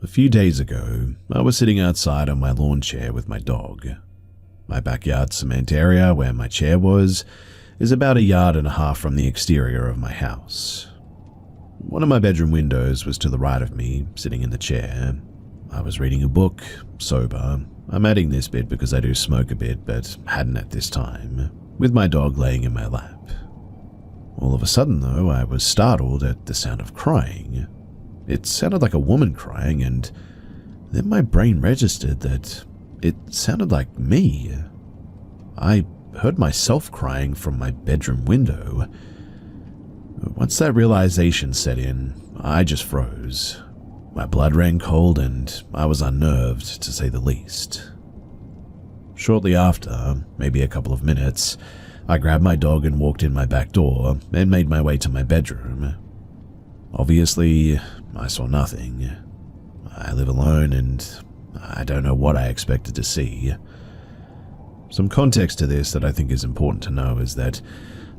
A few days ago, I was sitting outside on my lawn chair with my dog. My backyard cement area where my chair was is about 1.5 yards from the exterior of my house. One of my bedroom windows was to the right of me, sitting in the chair. I was reading a book, sober. I'm adding this bit because I do smoke a bit, but hadn't at this time, with my dog laying in my lap. All of a sudden, though, I was startled at the sound of crying. It sounded like a woman crying, and then my brain registered that it sounded like me. I heard myself crying from my bedroom window. Once that realization set in, I just froze. My blood ran cold and I was unnerved, to say the least. Shortly after, maybe a couple of minutes, I grabbed my dog and walked in my back door and made my way to my bedroom. Obviously, I saw nothing. I live alone and I don't know what I expected to see. Some context to this that I think is important to know is that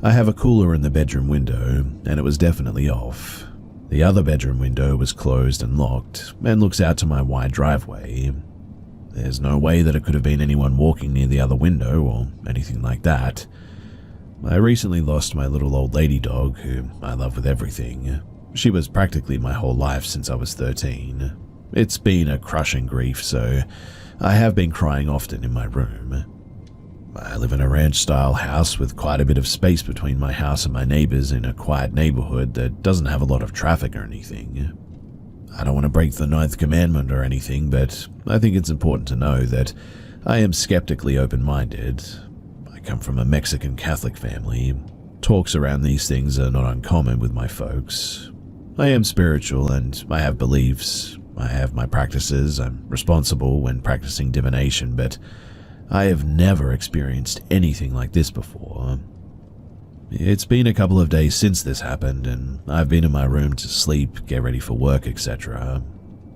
I have a cooler in the bedroom window and it was definitely off. The other bedroom window was closed and locked and looks out to my wide driveway. There's no way that it could have been anyone walking near the other window or anything like that. I recently lost my little old lady dog, who I love with everything. She was practically my whole life since I was 13. It's been a crushing grief, so I have been crying often in my room. I live in a ranch-style house with quite a bit of space between my house and my neighbors in a quiet neighborhood that doesn't have a lot of traffic or anything. I don't want to break the 9th commandment or anything, but I think it's important to know that I am skeptically open-minded. I come from a Mexican Catholic family. Talks around these things are not uncommon with my folks. I am spiritual and I have beliefs. I have my practices. I'm responsible when practicing divination, but I have never experienced anything like this before. It's been a couple of days since this happened, and I've been in my room to sleep, get ready for work, etc.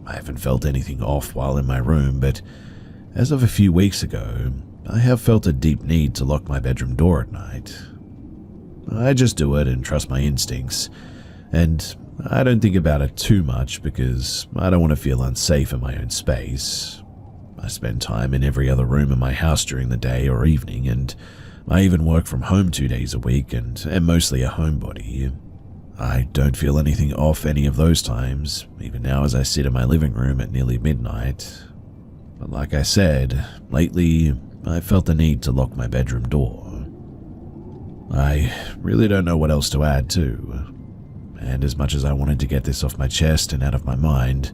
I haven't felt anything off while in my room, but as of a few weeks ago, I have felt a deep need to lock my bedroom door at night. I just do it and trust my instincts, and I don't think about it too much because I don't want to feel unsafe in my own space. I spend time in every other room in my house during the day or evening, and I even work from home 2 days a week and am mostly a homebody. I don't feel anything off any of those times, even now as I sit in my living room at nearly midnight. But like I said, lately I felt the need to lock my bedroom door. I really don't know what else to add to, and as much as I wanted to get this off my chest and out of my mind,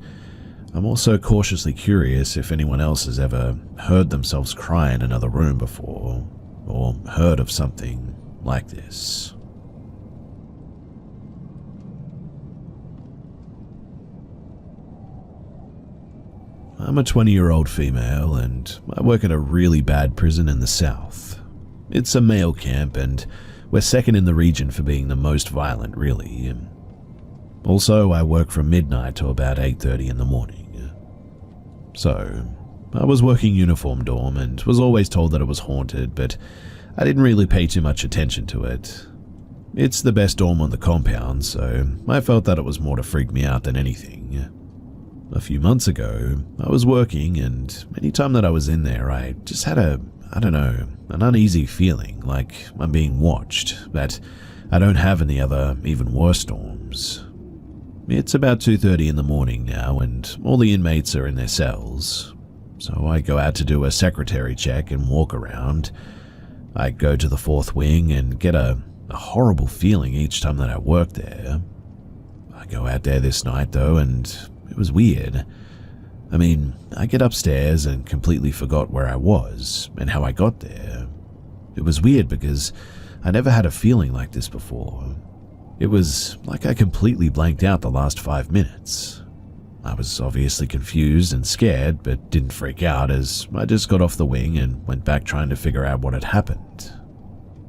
I'm also cautiously curious if anyone else has ever heard themselves cry in another room before, or heard of something like this. I'm a 20-year-old female and I work at a really bad prison in the south. It's a male camp and we're second in the region for being the most violent, really. Also, I work from midnight to about 8:30 in the morning. So, I was working uniform dorm and was always told that it was haunted, but I didn't really pay too much attention to it. It's the best dorm on the compound, so I felt that it was more to freak me out than anything. A few months ago, I was working, and anytime that I was in there, I just had an uneasy feeling, like I'm being watched, that I don't have in the other, even worse dorms. It's about 2:30 in the morning now, and all the inmates are in their cells. So I go out to do a secretary check and walk around. I go to the 4th wing and get a horrible feeling each time that I work there. I go out there this night though, and it was weird. I mean, I get upstairs and completely forgot where I was and how I got there. It was weird because I never had a feeling like this before. It was like I completely blanked out the last 5 minutes. I was obviously confused and scared, but didn't freak out as I just got off the wing and went back trying to figure out what had happened.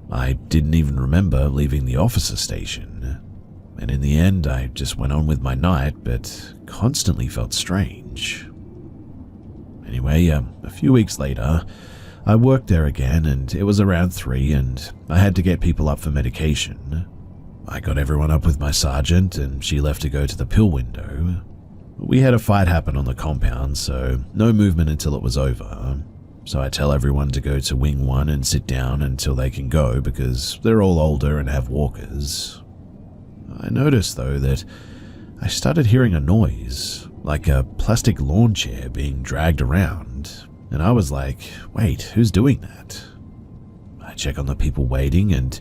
I didn't even remember leaving the officer station, and in the end I just went on with my night, but constantly felt strange. Anyway, a few weeks later, I worked there again and it was around 3 and I had to get people up for medication. I got everyone up with my sergeant and she left to go to the pill window. We had a fight happen on the compound, so no movement until it was over. So I tell everyone to go to Wing 1 and sit down until they can go because they're all older and have walkers. I noticed, though, that I started hearing a noise, like a plastic lawn chair being dragged around, and I was like, wait, who's doing that? I check on the people waiting, and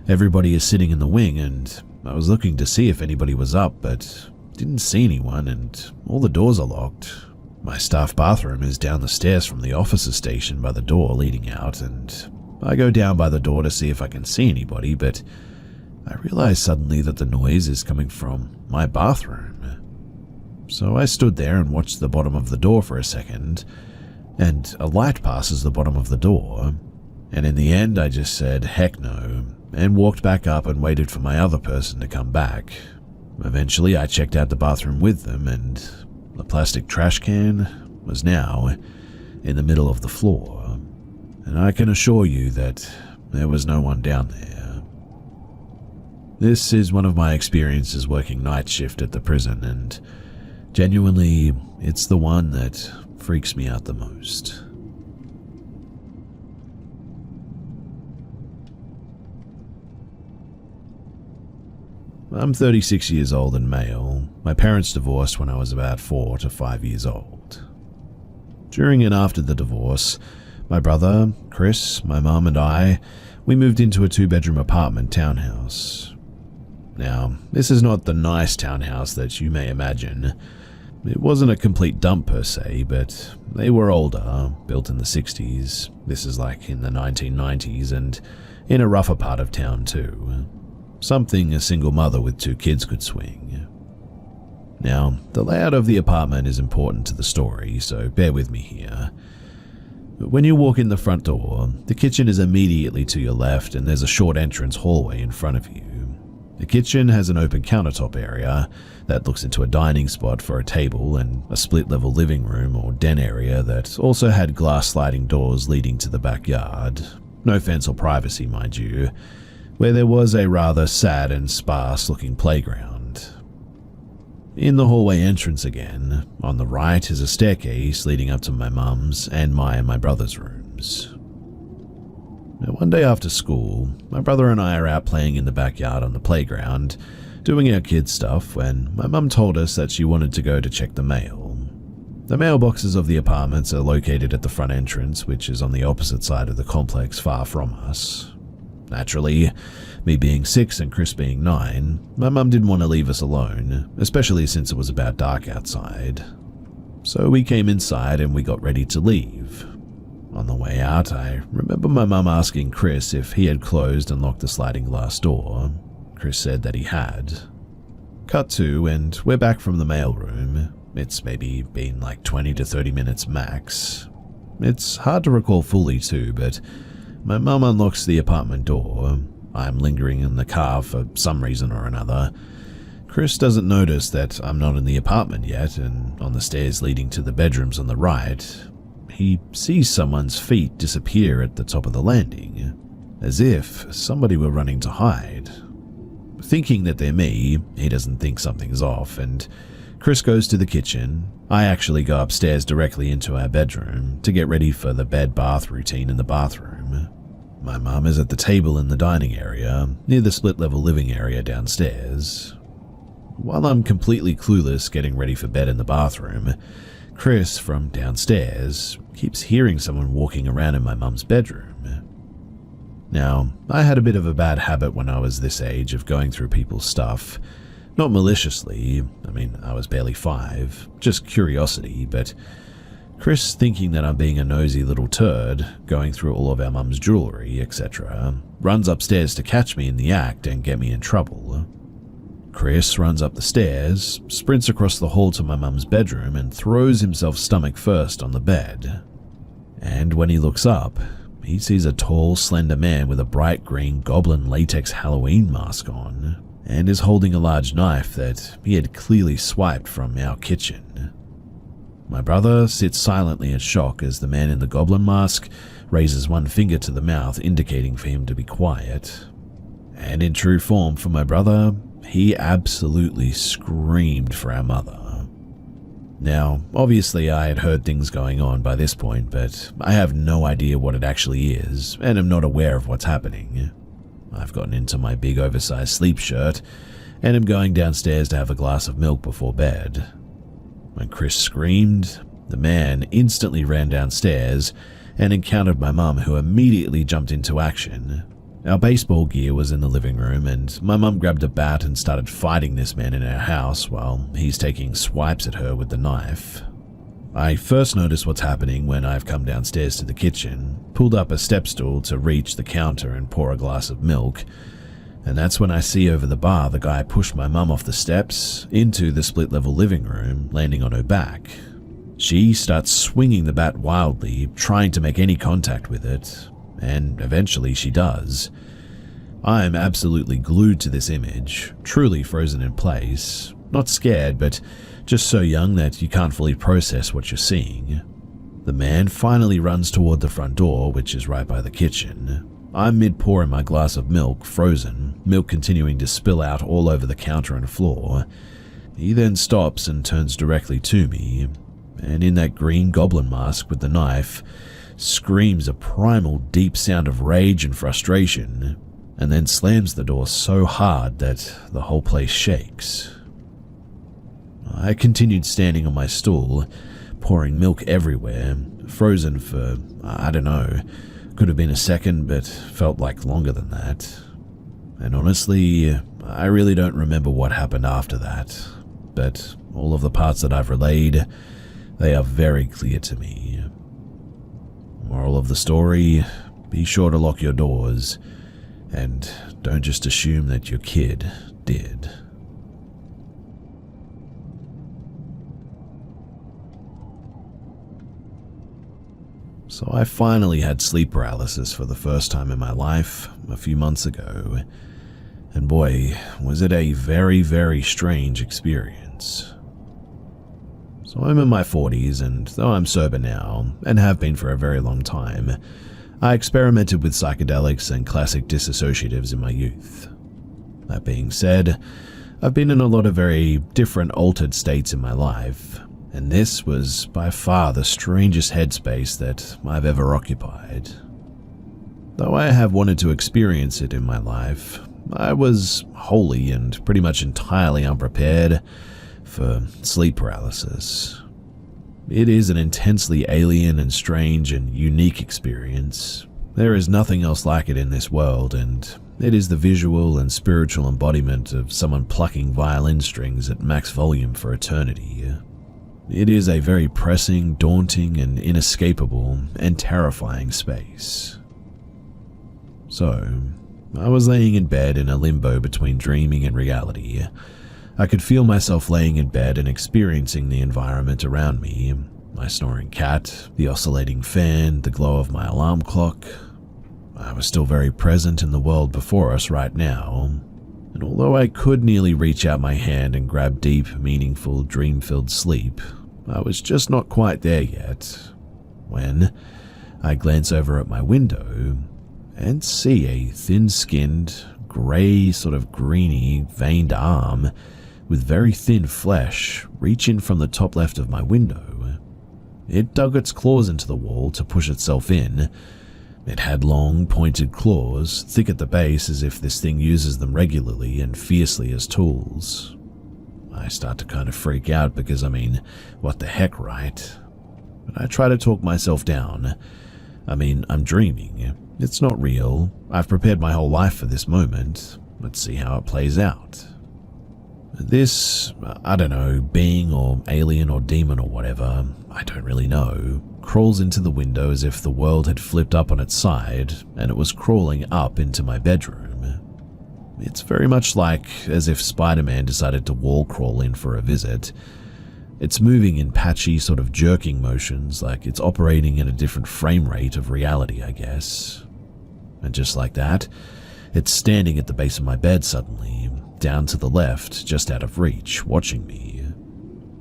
everybody is sitting in the wing, and I was looking to see if anybody was up, but didn't see anyone, and all the doors are locked. My staff bathroom is down the stairs from the officer's station by the door leading out, and I go down by the door to see if I can see anybody, but I realize suddenly that the noise is coming from my bathroom. So I stood there and watched the bottom of the door for a second, and a light passes the bottom of the door, and in the end I just said heck no, and walked back up and waited for my other person to come back. Eventually I checked out the bathroom with them, and the plastic trash can was now in the middle of the floor, and I can assure you that there was no one down there. This is one of my experiences working night shift at the prison, and genuinely, it's the one that freaks me out the most. I'm 36 years old and male. My parents divorced when I was about 4 to 5 years old. During and after the divorce, my brother, Chris, my mum and we moved into a 2-bedroom apartment townhouse. Now, this is not the nice townhouse that you may imagine. It wasn't a complete dump per se, but they were older, built in the 60s. This is like in the 1990s, and in a rougher part of town too. Something a single mother with 2 kids could swing. Now, the layout of the apartment is important to the story, so bear with me here. When you walk in the front door, the kitchen is immediately to your left, and there's a short entrance hallway in front of you. The kitchen has an open countertop area that looks into a dining spot for a table and a split-level living room or den area that also had glass sliding doors leading to the backyard. No fence or privacy, mind you, where there was a rather sad and sparse-looking playground. In the hallway entrance again, on the right is a staircase leading up to my mum's and my brother's rooms. Now, one day after school, my brother and I are out playing in the backyard on the playground, doing our kids stuff, when my mum told us that she wanted to go to check the mail. The mailboxes of the apartments are located at the front entrance, which is on the opposite side of the complex far from us. Naturally, me being 6 and Chris being 9, my mum didn't want to leave us alone, especially since it was about dark outside. So we came inside and we got ready to leave. On the way out, I remember my mum asking Chris if he had closed and locked the sliding glass door. Chris said that he had. Cut to, and we're back from the mailroom. It's maybe been like 20 to 30 minutes max. It's hard to recall fully too, but my mum unlocks the apartment door. I'm lingering in the car for some reason or another. Chris doesn't notice that I'm not in the apartment yet, and on the stairs leading to the bedrooms on the right, he sees someone's feet disappear at the top of the landing, as if somebody were running to hide. Thinking that they're me, he doesn't think something's off, and Chris goes to the kitchen. I actually go upstairs directly into our bedroom to get ready for the bed-bath routine in the bathroom. My mum is at the table in the dining area, near the split-level living area downstairs. While I'm completely clueless getting ready for bed in the bathroom, Chris, from downstairs, keeps hearing someone walking around in my mum's bedroom. Now, I had a bit of a bad habit when I was this age of going through people's stuff. Not maliciously, I was barely 5, just curiosity, but Chris, thinking that I'm being a nosy little turd, going through all of our mum's jewelry, etc., runs upstairs to catch me in the act and get me in trouble. Chris runs up the stairs, sprints across the hall to my mum's bedroom, and throws himself stomach first on the bed. And when he looks up, he sees a tall, slender man with a bright green goblin latex Halloween mask on, and is holding a large knife that he had clearly swiped from our kitchen. My brother sits silently in shock as the man in the goblin mask raises one finger to the mouth, indicating for him to be quiet. And in true form for my brother, he absolutely screamed for our mother. Now, obviously I had heard things going on by this point, but I have no idea what it actually is, and am not aware of what's happening. I've gotten into my big oversized sleep shirt, and am going downstairs to have a glass of milk before bed. When Chris screamed, the man instantly ran downstairs and encountered my mum, who immediately jumped into action. Our baseball gear was in the living room, and my mum grabbed a bat and started fighting this man in our house while he's taking swipes at her with the knife. I first noticed what's happening when I've come downstairs to the kitchen, pulled up a step stool to reach the counter and pour a glass of milk, and that's when I see over the bar the guy push my mum off the steps into the split-level living room, landing on her back. She starts swinging the bat wildly, trying to make any contact with it, and eventually she does. I am absolutely glued to this image, truly frozen in place, not scared, but just so young that you can't fully process what you're seeing. The man finally runs toward the front door, which is right by the kitchen. I'm mid-pouring my glass of milk, frozen, milk continuing to spill out all over the counter and floor. He then stops and turns directly to me, and in that green goblin mask with the knife, screams a primal deep sound of rage and frustration, and then slams the door so hard that the whole place shakes. I continued standing on my stool, pouring milk everywhere, frozen for, I don't know, could have been a second, but felt like longer than that. And honestly, I really don't remember what happened after that, but all of the parts that I've relayed, they are very clear to me. Moral of the story, be sure to lock your doors, and don't just assume that your kid did. So I finally had sleep paralysis for the first time in my life a few months ago, and boy, was it a very, very strange experience. So I'm in my 40s, and though I'm sober now, and have been for a very long time, I experimented with psychedelics and classic disassociatives in my youth. That being said, I've been in a lot of very different altered states in my life, and this was by far the strangest headspace that I've ever occupied. Though I have wanted to experience it in my life, I was wholly and pretty much entirely unprepared for sleep paralysis. It is an intensely alien and strange and unique experience. There is nothing else like it in this world, and it is the visual and spiritual embodiment of someone plucking violin strings at max volume for eternity. It is a very pressing, daunting, and inescapable and terrifying space. So, I was laying in bed in a limbo between dreaming and reality. I could feel myself laying in bed and experiencing the environment around me, my snoring cat, the oscillating fan, the glow of my alarm clock. I was still very present in the world before us right now, and although I could nearly reach out my hand and grab deep, meaningful, dream-filled sleep, I was just not quite there yet, when I glance over at my window and see a thin-skinned, grey, sort of greeny, veined arm with very thin flesh reach in from the top left of my window. It dug its claws into the wall to push itself in. It had long, pointed claws, thick at the base as if this thing uses them regularly and fiercely as tools. I start to kind of freak out because, what the heck, right? But I try to talk myself down. I'm dreaming. It's not real. I've prepared my whole life for this moment. Let's see how it plays out. This, being or alien or demon or whatever, I don't really know, crawls into the window as if the world had flipped up on its side and it was crawling up into my bedroom. It's very much like as if Spider-Man decided to wall crawl in for a visit. It's moving in patchy, sort of jerking motions, like it's operating in a different frame rate of reality, I guess. And just like that, it's standing at the base of my bed suddenly, down to the left, just out of reach, watching me.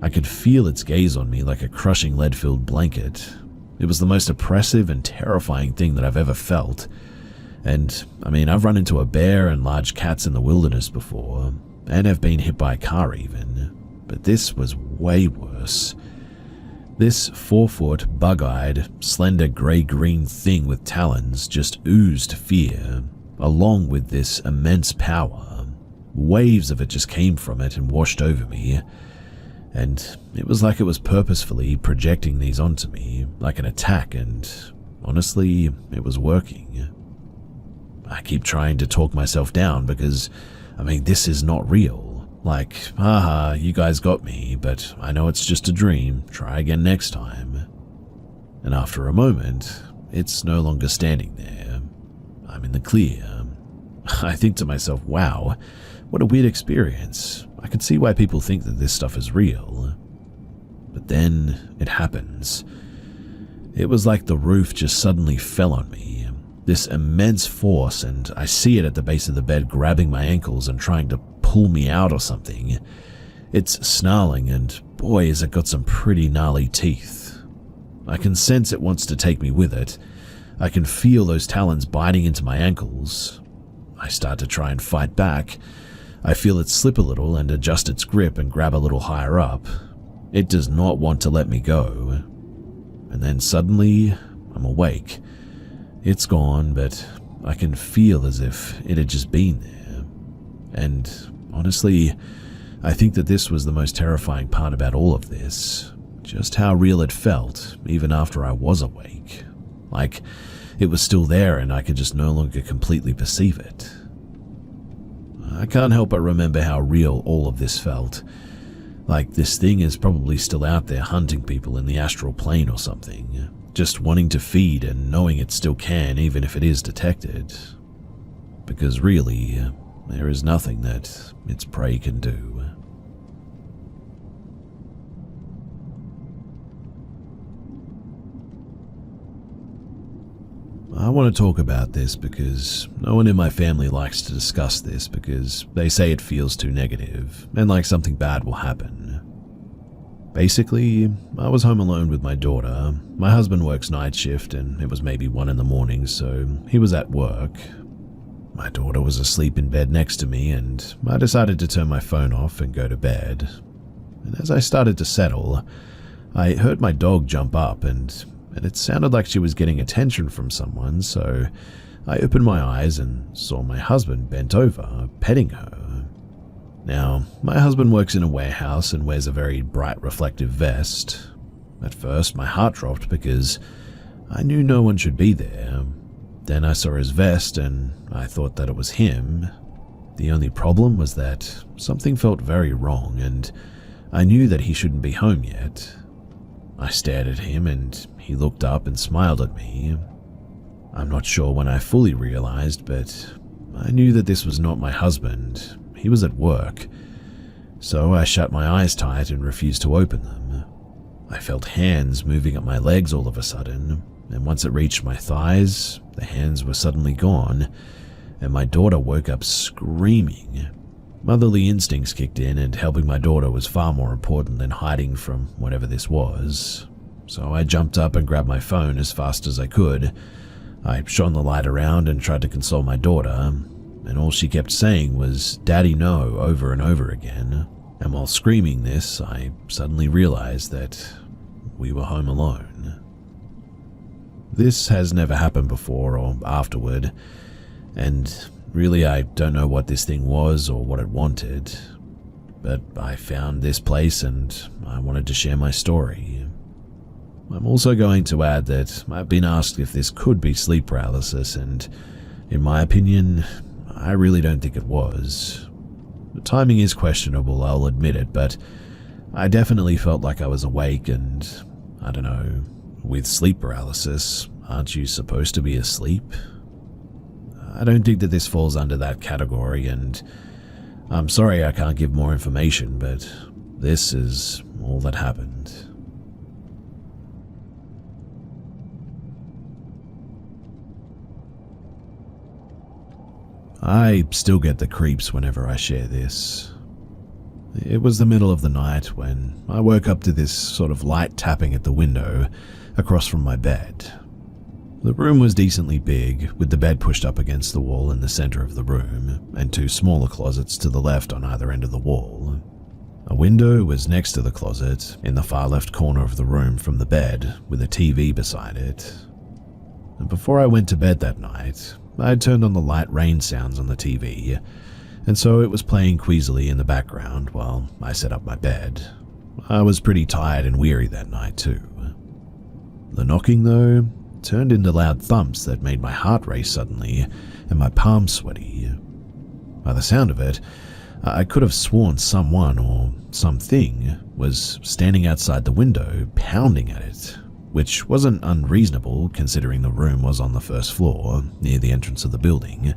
I could feel its gaze on me like a crushing lead-filled blanket. It was the most oppressive and terrifying thing that I've ever felt. And, I've run into a bear and large cats in the wilderness before, and have been hit by a car even, but this was way worse. This 4-foot, bug-eyed, slender grey-green thing with talons just oozed fear, along with this immense power. Waves of it just came from it and washed over me, and it was like it was purposefully projecting these onto me, like an attack, and honestly, it was working. I keep trying to talk myself down because, this is not real. Like, haha, you guys got me, but I know it's just a dream. Try again next time. And after a moment, it's no longer standing there. I'm in the clear. I think to myself, wow, what a weird experience. I can see why people think that this stuff is real. But then it happens. It was like the roof just suddenly fell on me. This immense force, and I see it at the base of the bed grabbing my ankles and trying to pull me out or something. It's snarling, and boy, has it got some pretty gnarly teeth. I can sense it wants to take me with it. I can feel those talons biting into my ankles. I start to try and fight back. I feel it slip a little and adjust its grip and grab a little higher up. It does not want to let me go. And then suddenly, I'm awake. It's gone, but I can feel as if it had just been there. And honestly, I think that this was the most terrifying part about all of this. Just how real it felt, even after I was awake. Like, it was still there and I could just no longer completely perceive it. I can't help but remember how real all of this felt. Like this thing is probably still out there hunting people in the astral plane or something, just wanting to feed and knowing it still can even if it is detected. Because really, there is nothing that its prey can do. I want to talk about this because no one in my family likes to discuss this because they say it feels too negative and like something bad will happen. Basically, I was home alone with my daughter. My husband works night shift and it was maybe 1 a.m, so he was at work. My daughter was asleep in bed next to me and I decided to turn my phone off and go to bed. And as I started to settle, I heard my dog jump up and it sounded like she was getting attention from someone, so I opened my eyes and saw my husband bent over, petting her. Now, my husband works in a warehouse and wears a very bright reflective vest. At first, my heart dropped because I knew no one should be there. Then I saw his vest and I thought that it was him. The only problem was that something felt very wrong and I knew that he shouldn't be home yet. I stared at him and he looked up and smiled at me. I'm not sure when I fully realized, but I knew that this was not my husband. He was at work. So I shut my eyes tight and refused to open them. I felt hands moving up my legs all of a sudden, and once it reached my thighs, the hands were suddenly gone, and my daughter woke up screaming. Motherly instincts kicked in, and helping my daughter was far more important than hiding from whatever this was. So I jumped up and grabbed my phone as fast as I could. I shone the light around and tried to console my daughter, and all she kept saying was, "Daddy, no," over and over again. And while screaming this, I suddenly realized that we were home alone. This has never happened before or afterward, and really, I don't know what this thing was or what it wanted, but I found this place and I wanted to share my story. I'm also going to add that I've been asked if this could be sleep paralysis, and in my opinion, I really don't think it was. The timing is questionable, I'll admit it, but I definitely felt like I was awake and, I don't know, with sleep paralysis, aren't you supposed to be asleep? I don't think that this falls under that category, and I'm sorry I can't give more information, but this is all that happened. I still get the creeps whenever I share this. It was the middle of the night when I woke up to this sort of light tapping at the window across from my bed. The room was decently big, with the bed pushed up against the wall in the center of the room, and 2 smaller closets to the left on either end of the wall. A window was next to the closet in the far left corner of the room from the bed, with a TV beside it. And before I went to bed that night, I had turned on the light rain sounds on the TV, and so it was playing queasily in the background while I set up my bed. I was pretty tired and weary that night too. The knocking, though, turned into loud thumps that made my heart race suddenly and my palms sweaty. By the sound of it, I could have sworn someone or something was standing outside the window pounding at it, which wasn't unreasonable considering the room was on the first floor near the entrance of the building.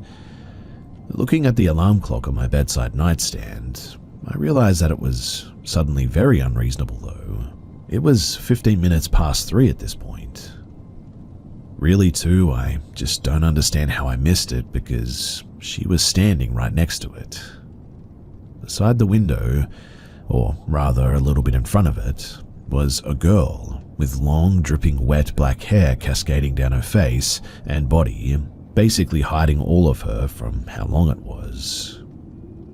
Looking at the alarm clock on my bedside nightstand, I realized that it was suddenly very unreasonable though. It was 15 minutes past 3 at this point. Really too, I just don't understand how I missed it because she was standing right next to it. Beside the window, or rather a little bit in front of it, was a girl with long dripping wet black hair cascading down her face and body, basically hiding all of her from how long it was.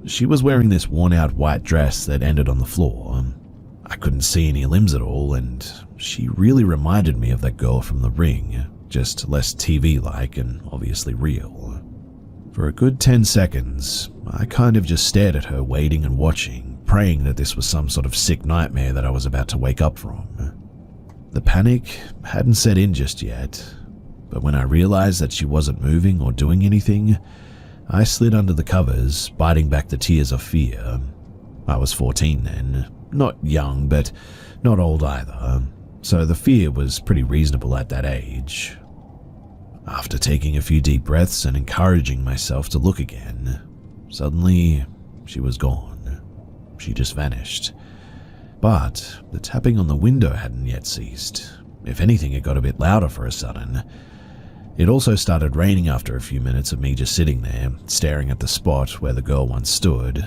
She was wearing this worn-out white dress that ended on the floor. I couldn't see any limbs at all, and she really reminded me of that girl from The Ring, just less TV-like and obviously real. For a good 10 seconds, I kind of just stared at her, waiting and watching, praying that this was some sort of sick nightmare that I was about to wake up from. The panic hadn't set in just yet, but when I realized that she wasn't moving or doing anything, I slid under the covers, biting back the tears of fear. I was 14 then, not young, but not old either, so the fear was pretty reasonable at that age. After taking a few deep breaths and encouraging myself to look again, suddenly she was gone. She just vanished. But the tapping on the window hadn't yet ceased. If anything, it got a bit louder for a sudden. It also started raining after a few minutes of me just sitting there, staring at the spot where the girl once stood.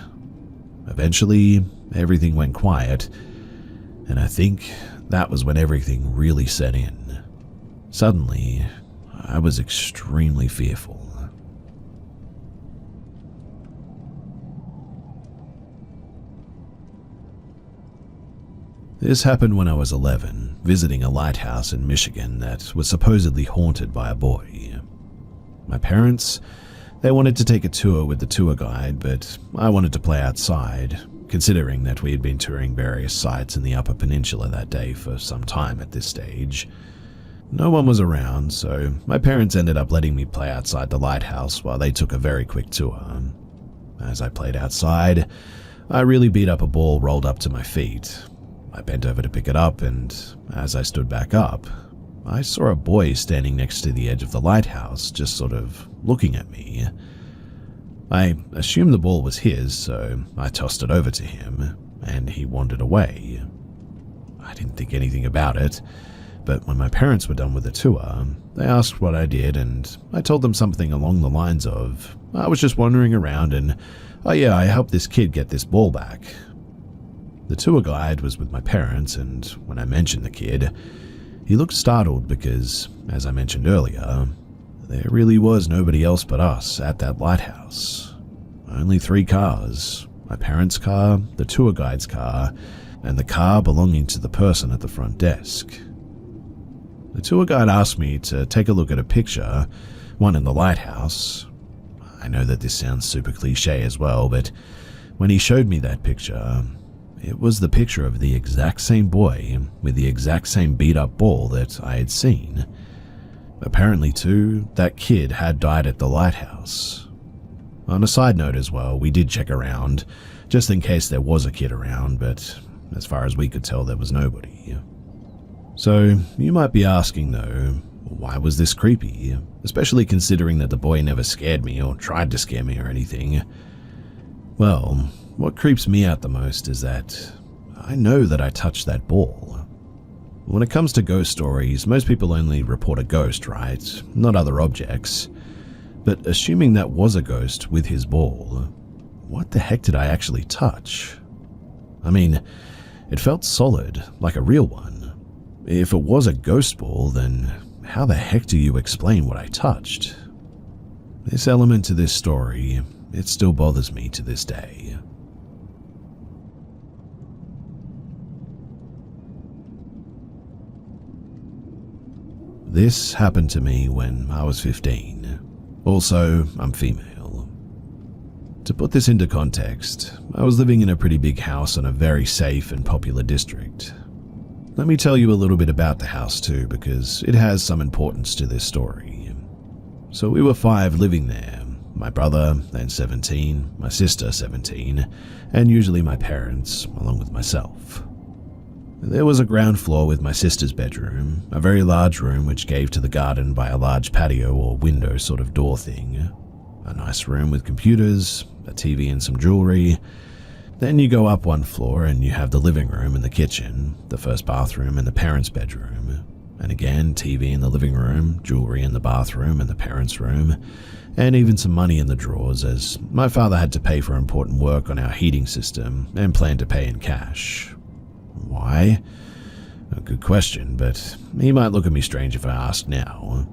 Eventually, everything went quiet, and I think that was when everything really set in. Suddenly, I was extremely fearful. This happened when I was 11, visiting a lighthouse in Michigan that was supposedly haunted by a boy. My parents, they wanted to take a tour with the tour guide, but I wanted to play outside, considering that we had been touring various sites in the Upper Peninsula that day for some time at this stage. No one was around, so my parents ended up letting me play outside the lighthouse while they took a very quick tour. As I played outside, I really beat up a ball rolled up to my feet. I bent over to pick it up, and as I stood back up, I saw a boy standing next to the edge of the lighthouse, just sort of looking at me. I assumed the ball was his, so I tossed it over to him, and he wandered away. I didn't think anything about it, but when my parents were done with the tour, they asked what I did, and I told them something along the lines of, I was just wandering around and, oh yeah, I helped this kid get this ball back. The tour guide was with my parents, and when I mentioned the kid, he looked startled because, as I mentioned earlier, there really was nobody else but us at that lighthouse. Only 3 cars, my parents' car, the tour guide's car, and the car belonging to the person at the front desk. The tour guide asked me to take a look at a picture, one in the lighthouse. I know that this sounds super cliche as well, but when he showed me that picture, it was the picture of the exact same boy with the exact same beat-up ball that I had seen. Apparently, too, that kid had died at the lighthouse. On a side note as well, we did check around, just in case there was a kid around, but as far as we could tell, there was nobody. So, you might be asking though, why was this creepy? Especially considering that the boy never scared me or tried to scare me or anything. Well, what creeps me out the most is that I know that I touched that ball. When it comes to ghost stories, most people only report a ghost, right? Not other objects. But assuming that was a ghost with his ball, what the heck did I actually touch? I mean, it felt solid, like a real one. If it was a ghost ball, then how the heck do you explain what I touched? This element to this story, it still bothers me to this day. This happened to me when I was 15. Also, I'm female. To put this into context, I was living in a pretty big house in a very safe and popular district. Let me tell you a little bit about the house too, because it has some importance to this story. So we were 5 living there. My brother, then 17, my sister, 17, and usually my parents, along with myself. There was a ground floor with my sister's bedroom, a very large room which gave to the garden by a large patio or window sort of door thing, a nice room with computers, a TV and some jewelry. Then you go up one floor and you have the living room and the kitchen, the first bathroom and the parents' bedroom, and again TV in the living room, jewelry in the bathroom and the parents' room, and even some money in the drawers as my father had to pay for important work on our heating system and planned to pay in cash. Why? A good question, but he might look at me strange if I ask now.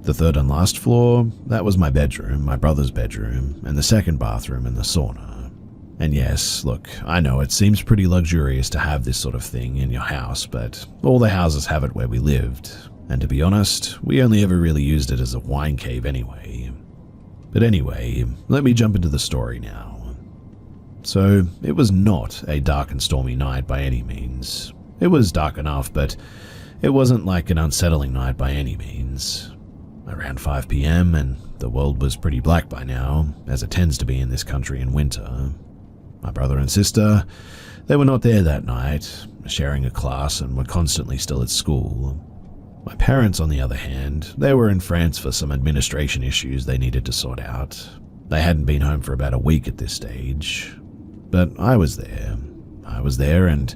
The third and last floor, that was my bedroom, my brother's bedroom, and the second bathroom and the sauna. And yes, look, I know it seems pretty luxurious to have this sort of thing in your house, but all the houses have it where we lived. And to be honest, we only ever really used it as a wine cave anyway. But anyway, let me jump into the story now. So, it was not a dark and stormy night by any means. It was dark enough, but it wasn't like an unsettling night by any means. Around 5 p.m, and the world was pretty black by now, as it tends to be in this country in winter. My brother and sister, they were not there that night, sharing a class and were constantly still at school. My parents, on the other hand, they were in France for some administration issues they needed to sort out. They hadn't been home for about a week at this stage. But I was there. And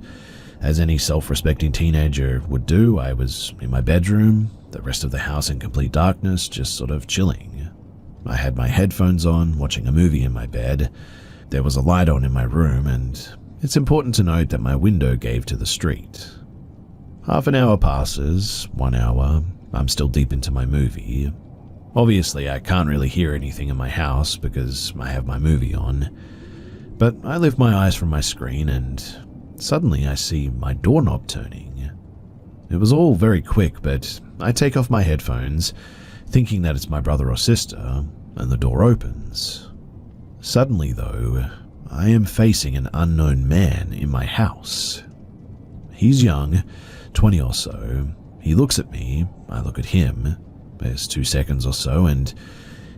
as any self-respecting teenager would do, I was in my bedroom, the rest of the house in complete darkness, just sort of chilling. I had my headphones on, watching a movie in my bed. There was a light on in my room, and it's important to note that my window gave to the street. Half an hour passes, 1 hour, I'm still deep into my movie. Obviously, I can't really hear anything in my house because I have my movie on. But I lift my eyes from my screen and suddenly I see my doorknob turning. It was all very quick, but I take off my headphones, thinking that it's my brother or sister, and the door opens. Suddenly, though, I am facing an unknown man in my house. He's young, 20 or so. He looks at me, I look at him. There's 2 seconds or so, and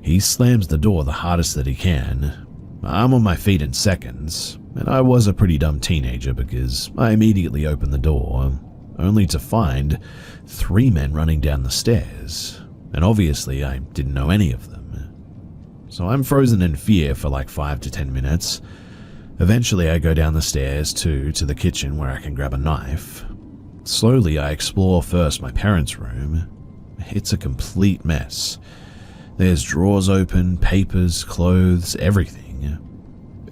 he slams the door the hardest that he can. I'm on my feet in seconds, and I was a pretty dumb teenager because I immediately opened the door, only to find 3 men running down the stairs, and obviously I didn't know any of them. So I'm frozen in fear for like 5 to 10 minutes. Eventually I go down the stairs to the kitchen where I can grab a knife. Slowly I explore first my parents' room. It's a complete mess. There's drawers open, papers, clothes, everything.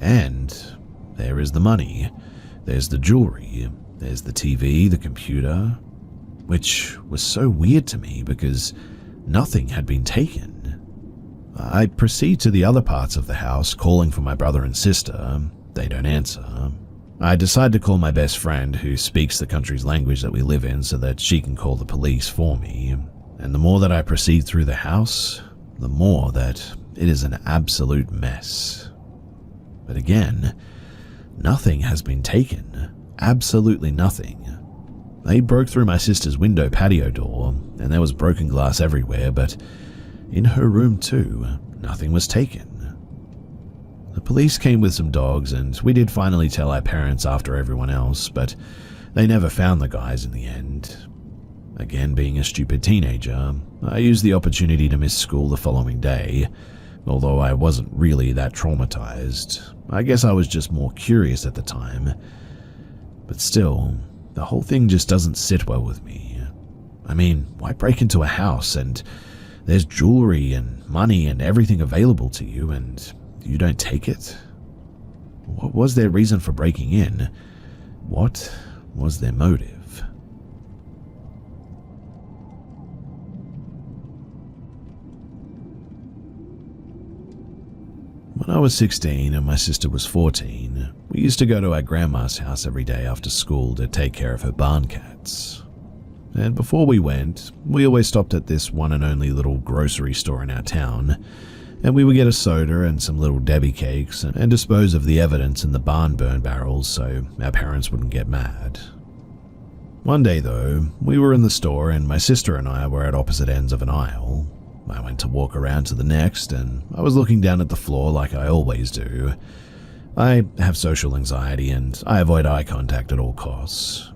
And there is the money, there's the jewelry, there's the TV, the computer, which was so weird to me because nothing had been taken. I proceed to the other parts of the house, calling for my brother and sister. They don't answer. I decide to call my best friend who speaks the country's language that we live in so that she can call the police for me. And the more that I proceed through the house, the more that it is an absolute mess. But again, nothing has been taken. Absolutely nothing. They broke through my sister's window patio door, and there was broken glass everywhere, but in her room too, nothing was taken. The police came with some dogs, and we did finally tell our parents after everyone else, but they never found the guys in the end. Again, being a stupid teenager, I used the opportunity to miss school the following day. Although I wasn't really that traumatized, I guess I was just more curious at the time. But still, the whole thing just doesn't sit well with me. I mean, why break into a house and there's jewelry and money and everything available to you and you don't take it? What was their reason for breaking in? What was their motive? When I was 16 and my sister was 14, we used to go to our grandma's house every day after school to take care of her barn cats. and before we went, we always stopped at this one and only little grocery store in our town, and we would get a soda and some little Debbie cakes and dispose of the evidence in the barn burn barrels so our parents wouldn't get mad. One day though, we were in the store and my sister and I were at opposite ends of an aisle. I went to walk around to the next and I was looking down at the floor like I always do. I have social anxiety and I avoid eye contact at all costs.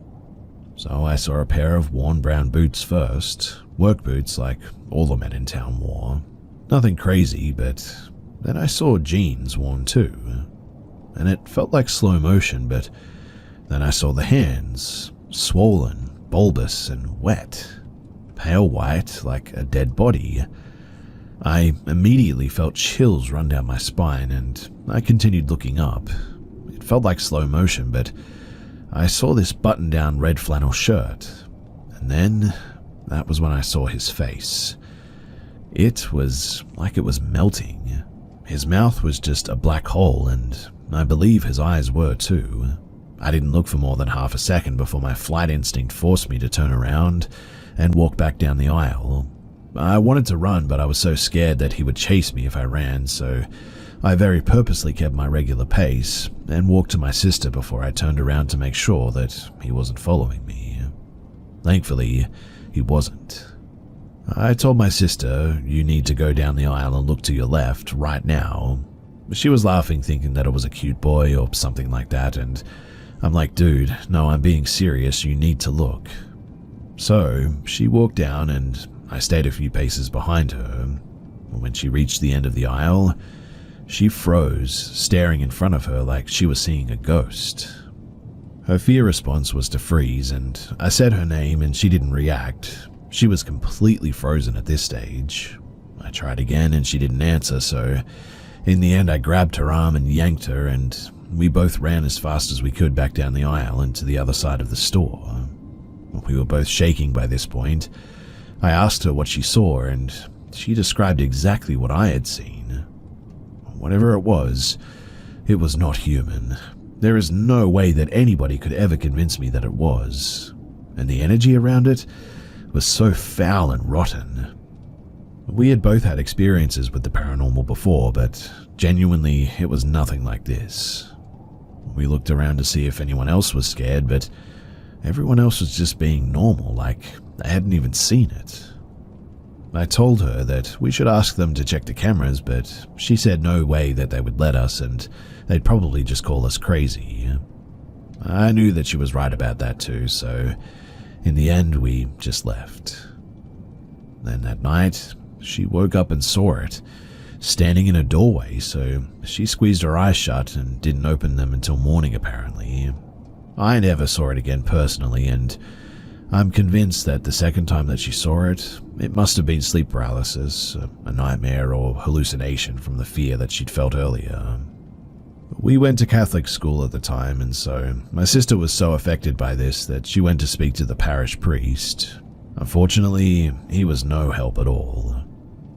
So I saw a pair of worn brown boots first, work boots like all the men in town wore. Nothing crazy, but then I saw jeans worn too. And it felt like slow motion, but then I saw the hands, swollen, bulbous and wet, pale white like a dead body. I immediately felt chills run down my spine and I continued looking up. It felt like slow motion, but I saw this button-down red flannel shirt. And then that was when I saw his face. It was like it was melting. His mouth was just a black hole, and I believe his eyes were too. I didn't look for more than half a second before my flight instinct forced me to turn around and walk back down the aisle. I wanted to run, but I was so scared that he would chase me if I ran, so I very purposely kept my regular pace and walked to my sister before I turned around to make sure that he wasn't following me. Thankfully, he wasn't. I told my sister, "You need to go down the aisle and look to your left right now." She was laughing, thinking that it was a cute boy or something like that, and I'm like, "Dude, no, I'm being serious, you need to look." So she walked down and I stayed a few paces behind her. When she reached the end of the aisle, she froze, staring in front of her like she was seeing a ghost. Her fear response was to freeze, and I said her name and she didn't react. She was completely frozen at this stage. I tried again and she didn't answer, so in the end I grabbed her arm and yanked her, and we both ran as fast as we could back down the aisle and to the other side of the store. We were both shaking by this point. I asked her what she saw, and she described exactly what I had seen. Whatever it was not human. There is no way that anybody could ever convince me that it was. And the energy around it was so foul and rotten. We had both had experiences with the paranormal before, but genuinely it was nothing like this. We looked around to see if anyone else was scared, but everyone else was just being normal, like they hadn't even seen it. I told her that we should ask them to check the cameras, but she said no way that they would let us and they'd probably just call us crazy. I knew that she was right about that too, so in the end we just left. Then that night, she woke up and saw it, standing in a doorway, so she squeezed her eyes shut and didn't open them until morning apparently. I never saw it again personally, and I'm convinced that the second time that she saw it, it must have been sleep paralysis, a nightmare or hallucination from the fear that she'd felt earlier. We went to Catholic school at the time, and so my sister was so affected by this that she went to speak to the parish priest. Unfortunately, he was no help at all.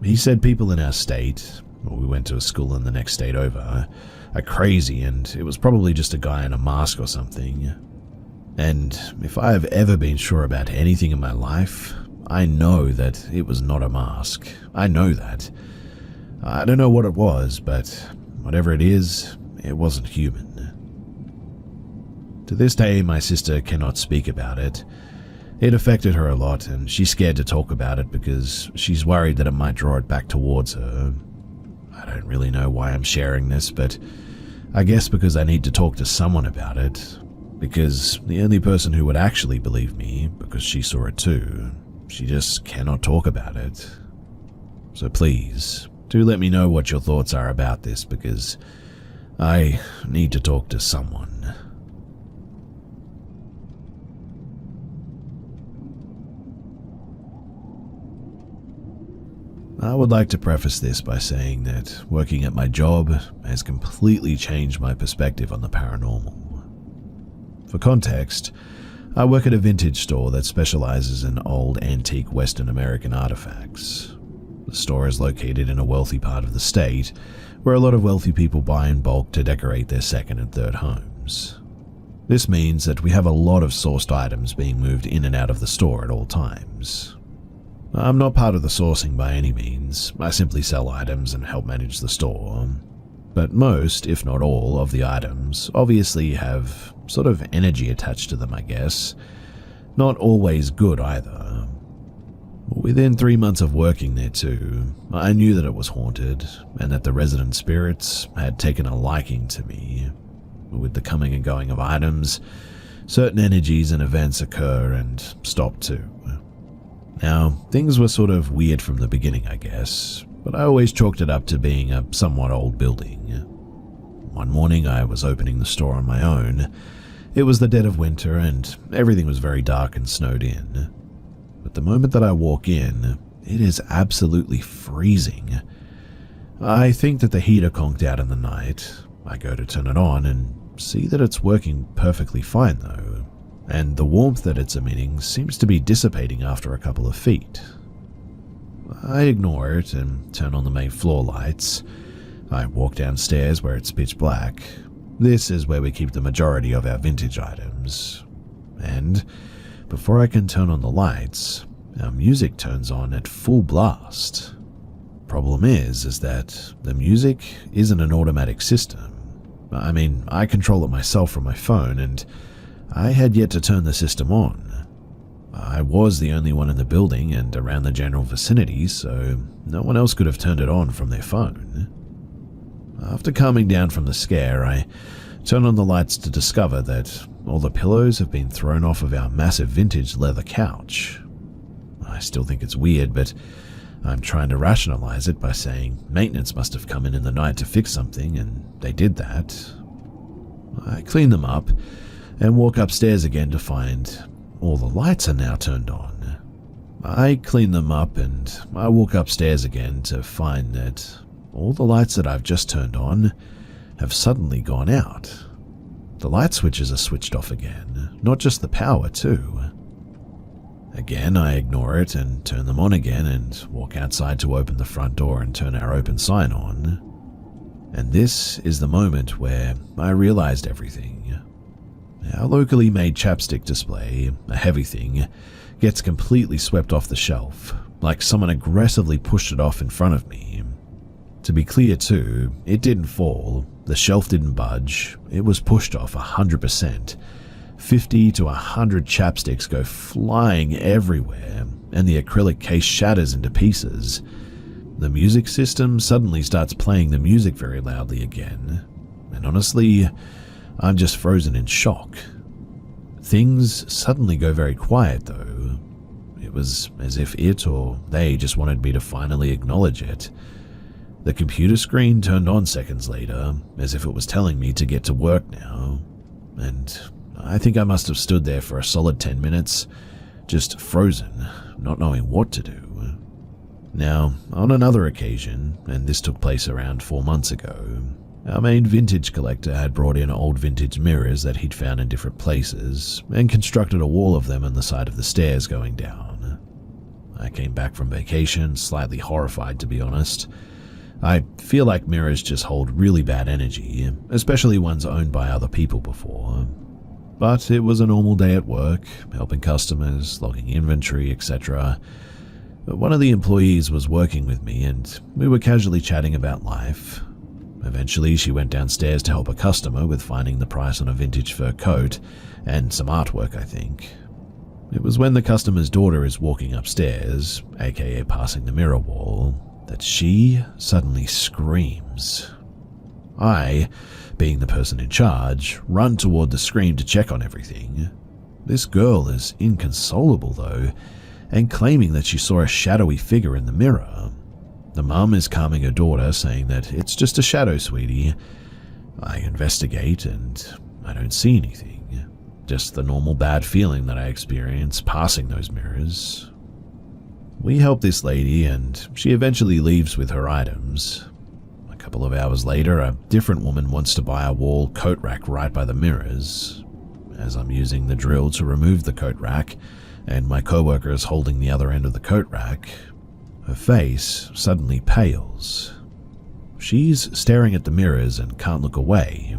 He said people in our state, we went to a school in the next state over, are crazy, and it was probably just a guy in a mask or something. And if I have ever been sure about anything in my life, I know that it was not a mask. I know that. I don't know what it was, but whatever it is, it wasn't human. To this day, my sister cannot speak about it. It affected her a lot, and she's scared to talk about it because she's worried that it might draw it back towards her. I don't really know why I'm sharing this, but I guess because I need to talk to someone about it. Because the only person who would actually believe me, because she saw it too, she just cannot talk about it. So please, do let me know what your thoughts are about this, because I need to talk to someone. I would like to preface this by saying that working at my job has completely changed my perspective on the paranormal. For context, I work at a vintage store that specializes in old antique Western American artifacts. The store is located in a wealthy part of the state, where a lot of wealthy people buy in bulk to decorate their second and third homes. This means that we have a lot of sourced items being moved in and out of the store at all times. I'm not part of the sourcing by any means. I simply sell items and help manage the store. But most, if not all, of the items obviously have sort of energy attached to them, I guess. Not always good either. Within 3 months of working there too, I knew that it was haunted and that the resident spirits had taken a liking to me. With the coming and going of items, certain energies and events occur and stop too. Now, things were sort of weird from the beginning, I guess, but I always chalked it up to being a somewhat old building. One morning I was opening the store on my own. It was the dead of winter and everything was very dark and snowed in. But the moment that I walk in, it is absolutely freezing. I think that the heater conked out in the night. I go to turn it on and see that it's working perfectly fine though, and the warmth that it's emitting seems to be dissipating after a couple of feet. I ignore it and turn on the main floor lights. I walk downstairs where it's pitch black. This is where we keep the majority of our vintage items. And before I can turn on the lights, our music turns on at full blast. Problem is that the music isn't an automatic system. I mean, I control it myself from my phone, and I had yet to turn the system on. I was the only one in the building and around the general vicinity, so no one else could have turned it on from their phone. After calming down from the scare, I turn on the lights to discover that all the pillows have been thrown off of our massive vintage leather couch. I still think it's weird, but I'm trying to rationalize it by saying maintenance must have come in the night to fix something, and they did that. I clean them up and walk upstairs again to find all the lights are now turned on. I clean them up and I walk upstairs again to find that all the lights that I've just turned on have suddenly gone out. The light switches are switched off again, not just the power too. Again, I ignore it and turn them on again and walk outside to open the front door and turn our open sign on. And this is the moment where I realized everything. Our locally made chapstick display, a heavy thing, gets completely swept off the shelf, like someone aggressively pushed it off in front of me. To be clear too, it didn't fall, the shelf didn't budge, it was pushed off 100%. 50 to 100 chapsticks go flying everywhere, and the acrylic case shatters into pieces. The music system suddenly starts playing the music very loudly again, and honestly, I'm just frozen in shock. Things suddenly go very quiet though. It was as if it or they just wanted me to finally acknowledge it. The computer screen turned on seconds later, as if it was telling me to get to work now, and I think I must have stood there for a solid 10 minutes, just frozen, not knowing what to do. Now, on another occasion, and this took place around 4 months ago, our main vintage collector had brought in old vintage mirrors that he'd found in different places and constructed a wall of them on the side of the stairs going down. I came back from vacation, slightly horrified to be honest. I feel like mirrors just hold really bad energy, especially ones owned by other people before. But it was a normal day at work, helping customers, logging inventory, etc. But one of the employees was working with me and we were casually chatting about life. Eventually, she went downstairs to help a customer with finding the price on a vintage fur coat and some artwork, I think. It was when the customer's daughter is walking upstairs, aka passing the mirror wall, that she suddenly screams. I, being the person in charge, run toward the screen to check on everything. This girl is inconsolable though, and claiming that she saw a shadowy figure in the mirror. The mum is calming her daughter, saying that it's just a shadow, sweetie. I investigate and I don't see anything. Just the normal bad feeling that I experience passing those mirrors. We help this lady and she eventually leaves with her items. A couple of hours later, a different woman wants to buy a wall coat rack right by the mirrors. As I'm using the drill to remove the coat rack, and my coworker is holding the other end of the coat rack, her face suddenly pales. She's staring at the mirrors and can't look away.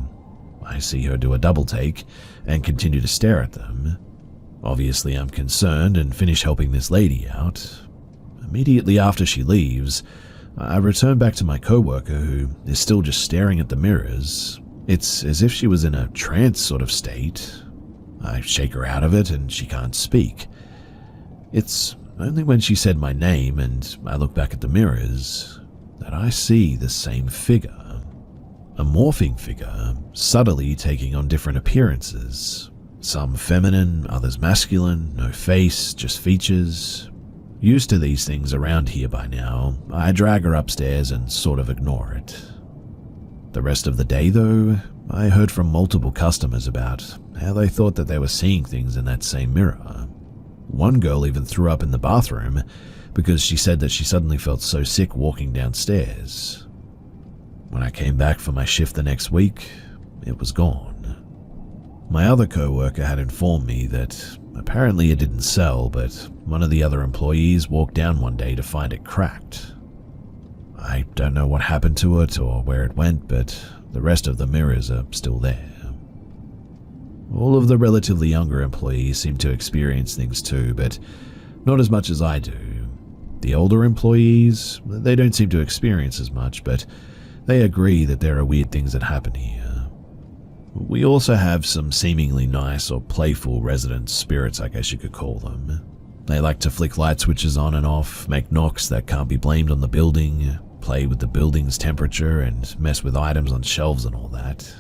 I see her do a double take and continue to stare at them. Obviously, I'm concerned and finish helping this lady out. Immediately after she leaves, I return back to my coworker who is still just staring at the mirrors. It's as if she was in a trance sort of state. I shake her out of it and she can't speak. It's only when she said my name and I look back at the mirrors that I see the same figure. A morphing figure, subtly taking on different appearances. Some feminine, others masculine, no face, just features. Used to these things around here by now, I drag her upstairs and sort of ignore it. The rest of the day, though, I heard from multiple customers about how they thought that they were seeing things in that same mirror. One girl even threw up in the bathroom because she said that she suddenly felt so sick walking downstairs. When I came back for my shift the next week, it was gone. My other co-worker had informed me that apparently it didn't sell, but one of the other employees walked down one day to find it cracked. I don't know what happened to it or where it went, but the rest of the mirrors are still there. All of the relatively younger employees seem to experience things too, but not as much as I do. The older employees, they don't seem to experience as much, but they agree that there are weird things that happen here. We also have some seemingly nice or playful resident spirits, I guess you could call them. They like to flick light switches on and off, make knocks that can't be blamed on the building, play with the building's temperature, and mess with items on shelves and all that.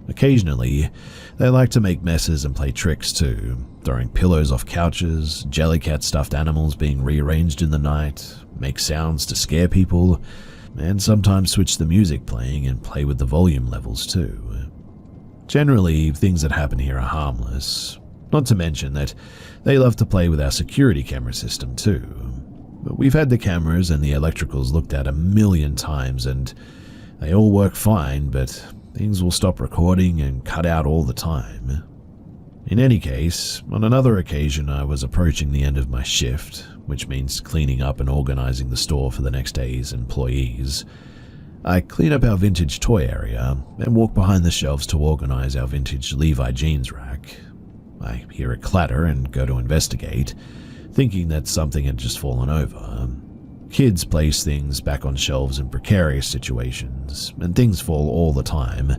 Occasionally, they like to make messes and play tricks too, throwing pillows off couches, Jellycat stuffed animals being rearranged in the night, make sounds to scare people, and sometimes switch the music playing and play with the volume levels too. Generally, things that happen here are harmless, not to mention that they love to play with our security camera system too. But we've had the cameras and the electricals looked at 1,000,000 times and they all work fine, but things will stop recording and cut out all the time. In any case, on another occasion I was approaching the end of my shift, which means cleaning up and organizing the store for the next day's employees. I clean up our vintage toy area and walk behind the shelves to organize our vintage Levi jeans rack. I hear a clatter and go to investigate, thinking that something had just fallen over. Kids place things back on shelves in precarious situations, and things fall all the time.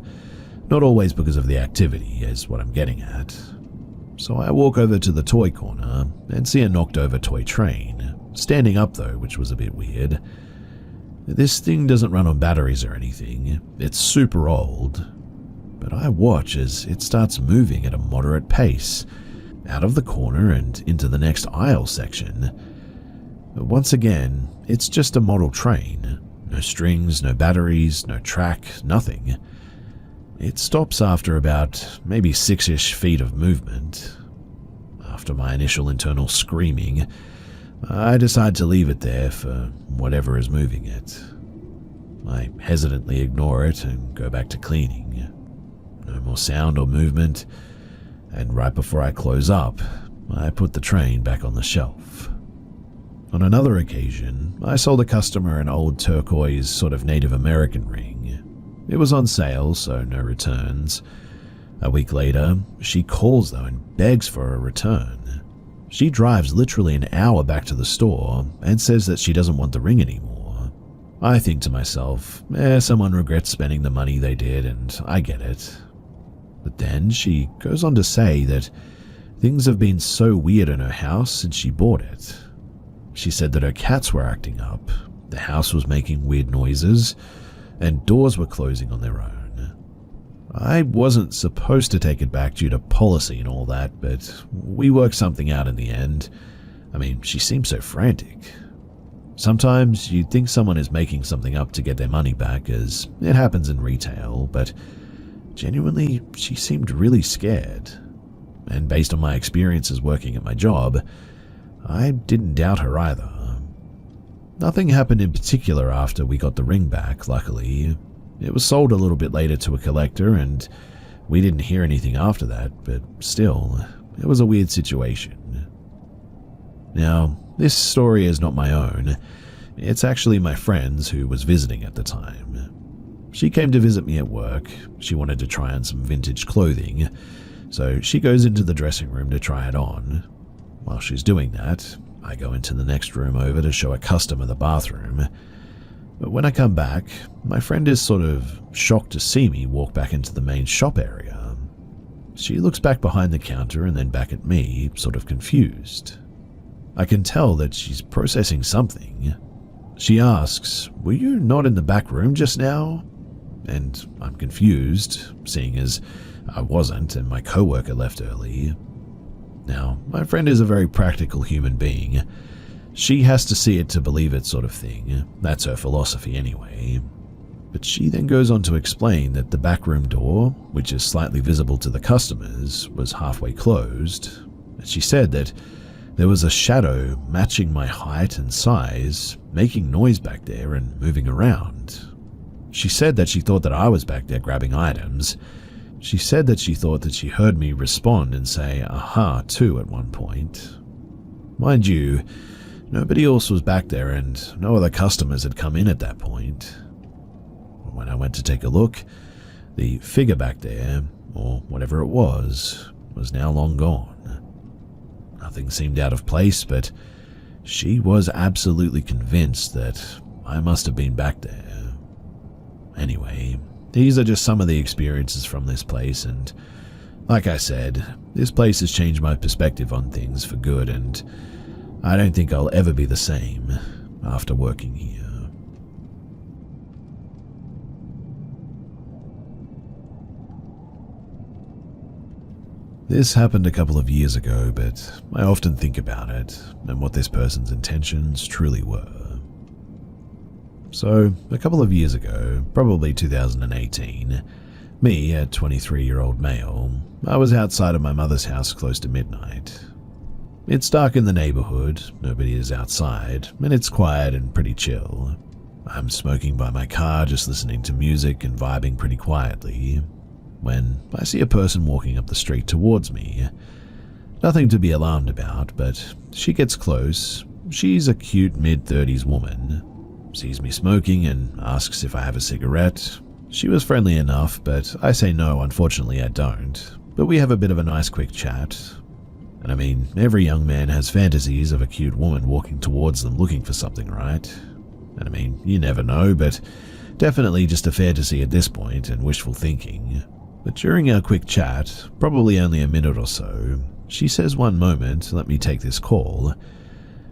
Not always because of the activity, is what I'm getting at. So I walk over to the toy corner and see a knocked over toy train, standing up though, which was a bit weird. This thing doesn't run on batteries or anything, it's super old, but I watch as it starts moving at a moderate pace, out of the corner and into the next aisle section. Once again, it's just a model train, no strings, no batteries, no track, nothing. It stops after about maybe 6-ish feet of movement. After my initial internal screaming, I decide to leave it there for whatever is moving it. I hesitantly ignore it and go back to cleaning. No more sound or movement, and right before I close up, I put the train back on the shelf. On another occasion, I sold a customer an old turquoise sort of Native American ring. It was on sale, so no returns. A week later, she calls though and begs for a return. She drives literally an hour back to the store and says that she doesn't want the ring anymore. I think to myself, someone regrets spending the money they did and I get it. But then she goes on to say that things have been so weird in her house since she bought it. She said that her cats were acting up, the house was making weird noises, and doors were closing on their own. I wasn't supposed to take it back due to policy and all that, but we worked something out in the end. I mean, she seemed so frantic. Sometimes you'd think someone is making something up to get their money back, as it happens in retail, but genuinely, she seemed really scared. And based on my experiences working at my job, I didn't doubt her either. Nothing happened in particular after we got the ring back, luckily. It was sold a little bit later to a collector, and we didn't hear anything after that, but still, it was a weird situation. Now, this story is not my own. It's actually my friend's who was visiting at the time. She came to visit me at work. She wanted to try on some vintage clothing, So she goes into the dressing room to try it on. While she's doing that, I go into the next room over to show a customer the bathroom. But when I come back, my friend is sort of shocked to see me walk back into the main shop area. She looks back behind the counter and then back at me, sort of confused. I can tell that she's processing something. She asks, "Were you not in the back room just now?" And I'm confused, seeing as I wasn't and my coworker left early. Now, my friend is a very practical human being. She has to see it to believe it sort of thing. That's her philosophy anyway. But she then goes on to explain that the backroom door, which is slightly visible to the customers, was halfway closed. And she said that there was a shadow matching my height and size, making noise back there and moving around. She said that she thought that I was back there grabbing items. She said that she thought that she heard me respond and say "aha" too at one point. Mind you, nobody else was back there and no other customers had come in at that point. When I went to take a look, the figure back there, or whatever it was now long gone. Nothing seemed out of place, but she was absolutely convinced that I must have been back there. Anyway, these are just some of the experiences from this place, and like I said, this place has changed my perspective on things for good, and I don't think I'll ever be the same after working here. This happened a couple of years ago, but I often think about it and what this person's intentions truly were. So, a couple of years ago, probably 2018, me, a 23-year-old male, I was outside of my mother's house close to midnight. It's dark in the neighborhood, nobody is outside, and it's quiet and pretty chill. I'm smoking by my car, just listening to music and vibing pretty quietly, when I see a person walking up the street towards me. Nothing to be alarmed about, but she gets close. She's a cute mid-30s woman. Sees me smoking and asks if I have a cigarette. She was friendly enough, but I say no, unfortunately I don't. But we have a bit of a nice quick chat. And I mean, every young man has fantasies of a cute woman walking towards them looking for something, right? And I mean, you never know, but definitely just a fantasy at this point and wishful thinking. But during our quick chat, probably only a minute or so, she says, "One moment, let me take this call."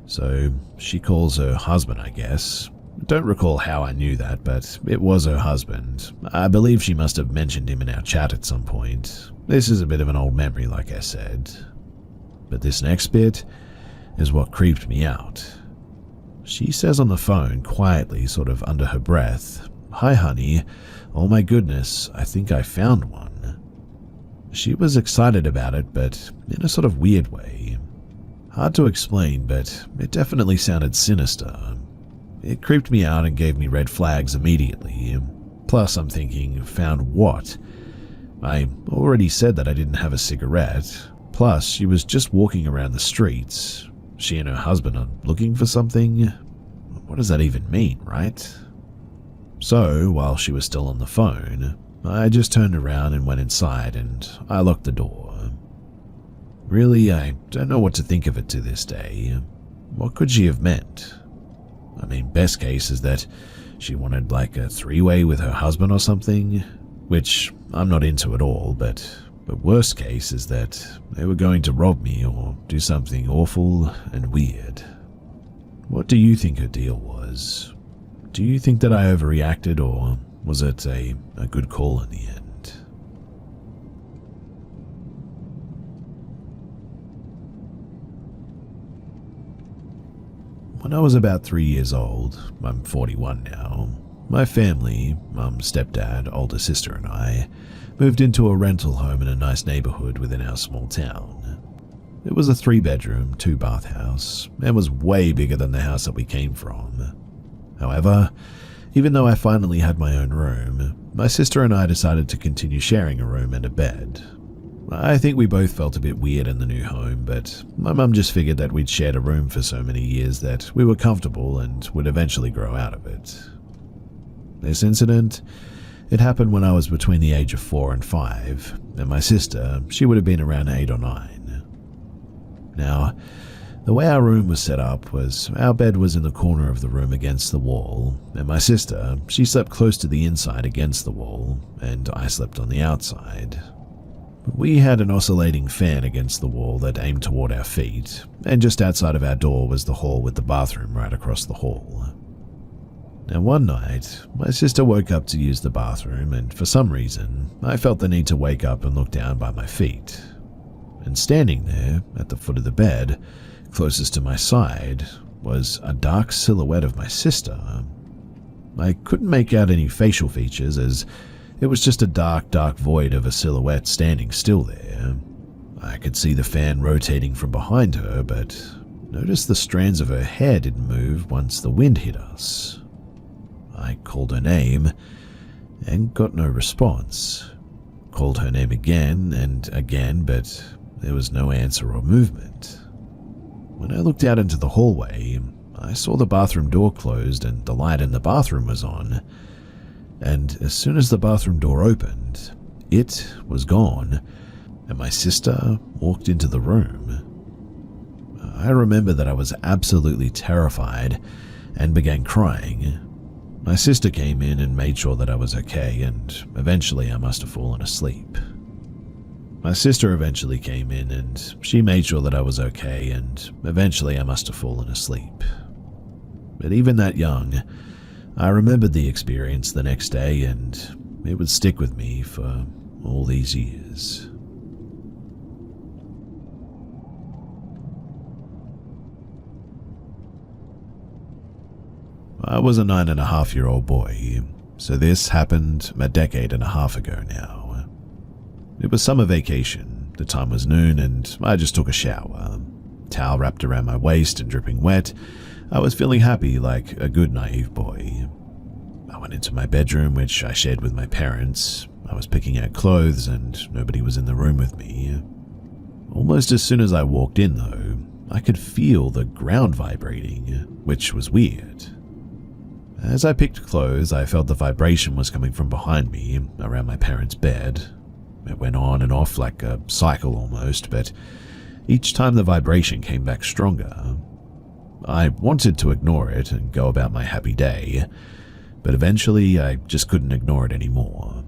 So she calls her husband, I guess. Don't recall how I knew that, but it was her husband. I believe she must have mentioned him in our chat at some point. This is a bit of an old memory, like I said. But this next bit is what creeped me out. She says on the phone, quietly, sort of under her breath, "Hi, honey. Oh my goodness, I think I found one." She was excited about it, but in a sort of weird way. Hard to explain, but it definitely sounded sinister. It creeped me out and gave me red flags immediately. Plus, I'm thinking, found what? I already said that I didn't have a cigarette. Plus, she was just walking around the streets. She and her husband are looking for something? What does that even mean, right? So, while she was still on the phone, I just turned around and went inside, and I locked the door. Really, I don't know what to think of it to this day. What could she have meant? I mean, best case is that she wanted like a three-way with her husband or something, which I'm not into at all, but worst case is that they were going to rob me or do something awful and weird. What do you think her deal was? Do you think that I overreacted, or was it a good call in the end? When I was about 3 years old, I'm 41 now, my family, mum, stepdad, older sister and I, moved into a rental home in a nice neighborhood within our small town. It was a 3-bedroom, 2-bath house, and was way bigger than the house that we came from. However, even though I finally had my own room, my sister and I decided to continue sharing a room and a bed. I think we both felt a bit weird in the new home, but my mum just figured that we'd shared a room for so many years that we were comfortable and would eventually grow out of it. This incident It happened when I was between the age of 4 and 5, and my sister, she would have been around 8 or 9. Now, the way our room was set up was our bed was in the corner of the room against the wall, and my sister, she slept close to the inside against the wall, and I slept on the outside. We had an oscillating fan against the wall that aimed toward our feet, and just outside of our door was the hall with the bathroom right across the hall. Now one night, my sister woke up to use the bathroom, and for some reason, I felt the need to wake up and look down by my feet. And standing there, at the foot of the bed, closest to my side, was a dark silhouette of my sister. I couldn't make out any facial features, as it was just a dark void of a silhouette standing still there. I could see the fan rotating from behind her, but noticed the strands of her hair didn't move once the wind hit us. I called her name and got no response. Called her name again and again, but there was no answer or movement. When I looked out into the hallway, I saw the bathroom door closed and the light in the bathroom was on. And as soon as the bathroom door opened, it was gone, and my sister walked into the room. I remember that I was absolutely terrified and began crying. My sister came in and made sure that I was okay, and eventually I must have fallen asleep. My sister eventually came in and she made sure that I was okay, and eventually I must have fallen asleep. But even that young, I remembered the experience the next day, and it would stick with me for all these years. I was a 9.5-year-old boy, so this happened a decade and a half ago now. It was summer vacation, the time was noon, and I just took a shower. Towel wrapped around my waist and dripping wet, I was feeling happy like a good naive boy. I went into my bedroom, which I shared with my parents. I was picking out clothes and nobody was in the room with me. Almost as soon as I walked in though, I could feel the ground vibrating, which was weird. As I picked clothes, I felt the vibration was coming from behind me, around my parents' bed. It went on and off like a cycle almost, but each time the vibration came back stronger. I wanted to ignore it and go about my happy day, but eventually I just couldn't ignore it anymore.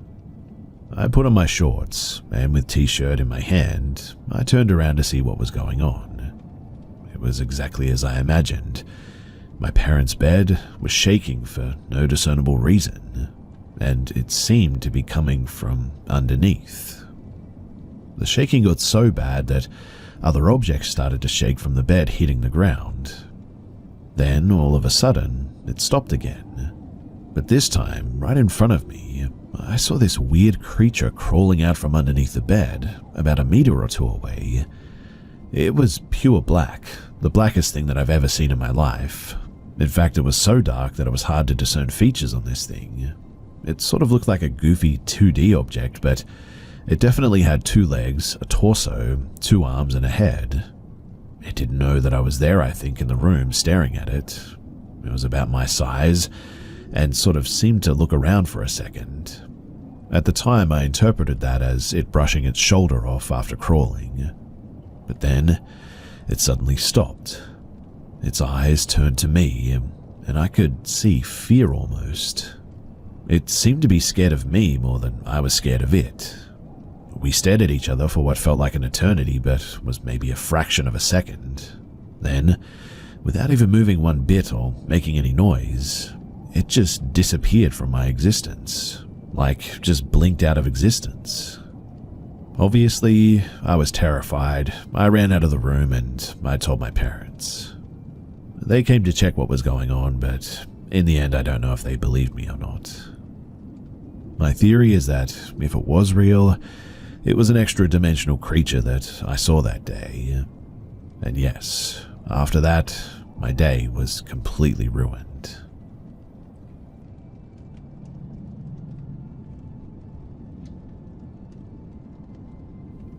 I put on my shorts, and with t-shirt in my hand, I turned around to see what was going on. It was exactly as I imagined. My parents' bed was shaking for no discernible reason, and it seemed to be coming from underneath. The shaking got so bad that other objects started to shake from the bed, hitting the ground. Then, all of a sudden, it stopped again. But this time, right in front of me, I saw this weird creature crawling out from underneath the bed, about a meter or two away. It was pure black, the blackest thing that I've ever seen in my life. In fact, it was so dark that it was hard to discern features on this thing. It sort of looked like a goofy 2D object, but it definitely had 2 legs, a torso, 2 arms, and a head. It didn't know that I was there, I think, in the room, staring at it. It was about my size, and sort of seemed to look around for a second. At the time, I interpreted that as it brushing its shoulder off after crawling. But then, it suddenly stopped. Its eyes turned to me, and I could see fear almost. It seemed to be scared of me more than I was scared of it. We stared at each other for what felt like an eternity, but was maybe a fraction of a second. Then, without even moving one bit or making any noise, it just disappeared from my existence, like just blinked out of existence. Obviously, I was terrified. I ran out of the room and I told my parents. They came to check what was going on, but in the end I don't know if they believed me or not. My theory is that if it was real, it was an extra-dimensional creature that I saw that day. And yes, after that, my day was completely ruined.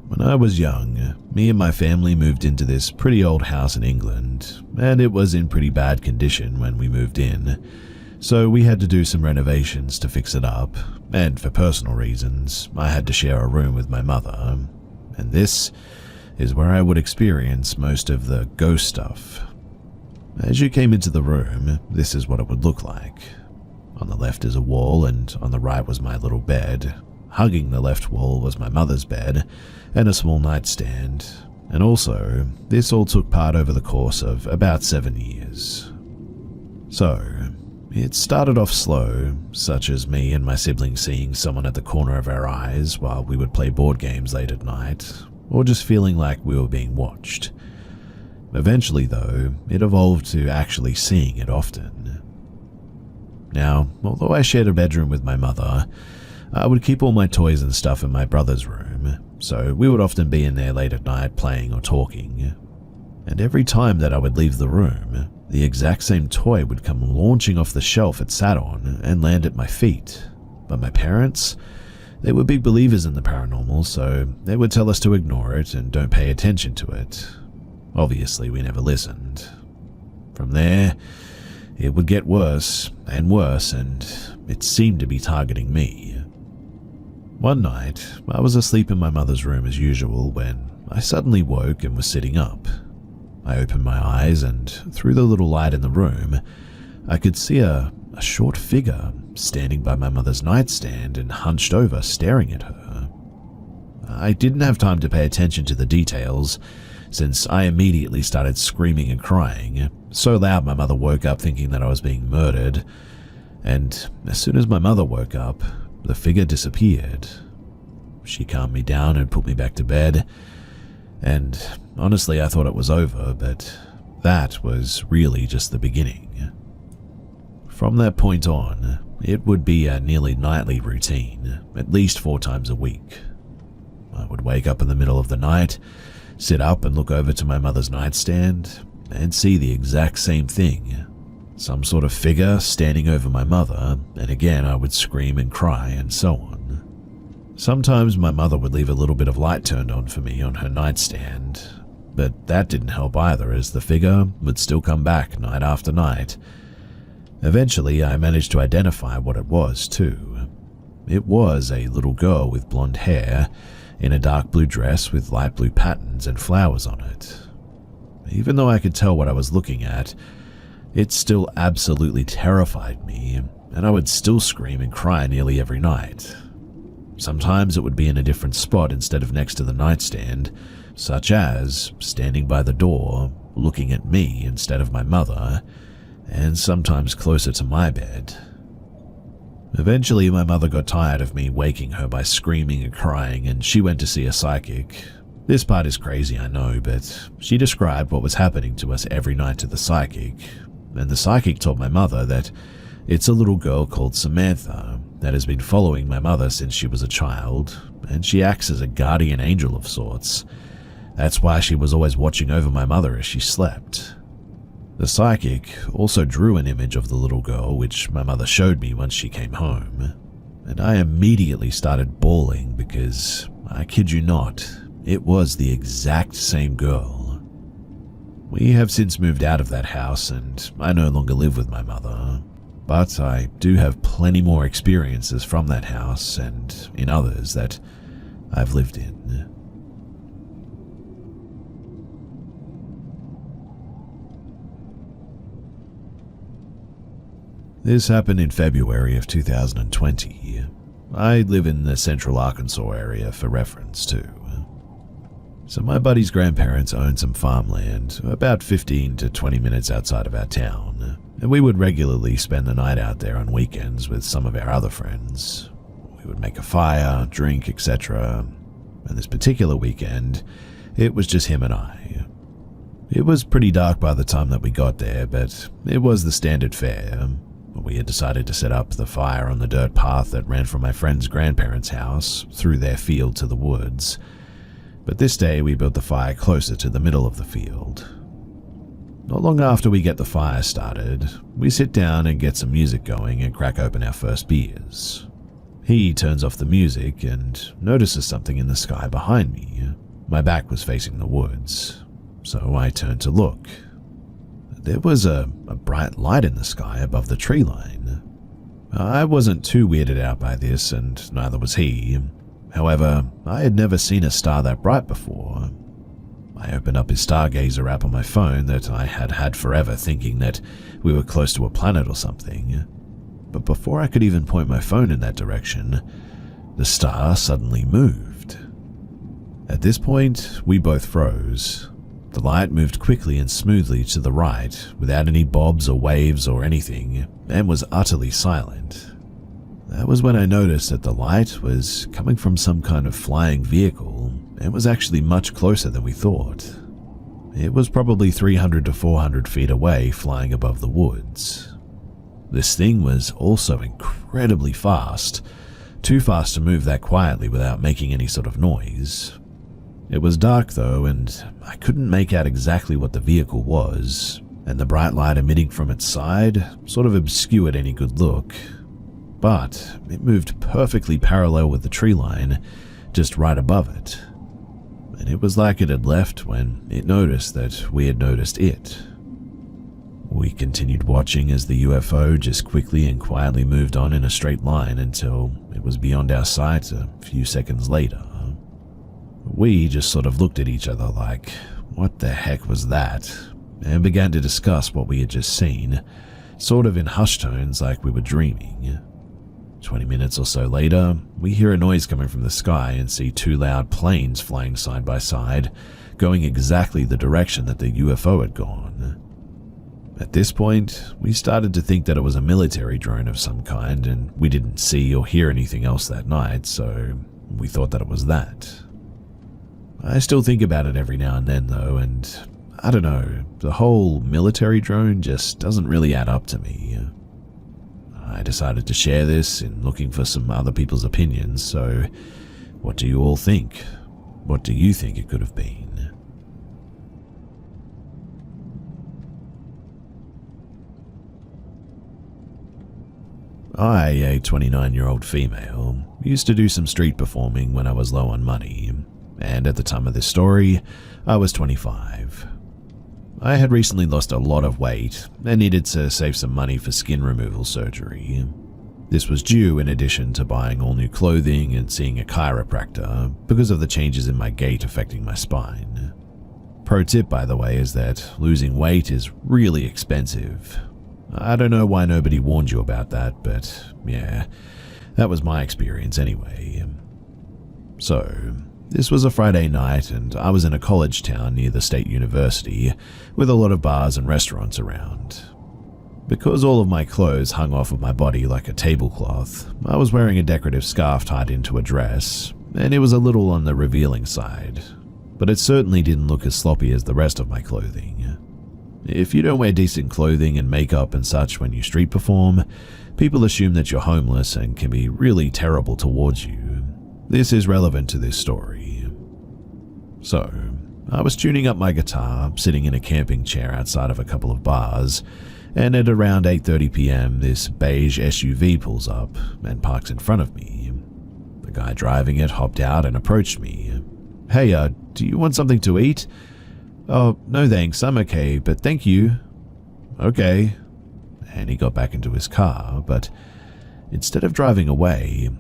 When I was young, me and my family moved into this pretty old house in England, and it was in pretty bad condition when we moved in, So we had to do some renovations to fix it up, and for personal reasons, I had to share a room with my mother, and this is where I would experience most of the ghost stuff. As you came into the room, this is what it would look like. On the left is a wall, and on the right was my little bed. Hugging the left wall was my mother's bed, and a small nightstand. And also, this all took part over the course of about 7 years. So, it started off slow, such as me and my siblings seeing someone at the corner of our eyes while we would play board games late at night, or just feeling like we were being watched. Eventually, though, it evolved to actually seeing it often. Now, although I shared a bedroom with my mother, I would keep all my toys and stuff in my brother's room, so we would often be in there late at night playing or talking. And every time that I would leave the room, the exact same toy would come launching off the shelf it sat on and land at my feet. But my parents, they were big believers in the paranormal, so they would tell us to ignore it and don't pay attention to it. Obviously, we never listened. From there, it would get worse, and it seemed to be targeting me. One night, I was asleep in my mother's room as usual when I suddenly woke and was sitting up. I opened my eyes, and through the little light in the room, I could see a short figure standing by my mother's nightstand and hunched over, staring at her. I didn't have time to pay attention to the details, since I immediately started screaming and crying, so loud my mother woke up thinking that I was being murdered, and as soon as my mother woke up, the figure disappeared. She calmed me down and put me back to bed, and honestly I thought it was over, but that was really just the beginning. From that point on, it would be a nearly nightly routine, at least 4 times a week. I would wake up in the middle of the night, sit up and look over to my mother's nightstand, and see the exact same thing. Some sort of figure standing over my mother, and again I would scream and cry and so on. Sometimes my mother would leave a little bit of light turned on for me on her nightstand, but that didn't help either as the figure would still come back night after night. Eventually I managed to identify what it was too. It was a little girl with blonde hair, in a dark blue dress with light blue patterns and flowers on it. Even though I could tell what I was looking at, it still absolutely terrified me, and I would still scream and cry nearly every night. Sometimes it would be in a different spot instead of next to the nightstand, such as standing by the door, looking at me instead of my mother, and sometimes closer to my bed. Eventually, my mother got tired of me waking her by screaming and crying, and she went to see a psychic. This part is crazy, I know, but she described what was happening to us every night to the psychic, and the psychic told my mother that it's a little girl called Samantha that has been following my mother since she was a child, and she acts as a guardian angel of sorts. That's why she was always watching over my mother as she slept. The psychic also drew an image of the little girl, which my mother showed me once she came home, and I immediately started bawling because, I kid you not, it was the exact same girl. We have since moved out of that house and I no longer live with my mother, but I do have plenty more experiences from that house and in others that I've lived in. This happened in February of 2020. I live in the central Arkansas area for reference too. So my buddy's grandparents owned some farmland about 15 to 20 minutes outside of our town, and we would regularly spend the night out there on weekends with some of our other friends. We would make a fire, drink, etc. And this particular weekend, it was just him and I. It was pretty dark by the time that we got there, but it was the standard fare. We had decided to set up the fire on the dirt path that ran from my friend's grandparents' house through their field to the woods. But this day we built the fire closer to the middle of the field. Not long after we get the fire started, we sit down and get some music going and crack open our first beers. He turns off the music and notices something in the sky behind me. My back was facing the woods, so I turned to look. there was a bright light in the sky above the tree line. I wasn't too weirded out by this, and neither was he. However, I had never seen a star that bright before. I opened up his stargazer app on my phone that I had had forever, thinking that we were close to a planet or something. But before I could even point my phone in that direction, the star suddenly moved. At this point, we both froze. The light moved quickly and smoothly to the right, without any bobs or waves or anything, and was utterly silent. That was when I noticed that the light was coming from some kind of flying vehicle, and was actually much closer than we thought. It was probably 300 to 400 feet away, flying above the woods. This thing was also incredibly fast, too fast to move that quietly without making any sort of noise. It was dark though, and I couldn't make out exactly what the vehicle was, and the bright light emitting from its side sort of obscured any good look. But it moved perfectly parallel with the tree line, just right above it. And it was like it had left when it noticed that we had noticed it. We continued watching as the UFO just quickly and quietly moved on in a straight line until it was beyond our sight a few seconds later. We just sort of looked at each other like, what the heck was that? And began to discuss what we had just seen, sort of in hushed tones like we were dreaming. 20 minutes or so later, we hear a noise coming from the sky and see two loud planes flying side by side, going exactly the direction that the UFO had gone. At this point, we started to think that it was a military drone of some kind, and we didn't see or hear anything else that night, so we thought that it was that. I still think about it every now and then though, and I don't know, the whole military drone just doesn't really add up to me. I decided to share this in looking for some other people's opinions, so what do you all think? What do you think it could have been? I, a 29-year-old female, used to do some street performing when I was low on money, and at the time of this story, I was 25. I had recently lost a lot of weight and needed to save some money for skin removal surgery. This was due in addition to buying all new clothing and seeing a chiropractor because of the changes in my gait affecting my spine. Pro tip, by the way, is that losing weight is really expensive. I don't know why nobody warned you about that, but yeah, that was my experience anyway. So, this was a Friday night, and I was in a college town near the state university with a lot of bars and restaurants around. Because all of my clothes hung off of my body like a tablecloth, I was wearing a decorative scarf tied into a dress, and it was a little on the revealing side, but it certainly didn't look as sloppy as the rest of my clothing. If you don't wear decent clothing and makeup and such when you street perform, people assume that you're homeless and can be really terrible towards you. This is relevant to this story. So, I was tuning up my guitar, sitting in a camping chair outside of a couple of bars, and at around 8:30 p.m. this beige SUV pulls up and parks in front of me. The guy driving it hopped out and approached me. "Hey, do you want something to eat?" "Oh, no thanks, I'm okay, but thank you." "Okay." And he got back into his car, but instead of driving away,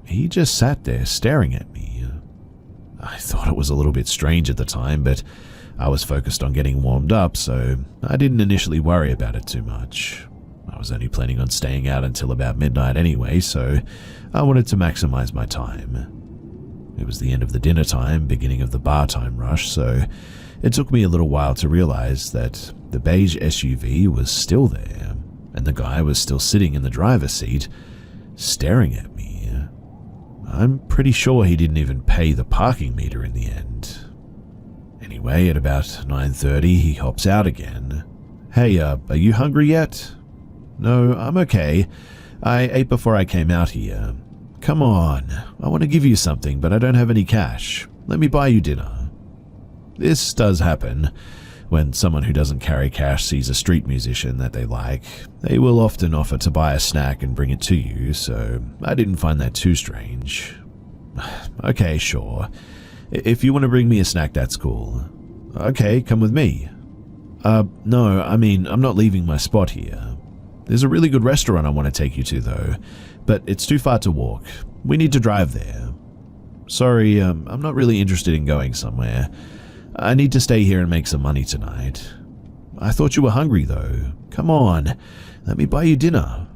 he just sat there staring at me. I thought it was a little bit strange at the time, but I was focused on getting warmed up, so I didn't initially worry about it too much. I was only planning on staying out until about midnight anyway, so I wanted to maximize my time. It was the end of the dinner time, beginning of the bar time rush, so it took me a little while to realize that the beige SUV was still there, and the guy was still sitting in the driver's seat, staring at me. I'm pretty sure he didn't even pay the parking meter in the end. Anyway, at about 9:30, he hops out again. "Hey, are you hungry yet?" "No, I'm okay. I ate before I came out here." "Come on, I want to give you something, but I don't have any cash. Let me buy you dinner." This does happen. When someone who doesn't carry cash sees a street musician that they like, they will often offer to buy a snack and bring it to you, so I didn't find that too strange. "Okay, sure. If you want to bring me a snack, that's cool." "Okay, come with me." No, I mean, I'm not leaving my spot here. There's a really good restaurant I want to take you to, though, but it's too far to walk. We need to drive there. Sorry, I'm not really interested in going somewhere. I need to stay here and make some money tonight. I thought you were hungry, though. Come on, let me buy you dinner.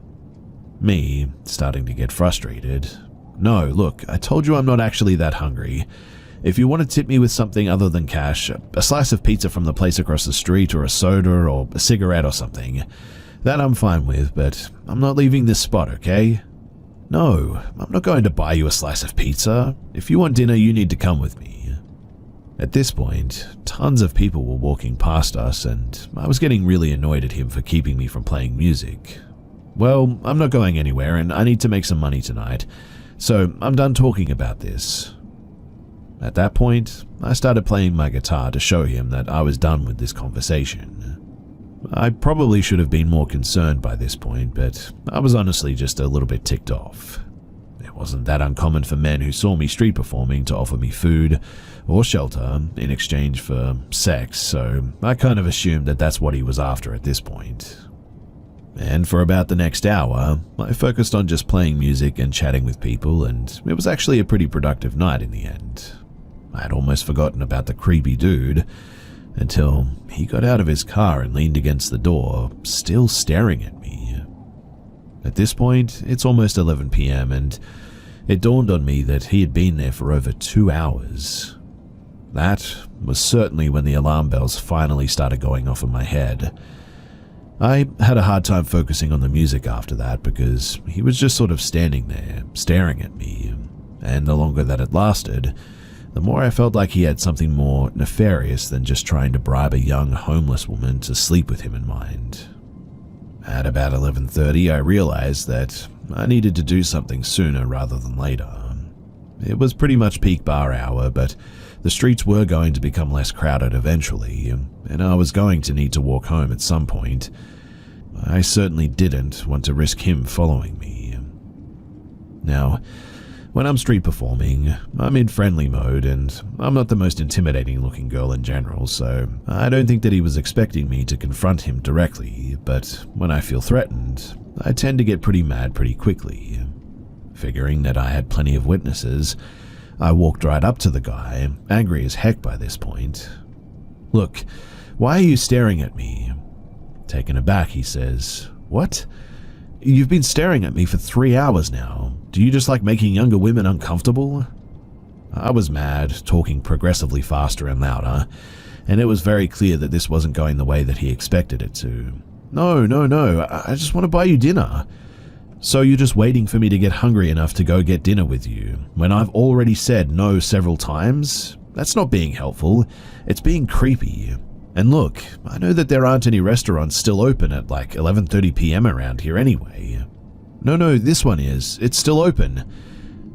Me, starting to get frustrated. No, look, I told you I'm not actually that hungry. If you want to tip me with something other than cash, a slice of pizza from the place across the street, or a soda, or a cigarette or something, that I'm fine with, but I'm not leaving this spot, okay? No, I'm not going to buy you a slice of pizza. If you want dinner, you need to come with me. At this point, tons of people were walking past us, and I was getting really annoyed at him for keeping me from playing music. Well, I'm not going anywhere, and I need to make some money tonight, so I'm done talking about this. At that point, I started playing my guitar to show him that I was done with this conversation. I probably should have been more concerned by this point, but I was honestly just a little bit ticked off. It wasn't that uncommon for men who saw me street performing to offer me food or shelter in exchange for sex, so I kind of assumed that that's what he was after at this point. And for about the next hour, I focused on just playing music and chatting with people, and it was actually a pretty productive night in the end. I had almost forgotten about the creepy dude until he got out of his car and leaned against the door, still staring at me. At this point, it's almost 11 p.m. and it dawned on me that he had been there for over 2 hours. That was certainly when the alarm bells finally started going off in my head. I had a hard time focusing on the music after that because he was just sort of standing there, staring at me, and the longer that it lasted, the more I felt like he had something more nefarious than just trying to bribe a young homeless woman to sleep with him in mind. At about 11:30, I realized that I needed to do something sooner rather than later. It was pretty much peak bar hour, but the streets were going to become less crowded eventually, and I was going to need to walk home at some point. I certainly didn't want to risk him following me. Now, when I'm street performing, I'm in friendly mode, and I'm not the most intimidating looking girl in general, so I don't think that he was expecting me to confront him directly, but when I feel threatened, I tend to get pretty mad pretty quickly. Figuring that I had plenty of witnesses, I walked right up to the guy, angry as heck by this point. "Look, why are you staring at me?" Taken aback, he says, "What? You've been staring at me for 3 hours now. Do you just like making younger women uncomfortable?" I was mad, talking progressively faster and louder, and it was very clear that this wasn't going the way that he expected it to. No, I just want to buy you dinner." "So you're just waiting for me to get hungry enough to go get dinner with you, when I've already said no several times? That's not being helpful, it's being creepy. And look, I know that there aren't any restaurants still open at like 11:30 p.m. around here anyway." No, this one is. It's still open."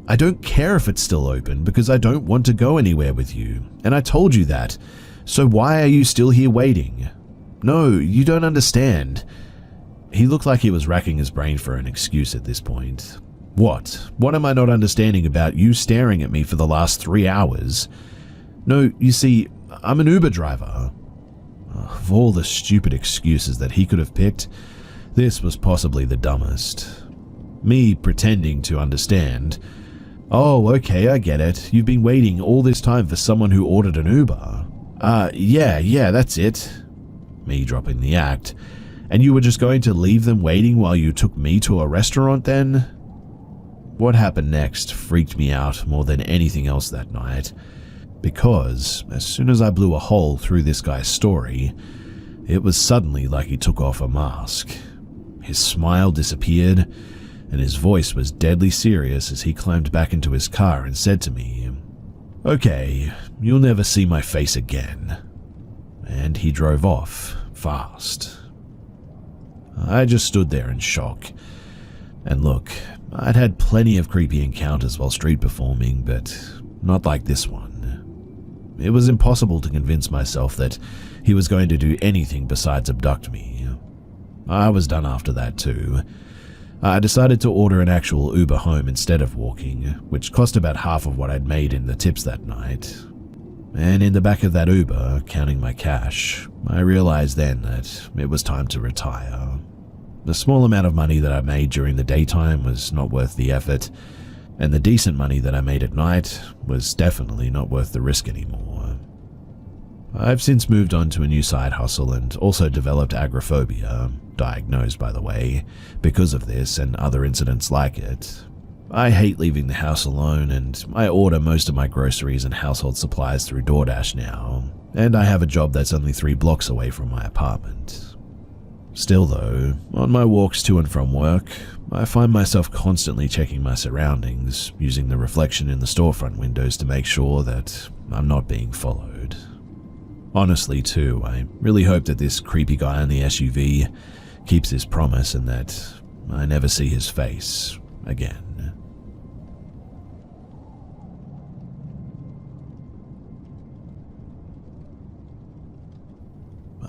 "I don't care if it's still open because I don't want to go anywhere with you, and I told you that. So why are you still here waiting?" "No, you don't understand." He looked like he was racking his brain for an excuse at this point. What? What am I not understanding about you staring at me for the last 3 hours? "No, you see, I'm an Uber driver." Of all the stupid excuses that he could have picked, this was possibly the dumbest. Me pretending to understand. "Oh, okay, I get it. You've been waiting all this time for someone who ordered an Uber." Yeah, that's it." Me dropping the act. "And you were just going to leave them waiting while you took me to a restaurant then?" What happened next freaked me out more than anything else that night, because as soon as I blew a hole through this guy's story, it was suddenly like he took off a mask. His smile disappeared, and his voice was deadly serious as he climbed back into his car and said to me, "Okay, you'll never see my face again." And he drove off, fast. I just stood there in shock. And look, I'd had plenty of creepy encounters while street performing, but not like this one. It was impossible to convince myself that he was going to do anything besides abduct me. I was done after that too. I decided to order an actual Uber home instead of walking, which cost about half of what I'd made in the tips that night. And in the back of that Uber, counting my cash, I realized then that it was time to retire. The small amount of money that I made during the daytime was not worth the effort, and the decent money that I made at night was definitely not worth the risk anymore. I've since moved on to a new side hustle and also developed agoraphobia, diagnosed by the way, because of this and other incidents like it. I hate leaving the house alone, and I order most of my groceries and household supplies through DoorDash now, and I have a job that's only 3 blocks away from my apartment. Still though, on my walks to and from work, I find myself constantly checking my surroundings, using the reflection in the storefront windows to make sure that I'm not being followed. Honestly too, I really hope that this creepy guy in the SUV keeps his promise and that I never see his face again.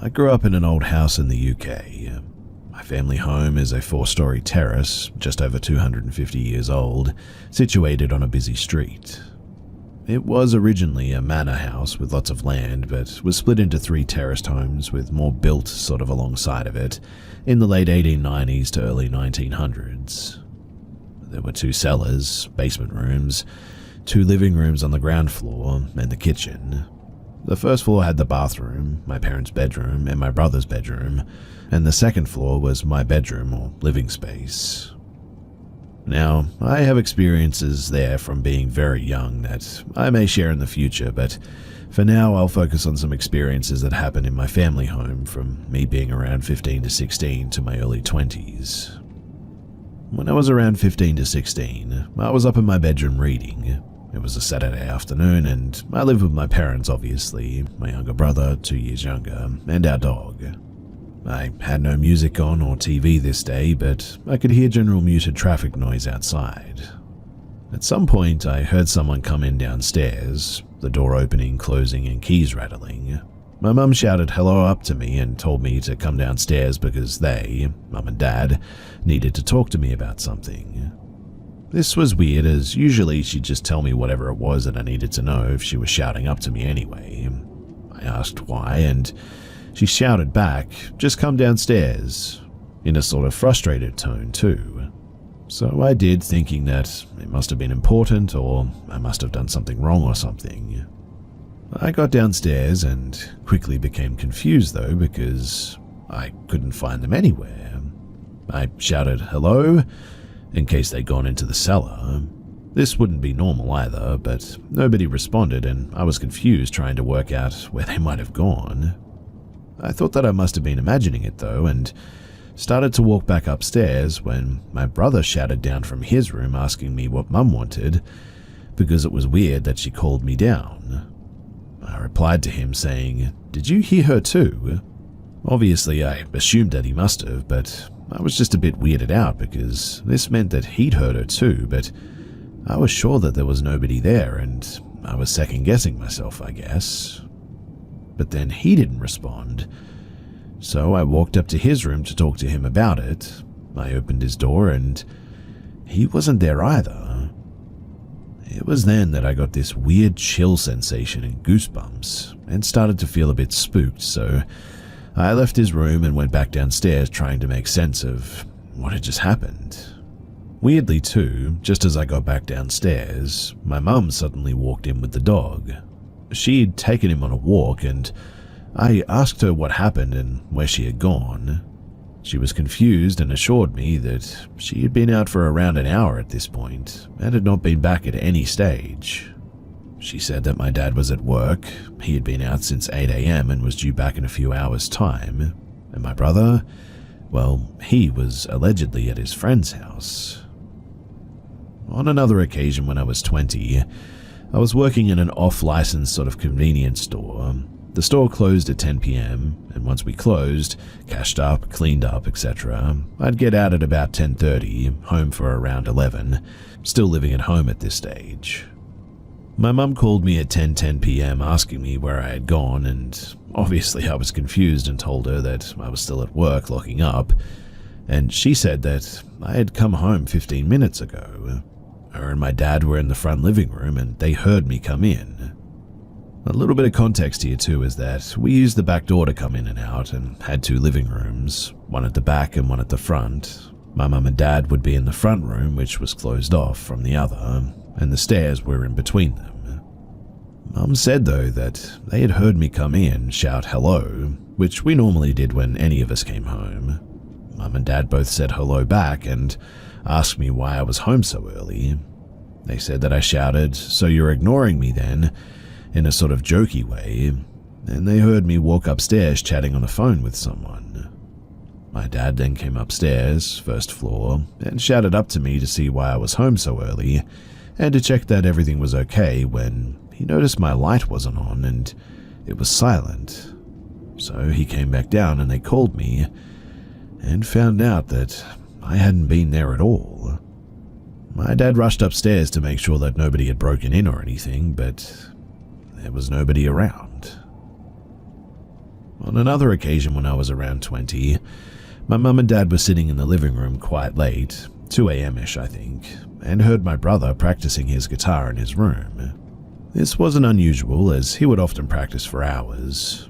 I grew up in an old house in the UK. My family home is a 4-story terrace, just over 250 years old, situated on a busy street. It was originally a manor house with lots of land, but was split into 3 terraced homes with more built sort of alongside of it in the late 1890s to early 1900s. There were 2 cellars, basement rooms, 2 living rooms on the ground floor, and the kitchen. The first floor had the bathroom, my parents' bedroom, and my brother's bedroom, and the second floor was my bedroom or living space. Now, I have experiences there from being very young that I may share in the future, but for now I'll focus on some experiences that happened in my family home from me being around 15 to 16 to my early 20s. When I was around 15 to 16, I was up in my bedroom reading. It was a Saturday afternoon, and I lived with my parents, obviously, my younger brother, 2 years younger, and our dog. I had no music on or TV this day, but I could hear general muted traffic noise outside. At some point, I heard someone come in downstairs, the door opening, closing, and keys rattling. My mum shouted hello up to me and told me to come downstairs because they, Mum and Dad, needed to talk to me about something. This was weird, as usually she'd just tell me whatever it was that I needed to know if she was shouting up to me anyway. I asked why, and she shouted back, "Just come downstairs," in a sort of frustrated tone too. So I did, thinking that it must have been important or I must have done something wrong or something. I got downstairs and quickly became confused though because I couldn't find them anywhere. I shouted hello, in case they'd gone into the cellar. This wouldn't be normal either, but nobody responded and I was confused trying to work out where they might have gone. I thought that I must have been imagining it though and started to walk back upstairs when my brother shouted down from his room asking me what Mum wanted because it was weird that she called me down. I replied to him saying, "Did you hear her too?" Obviously I assumed that he must have, but I was just a bit weirded out because this meant that he'd heard her too, but I was sure that there was nobody there and I was second guessing myself, I guess. But then he didn't respond, so I walked up to his room to talk to him about it. I opened his door and he wasn't there either. It was then that I got this weird chill sensation and goosebumps and started to feel a bit spooked, so I left his room and went back downstairs trying to make sense of what had just happened. Weirdly too, just as I got back downstairs, my mum suddenly walked in with the dog. She'd taken him on a walk and I asked her what happened and where she had gone. She was confused and assured me that she had been out for around an hour at this point and had not been back at any stage. She said that my dad was at work, he had been out since 8 a.m. and was due back in a few hours' time, and my brother, well, he was allegedly at his friend's house. On another occasion when I was 20, I was working in an off-license sort of convenience store. The store closed at 10 p.m, and once we closed, cashed up, cleaned up, etc., I'd get out at about 10:30, home for around 11, still living at home at this stage. My mum called me at 10:10 p.m. asking me where I had gone, and obviously I was confused and told her that I was still at work locking up, and she said that I had come home 15 minutes ago. Her and my dad were in the front living room and they heard me come in. A little bit of context here too is that we used the back door to come in and out and had two living rooms, one at the back and one at the front. My mum and dad would be in the front room, which was closed off from the other, and the stairs were in between them. Mum said though that they had heard me come in, shout hello, which we normally did when any of us came home. Mum and dad both said hello back and asked me why I was home so early. They said that I shouted, "So you're ignoring me then?" in a sort of jokey way, and they heard me walk upstairs chatting on the phone with someone. My dad then came upstairs, first floor, and shouted up to me to see why I was home so early and to check that everything was okay when he noticed my light wasn't on and it was silent. So he came back down and they called me and found out that I hadn't been there at all. My dad rushed upstairs to make sure that nobody had broken in or anything, but there was nobody around. On another occasion when I was around 20, my mum and dad were sitting in the living room quite late, 2 a.m.-ish I think, and heard my brother practicing his guitar in his room. This wasn't unusual as he would often practice for hours.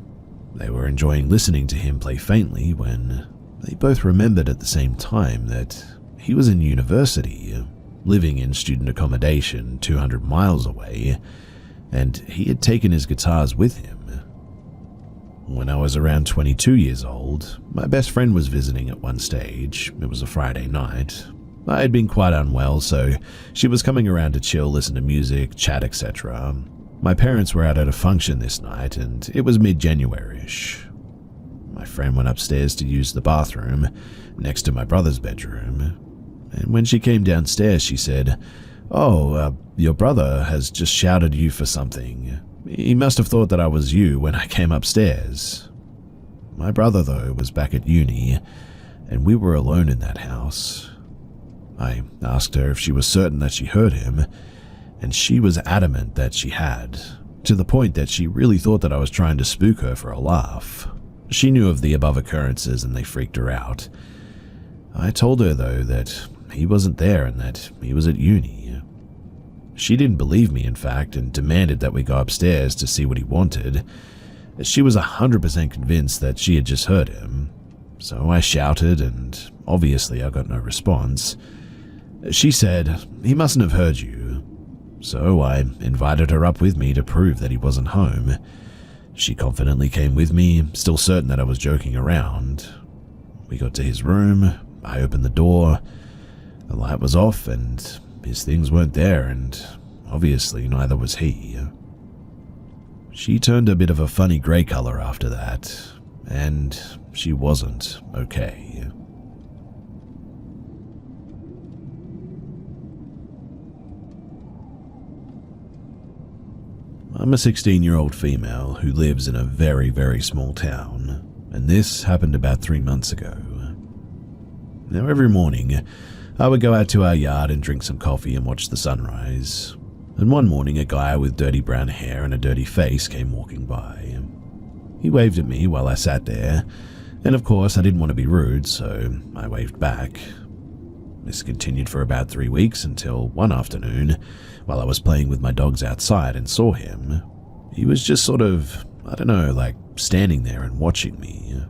They were enjoying listening to him play faintly when they both remembered at the same time that he was in university, living in student accommodation 200 miles away, and he had taken his guitars with him. When I was around 22 years old, my best friend was visiting at one stage. It was a Friday night. I had been quite unwell, so she was coming around to chill, listen to music, chat, etc. My parents were out at a function this night, and it was mid-January-ish. My friend went upstairs to use the bathroom, next to my brother's bedroom, and when she came downstairs she said, "Oh, your brother has just shouted you for something. He must have thought that I was you when I came upstairs." My brother, though, was back at uni, and we were alone in that house. I asked her if she was certain that she heard him, and she was adamant that she had, to the point that she really thought that I was trying to spook her for a laugh. She knew of the above occurrences and they freaked her out. I told her, though, that he wasn't there and that he was at uni. She didn't believe me, in fact, and demanded that we go upstairs to see what he wanted. She was 100% convinced that she had just heard him. So I shouted, and obviously I got no response. She said, "He mustn't have heard you." So I invited her up with me to prove that he wasn't home. She confidently came with me, still certain that I was joking around. We got to his room, I opened the door, the light was off, and his things weren't there, and obviously neither was he. She turned a bit of a funny grey colour after that, and she wasn't okay. I'm a 16-year-old female who lives in a very, very small town, and this happened about 3 months ago. Now every morning, I would go out to our yard and drink some coffee and watch the sunrise. And one morning, a guy with dirty brown hair and a dirty face came walking by. He waved at me while I sat there, and of course I didn't want to be rude, so I waved back. This continued for about 3 weeks until one afternoon, while I was playing with my dogs outside and saw him. He was just sort of, I don't know, like standing there and watching me.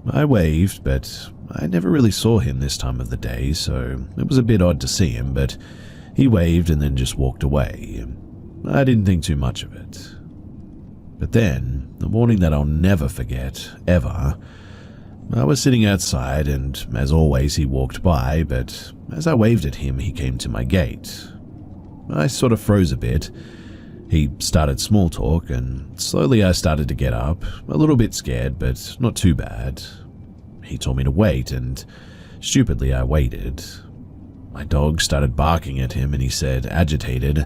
I waved, but I never really saw him this time of the day, so it was a bit odd to see him, but he waved and then just walked away. I didn't think too much of it. But then, the morning that I'll never forget, ever, I was sitting outside and, as always, he walked by, but as I waved at him, he came to my gate. I sort of froze a bit. He started small talk, and slowly I started to get up, a little bit scared, but not too bad. He told me to wait, and stupidly I waited. My dog started barking at him, and he said, agitated,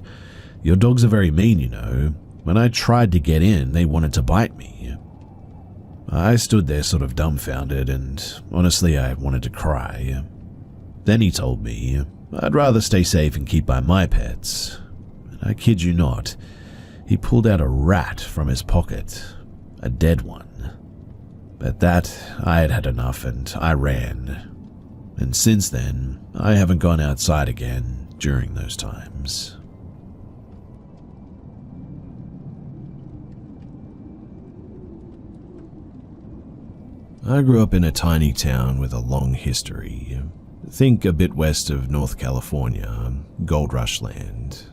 "Your dogs are very mean, you know. When I tried to get in, they wanted to bite me." I stood there sort of dumbfounded, and honestly I wanted to cry. Then he told me I'd rather stay safe and keep by my pets. And I kid you not, he pulled out a rat from his pocket, a dead one. At that, I had had enough and I ran. And since then, I haven't gone outside again during those times. I grew up in a tiny town with a long history. Think a bit west of North California, Gold Rush land.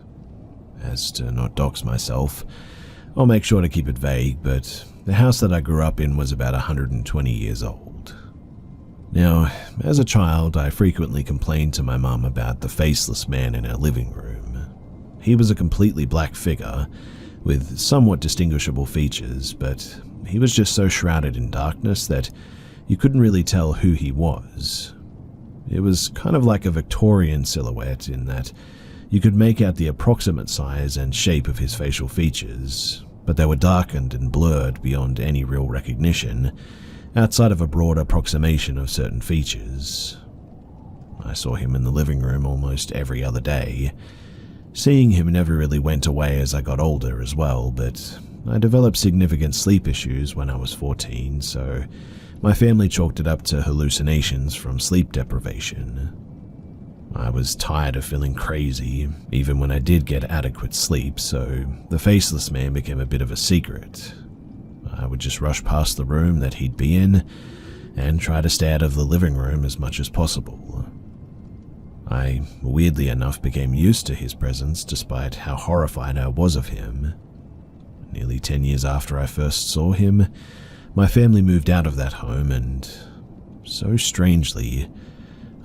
As to not dox myself, I'll make sure to keep it vague, but the house that I grew up in was about 120 years old. Now, as a child, I frequently complained to my mum about the faceless man in our living room. He was a completely black figure, with somewhat distinguishable features, but he was just so shrouded in darkness that you couldn't really tell who he was. It was kind of like a Victorian silhouette in that you could make out the approximate size and shape of his facial features, but they were darkened and blurred beyond any real recognition, outside of a broad approximation of certain features. I saw him in the living room almost every other day. Seeing him never really went away as I got older as well, but I developed significant sleep issues when I was 14, so my family chalked it up to hallucinations from sleep deprivation. I was tired of feeling crazy, even when I did get adequate sleep, so the faceless man became a bit of a secret. I would just rush past the room that he'd be in and try to stay out of the living room as much as possible. I, weirdly enough, became used to his presence despite how horrified I was of him. Nearly 10 years after I first saw him, my family moved out of that home and, so strangely,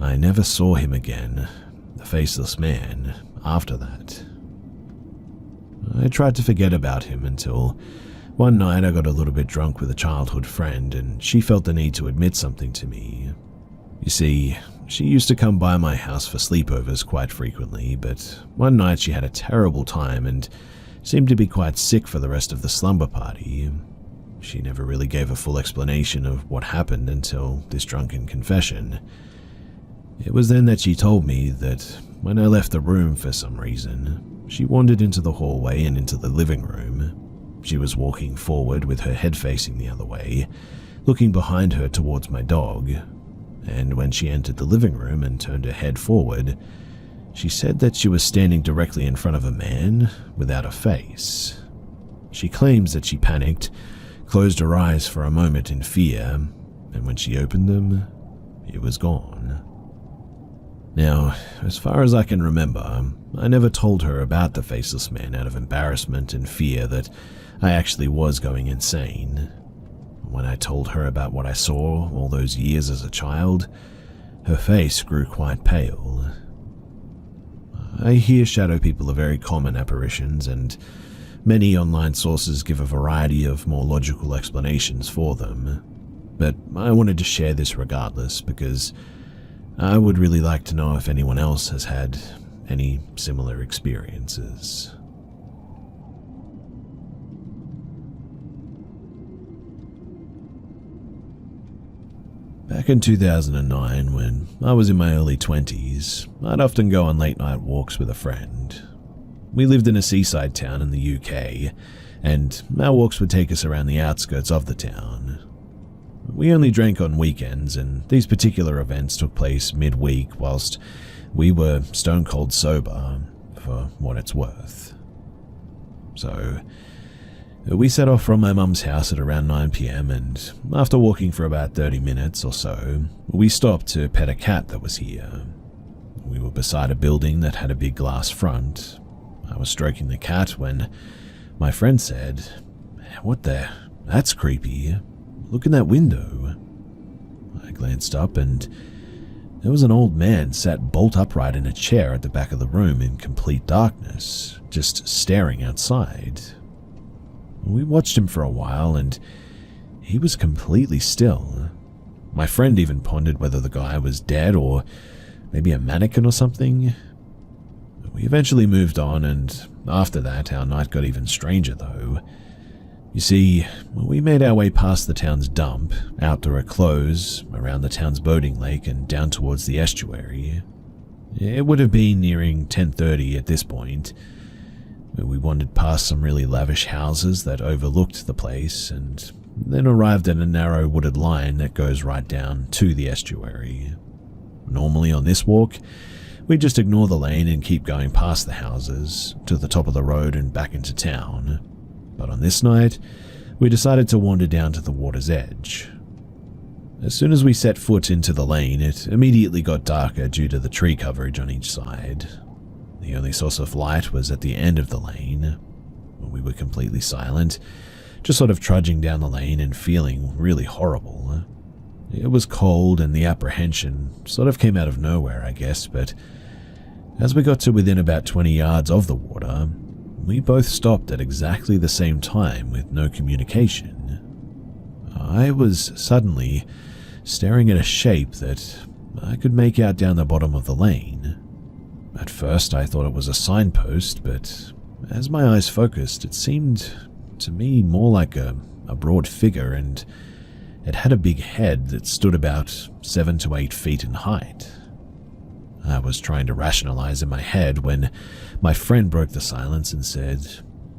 I never saw him again, the faceless man, after that. I tried to forget about him until one night I got a little bit drunk with a childhood friend and she felt the need to admit something to me. You see, she used to come by my house for sleepovers quite frequently, but one night she had a terrible time and seemed to be quite sick for the rest of the slumber party. She never really gave a full explanation of what happened until this drunken confession. It was then that she told me that when I left the room for some reason, she wandered into the hallway and into the living room. She was walking forward with her head facing the other way, looking behind her towards my dog, and when she entered the living room and turned her head forward, she said that she was standing directly in front of a man without a face. She claims that she panicked, closed her eyes for a moment in fear, and when she opened them, he was gone. Now, as far as I can remember, I never told her about the faceless man out of embarrassment and fear that I actually was going insane. When I told her about what I saw all those years as a child, her face grew quite pale. I hear shadow people are very common apparitions, and many online sources give a variety of more logical explanations for them, but I wanted to share this regardless because I would really like to know if anyone else has had any similar experiences. Back in 2009, when I was in my early 20s, I'd often go on late-night walks with a friend. We lived in a seaside town in the UK, and our walks would take us around the outskirts of the town. We only drank on weekends, and these particular events took place midweek whilst we were stone-cold sober, for what it's worth. So, we set off from my mum's house at around 9 p.m, and after walking for about 30 minutes or so, we stopped to pet a cat that was here. We were beside a building that had a big glass front. I was stroking the cat when my friend said, "What the? That's creepy. Look in that window." I glanced up and there was an old man sat bolt upright in a chair at the back of the room in complete darkness, just staring outside. We watched him for a while and he was completely still. My friend even pondered whether the guy was dead or maybe a mannequin or something. We eventually moved on, and after that our night got even stranger though. You see, we made our way past the town's dump, outdoor clothes, around the town's boating lake and down towards the estuary. It would have been nearing 10:30 at this point. We wandered past some really lavish houses that overlooked the place and then arrived at a narrow wooded line that goes right down to the estuary. Normally on this walk, we just ignore the lane and keep going past the houses, to the top of the road and back into town. But on this night, we decided to wander down to the water's edge. As soon as we set foot into the lane, it immediately got darker due to the tree coverage on each side. The only source of light was at the end of the lane. We were completely silent, just sort of trudging down the lane and feeling really horrible. It was cold and the apprehension sort of came out of nowhere, I guess, but as we got to within about 20 yards of the water, we both stopped at exactly the same time with no communication. I was suddenly staring at a shape that I could make out down the bottom of the lane. At first I thought it was a signpost, but as my eyes focused, it seemed to me more like a broad figure, and it had a big head that stood about 7 to 8 feet in height. I was trying to rationalize in my head when my friend broke the silence and said,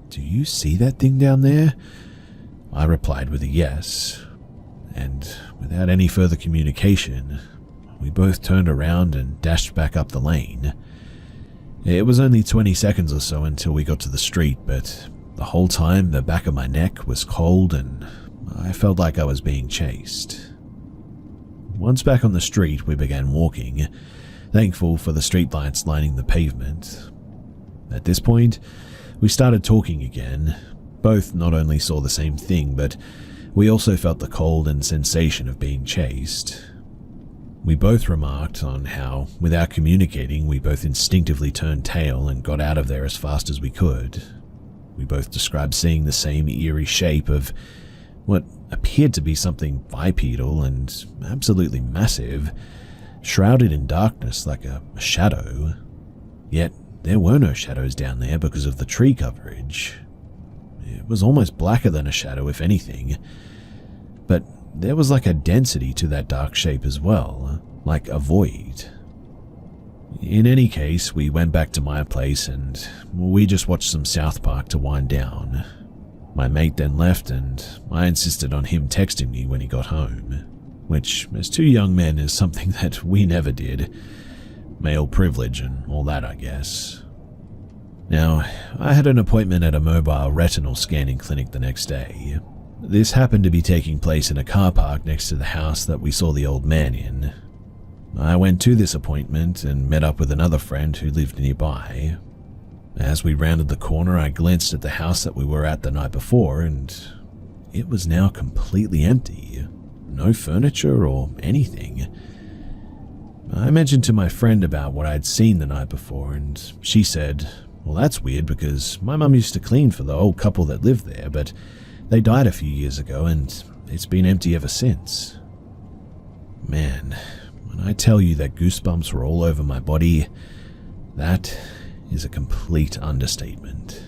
"Do you see that thing down there?" I replied with a yes, and without any further communication, we both turned around and dashed back up the lane. It was only 20 seconds or so until we got to the street, but the whole time the back of my neck was cold and I felt like I was being chased. Once back on the street, we began walking, thankful for the streetlights lining the pavement. At this point, we started talking again. Both not only saw the same thing, but we also felt the cold and sensation of being chased. We both remarked on how, without communicating, we both instinctively turned tail and got out of there as fast as we could. We both described seeing the same eerie shape of what appeared to be something bipedal and absolutely massive, shrouded in darkness like a shadow. Yet there were no shadows down there because of the tree coverage. It was almost blacker than a shadow, if anything, but there was like a density to that dark shape as well, like a void. In any case, we went back to my place and we just watched some South Park to wind down. My mate then left and I insisted on him texting me when he got home, which as two young men is something that we never did. Male privilege and all that, I guess. Now, I had an appointment at a mobile retinal scanning clinic the next day. This happened to be taking place in a car park next to the house that we saw the old man in. I went to this appointment and met up with another friend who lived nearby. As we rounded the corner, I glanced at the house that we were at the night before, and it was now completely empty. No furniture or anything. I mentioned to my friend about what I'd seen the night before, and she said, "Well, that's weird because my mum used to clean for the old couple that lived there, but they died a few years ago and it's been empty ever since." Man, when I tell you that goosebumps were all over my body, that is a complete understatement.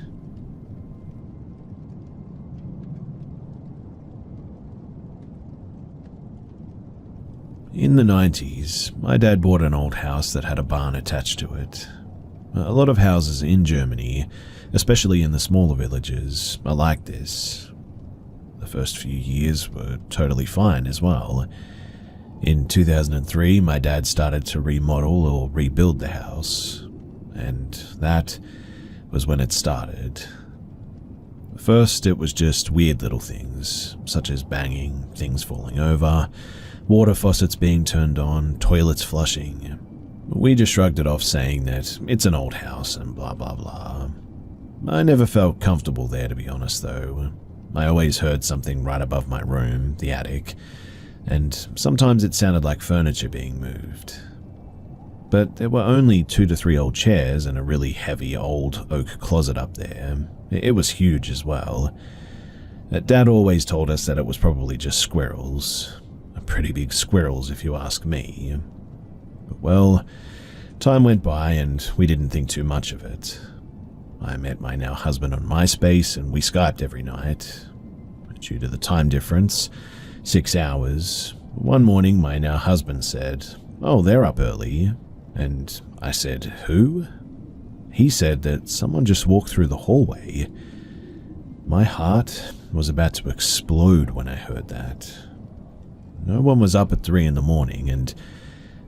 In the 90s, my dad bought an old house that had a barn attached to it. A lot of houses in Germany, especially in the smaller villages, are like this. The first few years were totally fine as well. In 2003, my dad started to remodel or rebuild the house, and that was when it started. First, it was just weird little things, such as banging, things falling over, water faucets being turned on, toilets flushing. We just shrugged it off, saying that it's an old house and blah blah blah. I never felt comfortable there, to be honest, though. I always heard something right above my room, the attic, and sometimes it sounded like furniture being moved. But there were only 2 to 3 old chairs and a really heavy old oak closet up there. It was huge as well. Dad always told us that it was probably just squirrels. Pretty big squirrels, if you ask me. But well, time went by and we didn't think too much of it. I met my now husband on MySpace and we Skyped every night. Due to the time difference, 6 hours, one morning my now husband said, "Oh, they're up early." And I said, "Who?" He said that someone just walked through the hallway. My heart was about to explode when I heard that. No one was up at 3 in the morning, and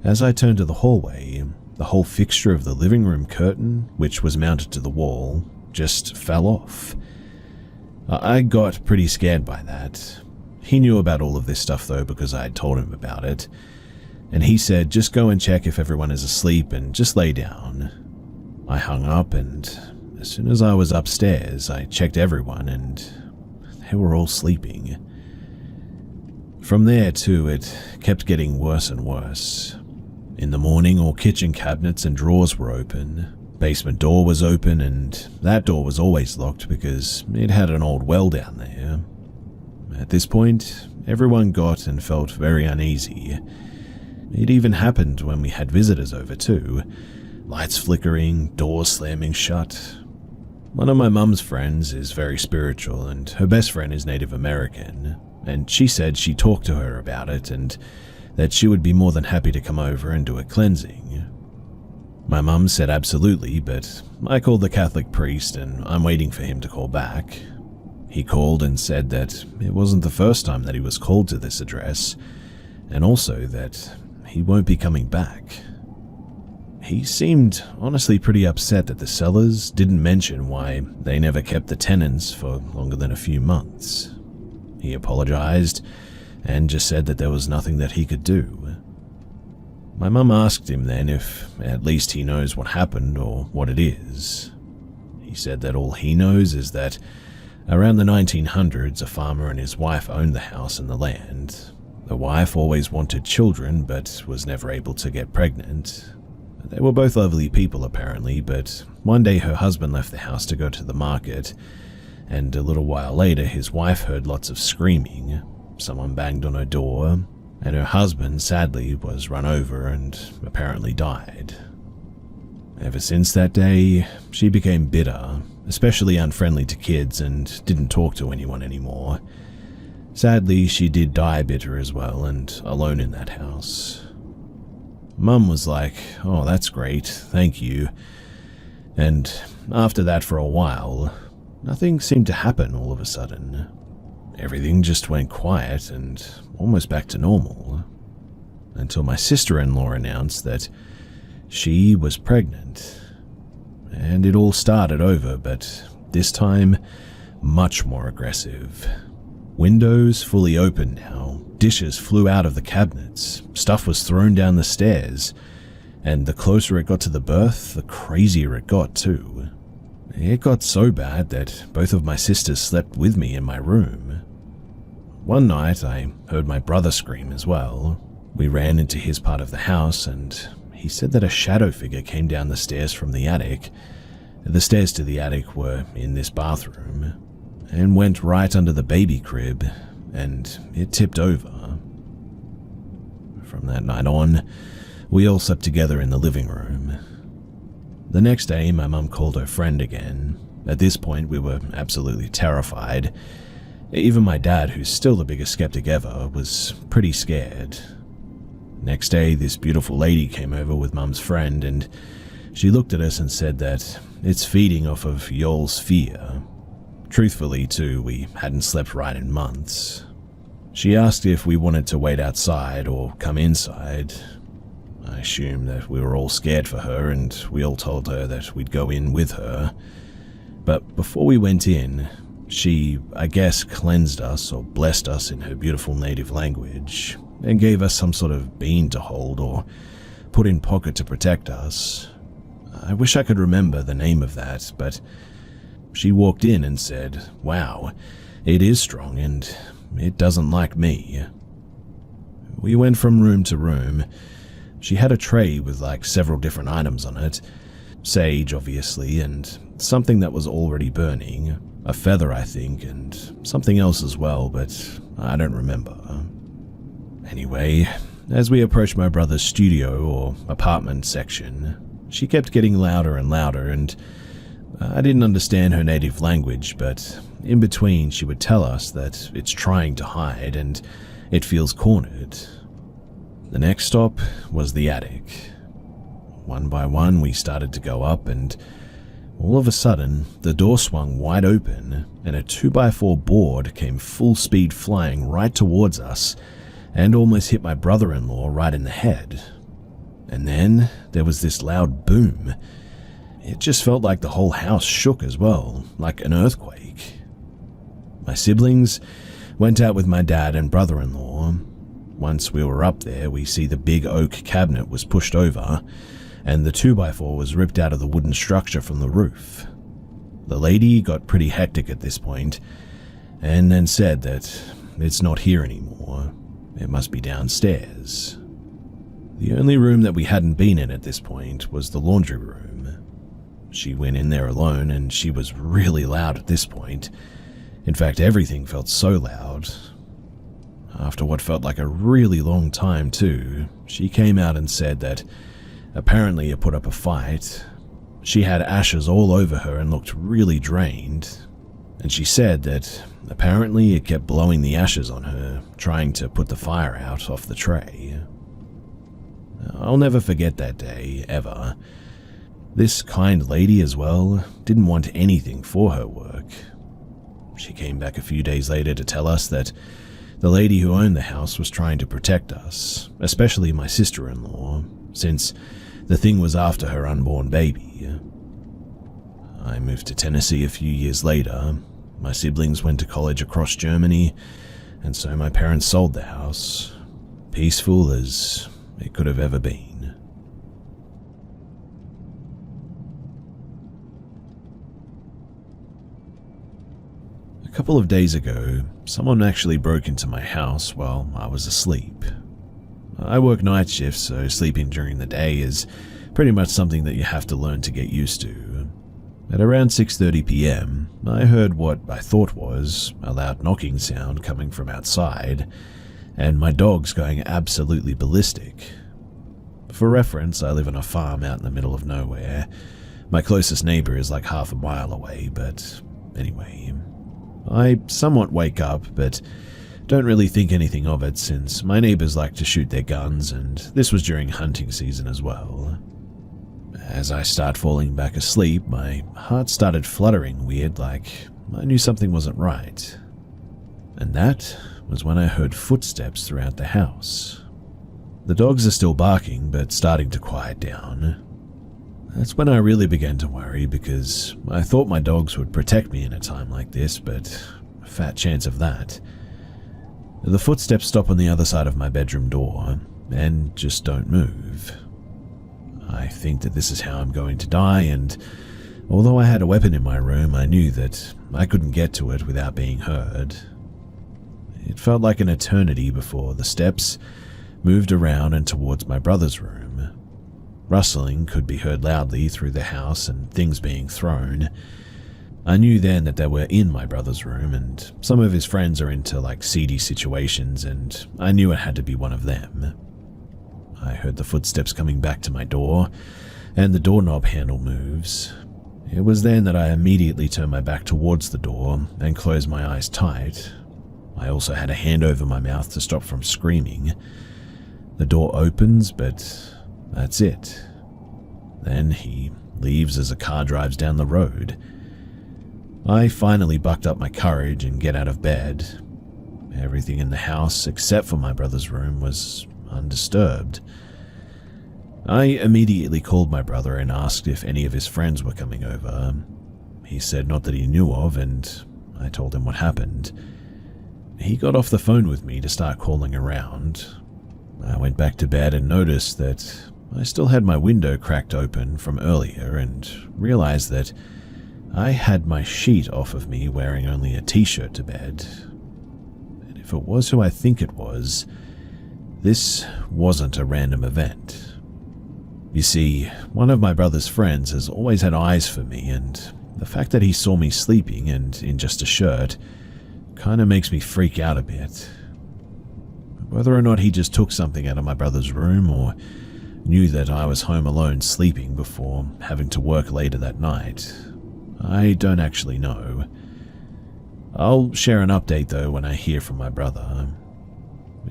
as I turned to the hallway, the whole fixture of the living room curtain, which was mounted to the wall, just fell off. I got pretty scared by that. He knew about all of this stuff though because I had told him about it, and he said just go and check if everyone is asleep and just lay down. I hung up, and as soon as I was upstairs, I checked everyone and they were all sleeping. From there too, it kept getting worse and worse. In the morning, all kitchen cabinets and drawers were open. Basement door was open, and that door was always locked because it had an old well down there. At this point, everyone got and felt very uneasy. It even happened when we had visitors over too. Lights flickering, doors slamming shut. One of my mum's friends is very spiritual, and her best friend is Native American, and she said she talked to her about it and that she would be more than happy to come over and do a cleansing. My mum said absolutely, but I called the Catholic priest and I'm waiting for him to call back. He called and said that it wasn't the first time that he was called to this address, and also that he won't be coming back. He seemed honestly pretty upset that the sellers didn't mention why they never kept the tenants for longer than a few months. He apologized and just said that there was nothing that he could do. My mum asked him then if at least he knows what happened or what it is. He said that all he knows is that around the 1900s, a farmer and his wife owned the house and the land. The wife always wanted children but was never able to get pregnant. They were both lovely people apparently, but one day her husband left the house to go to the market, and a little while later his wife heard lots of screaming. Someone banged on her door, and her husband, sadly, was run over and apparently died. Ever since that day, she became bitter, especially unfriendly to kids, and didn't talk to anyone anymore. Sadly, she did die bitter as well and alone in that house. Mum was like, "Oh, that's great, thank you." And after that for a while, nothing seemed to happen all of a sudden. Everything just went quiet and almost back to normal, until my sister-in-law announced that she was pregnant. And it all started over, but this time much more aggressive. Windows fully open now, dishes flew out of the cabinets, stuff was thrown down the stairs, and the closer it got to the birth, the crazier it got too. It got so bad that both of my sisters slept with me in my room. One night, I heard my brother scream as well. We ran into his part of the house, and he said that a shadow figure came down the stairs from the attic. The stairs to the attic were in this bathroom, and went right under the baby crib, and it tipped over. From that night on, we all slept together in the living room. The next day, my mum called her friend again. At this point, we were absolutely terrified. Even my dad, who's still the biggest skeptic ever, was pretty scared. Next day, this beautiful lady came over with Mum's friend, and she looked at us and said that it's feeding off of y'all's fear. Truthfully, too, we hadn't slept right in months. She asked if we wanted to wait outside or come inside. I assumed that we were all scared for her, and we all told her that we'd go in with her. But before we went in, she, I guess, cleansed us or blessed us in her beautiful native language, and gave us some sort of bean to hold or put in pocket to protect us. I wish I could remember the name of that, but she walked in and said, "Wow, it is strong and it doesn't like me." We went from room to room. She had a tray with like several different items on it. Sage, obviously, and something that was already burning. A feather, I think, and something else as well, but I don't remember. Anyway, as we approached my brother's studio or apartment section, she kept getting louder and louder, and I didn't understand her native language, but in between she would tell us that it's trying to hide and it feels cornered. The next stop was the attic. One by one we started to go up, and all of a sudden the door swung wide open and a 2x4 board came full speed flying right towards us and almost hit my brother-in-law right in the head. And then there was this loud boom. It just felt like the whole house shook as well, like an earthquake. My siblings, Went out with my dad and brother-in-law. Once we were up there, we see the big oak cabinet was pushed over, and the 2x4 was ripped out of the wooden structure from the roof. The lady got pretty hectic at this point, and then said that it's not here anymore. It must be downstairs. The only room that we hadn't been in at this point was the laundry room. She went in there alone, and she was really loud at this point. In fact, everything felt so loud. After what felt like a really long time too, she came out and said that apparently it put up a fight. She had ashes all over her and looked really drained. And she said that apparently it kept blowing the ashes on her, trying to put the fire out off the tray. I'll never forget that day, ever. This kind lady as well didn't want anything for her work. She came back a few days later to tell us that the lady who owned the house was trying to protect us, especially my sister-in-law, since the thing was after her unborn baby. I moved to Tennessee a few years later. My siblings went to college across Germany, and so my parents sold the house, peaceful as it could have ever been. A couple of days ago, someone actually broke into my house while I was asleep. I work night shifts, so sleeping during the day is pretty much something that you have to learn to get used to. At around 6:30 p.m., I heard what I thought was a loud knocking sound coming from outside, and my dog's going absolutely ballistic. For reference, I live on a farm out in the middle of nowhere. My closest neighbor is like half a mile away, but anyway. I somewhat wake up, but don't really think anything of it since my neighbors like to shoot their guns, and this was during hunting season as well. As I start falling back asleep, my heart started fluttering weird, like I knew something wasn't right. And that was when I heard footsteps throughout the house. The dogs are still barking, but starting to quiet down. That's when I really began to worry, because I thought my dogs would protect me in a time like this, but a fat chance of that. The footsteps stop on the other side of my bedroom door, and just don't move. I think that this is how I'm going to die, and although I had a weapon in my room, I knew that I couldn't get to it without being heard. It felt like an eternity before the steps moved around and towards my brother's room. Rustling could be heard loudly through the house and things being thrown. I knew then that they were in my brother's room, and some of his friends are into like seedy situations, and I knew it had to be one of them. I heard the footsteps coming back to my door, and the doorknob handle moves. It was then that I immediately turned my back towards the door and closed my eyes tight. I also had a hand over my mouth to stop from screaming. The door opens, but that's it. Then he leaves as a car drives down the road. I finally bucked up my courage and get out of bed. Everything in the house, except for my brother's room, was undisturbed. I immediately called my brother and asked if any of his friends were coming over. He said not that he knew of, and I told him what happened. He got off the phone with me to start calling around. I went back to bed and noticed that I still had my window cracked open from earlier, and realized that I had my sheet off of me wearing only a t-shirt to bed. And if it was who I think it was, this wasn't a random event. You see, one of my brother's friends has always had eyes for me, and the fact that he saw me sleeping and in just a shirt kind of makes me freak out a bit. Whether or not he just took something out of my brother's room or knew that I was home alone sleeping before having to work later that night, I don't actually know. I'll share an update though when I hear from my brother.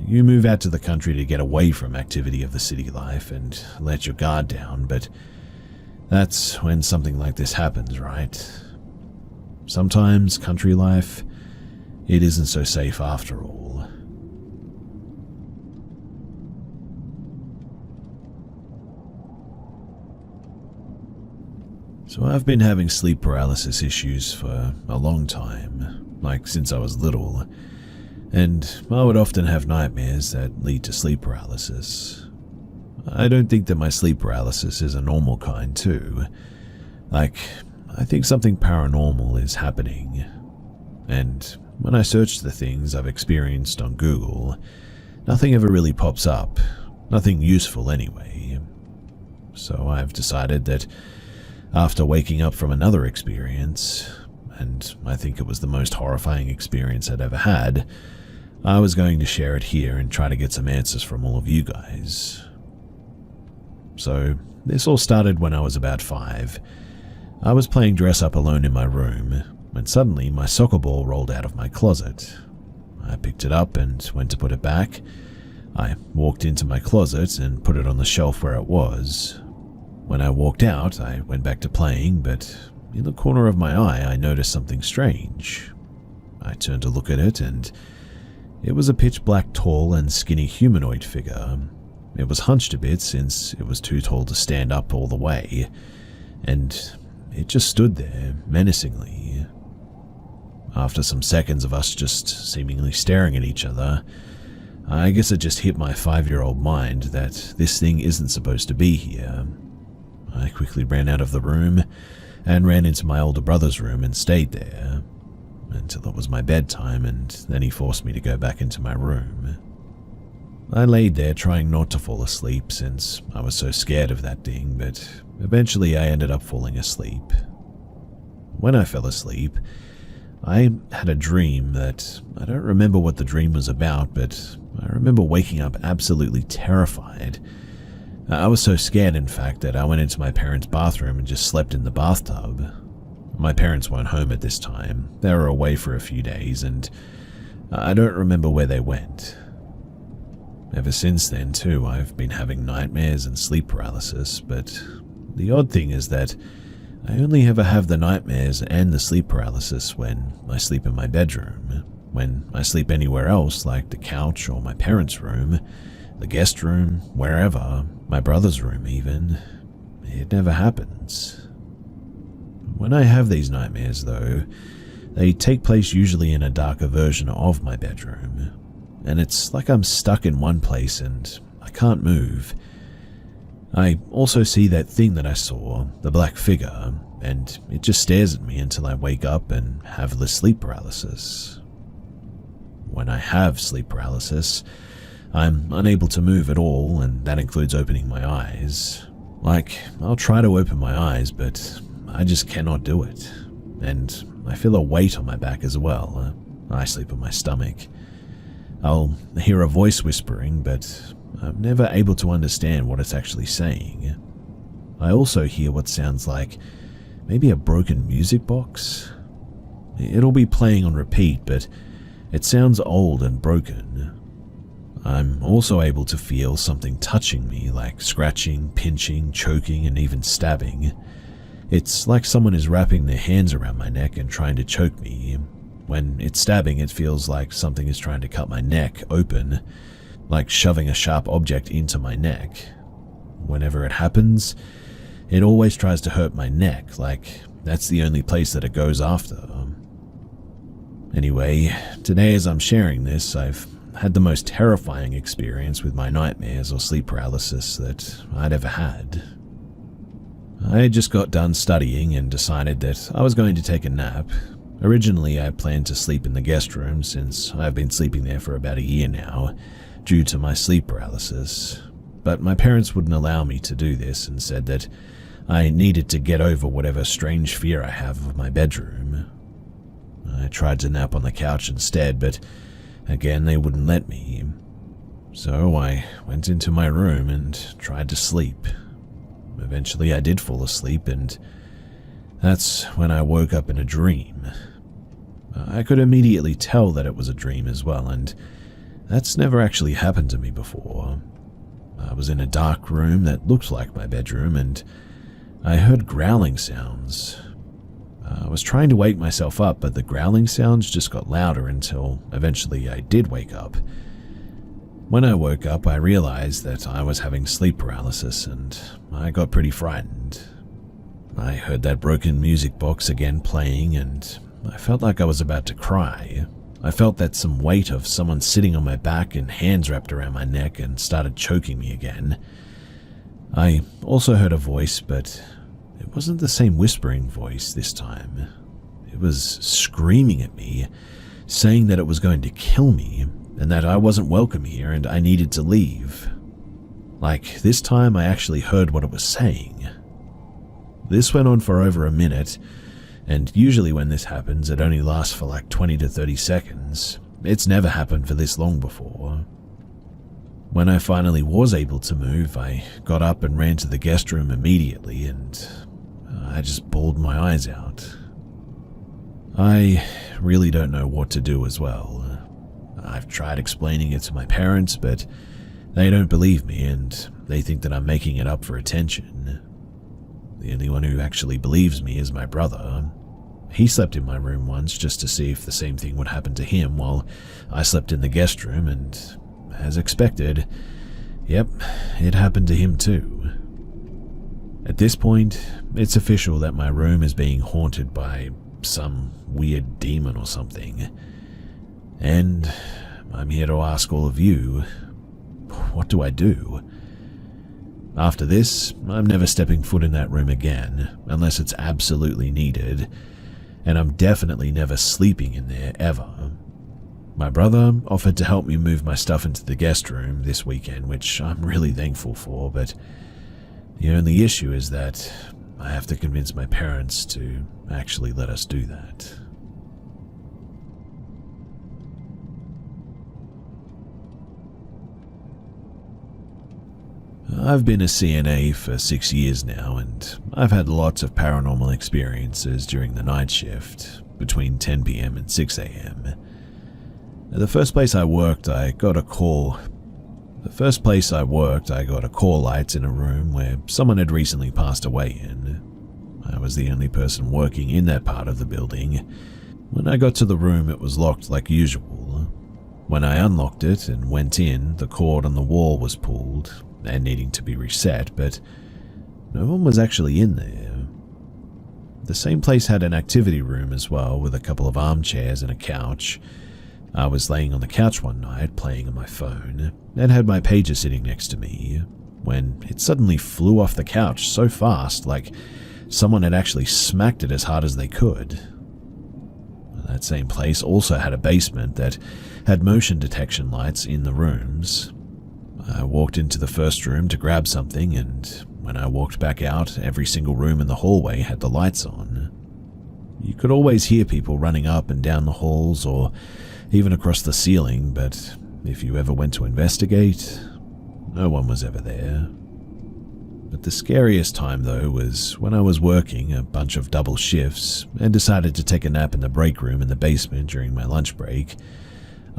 You move out to the country to get away from activity of the city life and let your guard down, but that's when something like this happens, right? Sometimes country life, it isn't so safe after all. So I've been having sleep paralysis issues for a long time, like since I was little. and I would often have nightmares that lead to sleep paralysis. I don't think that my sleep paralysis is a normal kind too. I think something paranormal is happening. And when I search the things I've experienced on Google, nothing ever really pops up. Nothing useful anyway. So I've decided that after waking up from another experience, and I think it was the most horrifying experience I'd ever had, I was going to share it here and try to get some answers from all of you guys. So this all started when I was about 5. I was playing dress up alone in my room when suddenly my soccer ball rolled out of my closet. I picked it up and went to put it back. I walked into my closet and put it on the shelf where it was. When I walked out, I went back to playing, but in the corner of my eye, I noticed something strange. I turned to look at it, and it was a pitch-black, tall and skinny humanoid figure. It was hunched a bit since it was too tall to stand up all the way, and it just stood there, menacingly. After some seconds of us just seemingly staring at each other, I guess it just hit my 5-year-old mind that this thing isn't supposed to be here. I quickly ran out of the room and ran into my older brother's room and stayed there until it was my bedtime, and then he forced me to go back into my room. I laid there trying not to fall asleep since I was so scared of that thing, but eventually I ended up falling asleep. When I fell asleep, I had a dream that I don't remember what the dream was about, but I remember waking up absolutely terrified. I was so scared, in fact, that I went into my parents' bathroom and just slept in the bathtub. My parents weren't home at this time. They were away for a few days, and I don't remember where they went. Ever since then, too, I've been having nightmares and sleep paralysis, but the odd thing is that I only ever have the nightmares and the sleep paralysis when I sleep in my bedroom. When I sleep anywhere else, like the couch or my parents' room, the guest room, wherever, my brother's room even, it never happens. When I have these nightmares, though, they take place usually in a darker version of my bedroom, and it's like I'm stuck in one place and I can't move. I also see that thing that I saw, the black figure, and it just stares at me until I wake up and have the sleep paralysis. When I have sleep paralysis, I'm unable to move at all, and that includes opening my eyes. Like, I'll try to open my eyes, but I just cannot do it. And I feel a weight on my back as well. I sleep on my stomach. I'll hear a voice whispering, but I'm never able to understand what it's actually saying. I also hear what sounds like maybe a broken music box. It'll be playing on repeat, but it sounds old and broken. I'm also able to feel something touching me, like scratching, pinching, choking, and even stabbing. It's like someone is wrapping their hands around my neck and trying to choke me. When it's stabbing, it feels like something is trying to cut my neck open, like shoving a sharp object into my neck. Whenever it happens, it always tries to hurt my neck, like that's the only place that it goes after. Anyway, today as I'm sharing this, I've had the most terrifying experience with my nightmares or sleep paralysis that I'd ever had. I had just got done studying and decided that I was going to take a nap. Originally, I planned to sleep in the guest room since I've been sleeping there for about a year now, due to my sleep paralysis. But my parents wouldn't allow me to do this and said that I needed to get over whatever strange fear I have of my bedroom. I tried to nap on the couch instead, but again they wouldn't let me. So I went into my room and tried to sleep. Eventually I did fall asleep, and that's when I woke up in a dream. I could immediately tell that it was a dream as well, and that's never actually happened to me before. I was in a dark room that looked like my bedroom, and I heard growling sounds. I was trying to wake myself up, but the growling sounds just got louder until eventually I did wake up. When I woke up, I realized that I was having sleep paralysis, and I got pretty frightened. I heard that broken music box again playing, and I felt like I was about to cry. I felt that some weight of someone sitting on my back and hands wrapped around my neck and started choking me again. I also heard a voice, but it wasn't the same whispering voice this time. It was screaming at me, saying that it was going to kill me and that I wasn't welcome here and I needed to leave. Like, this time I actually heard what it was saying. This went on for over a minute, and usually when this happens, it only lasts for like 20 to 30 seconds. It's never happened for this long before. When I finally was able to move, I got up and ran to the guest room immediately, and I just bawled my eyes out. I really don't know what to do as well. I've tried explaining it to my parents, but they don't believe me, and they think that I'm making it up for attention. The only one who actually believes me is my brother. He slept in my room once just to see if the same thing would happen to him while I slept in the guest room, and as expected, yep, it happened to him too. At this point, it's official that my room is being haunted by some weird demon or something. And I'm here to ask all of you, what do I do? After this, I'm never stepping foot in that room again, unless it's absolutely needed, and I'm definitely never sleeping in there ever. My brother offered to help me move my stuff into the guest room this weekend, which I'm really thankful for, but the only issue is that I have to convince my parents to actually let us do that. I've been a CNA for 6 years now, and I've had lots of paranormal experiences during the night shift, between 10 p.m. and 6 a.m. At the first place I worked, I got a call lights in a room where someone had recently passed away in. I was the only person working in that part of the building. When I got to the room, it was locked like usual. When I unlocked it and went in, the cord on the wall was pulled and needing to be reset, but no one was actually in there. The same place had an activity room as well, with a couple of armchairs and a couch. I was laying on the couch one night playing on my phone and had my pager sitting next to me when it suddenly flew off the couch so fast, like someone had actually smacked it as hard as they could. That same place also had a basement that had motion detection lights in the rooms. I walked into the first room to grab something, and when I walked back out, every single room in the hallway had the lights on. You could always hear people running up and down the halls or even across the ceiling, but if you ever went to investigate, no one was ever there. But the scariest time, though, was when I was working a bunch of double shifts and decided to take a nap in the break room in the basement during my lunch break.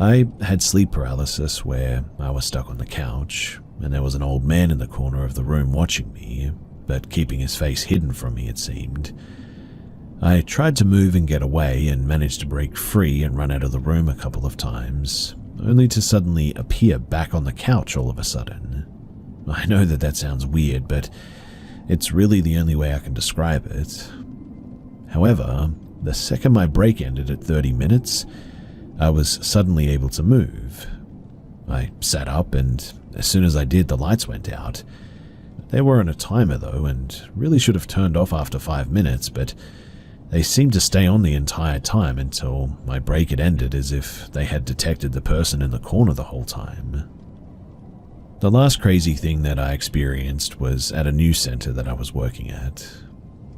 I had sleep paralysis where I was stuck on the couch, and there was an old man in the corner of the room watching me, but keeping his face hidden from me, it seemed. I tried to move and get away and managed to break free and run out of the room a couple of times, only to suddenly appear back on the couch all of a sudden. I know that sounds weird, but it's really the only way I can describe it. However, the second my break ended at 30 minutes, I was suddenly able to move. I sat up, and as soon as I did, the lights went out. They were on a timer though, and really should have turned off after 5 minutes, but they seemed to stay on the entire time until my break had ended, as if they had detected the person in the corner the whole time. The last crazy thing that I experienced was at a news center that I was working at.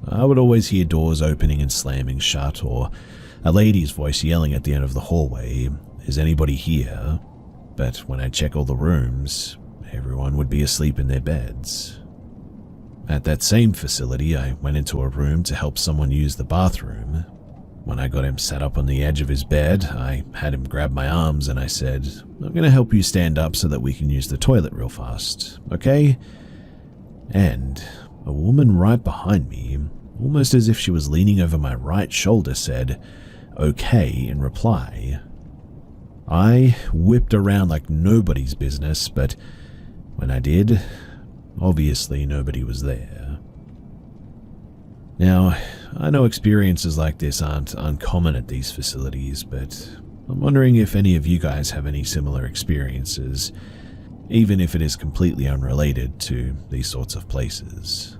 I would always hear doors opening and slamming shut, or a lady's voice yelling at the end of the hallway, "Is anybody here?" But when I check all the rooms, everyone would be asleep in their beds. At that same facility, I went into a room to help someone use the bathroom. When I got him sat up on the edge of his bed, I had him grab my arms and I said, "I'm going to help you stand up so that we can use the toilet real fast, okay?" And a woman right behind me, almost as if she was leaning over my right shoulder, said, "Okay," in reply. I whipped around like nobody's business, but when I did, obviously nobody was there. Now, I know experiences like this aren't uncommon at these facilities, but I'm wondering if any of you guys have any similar experiences, even if it is completely unrelated to these sorts of places.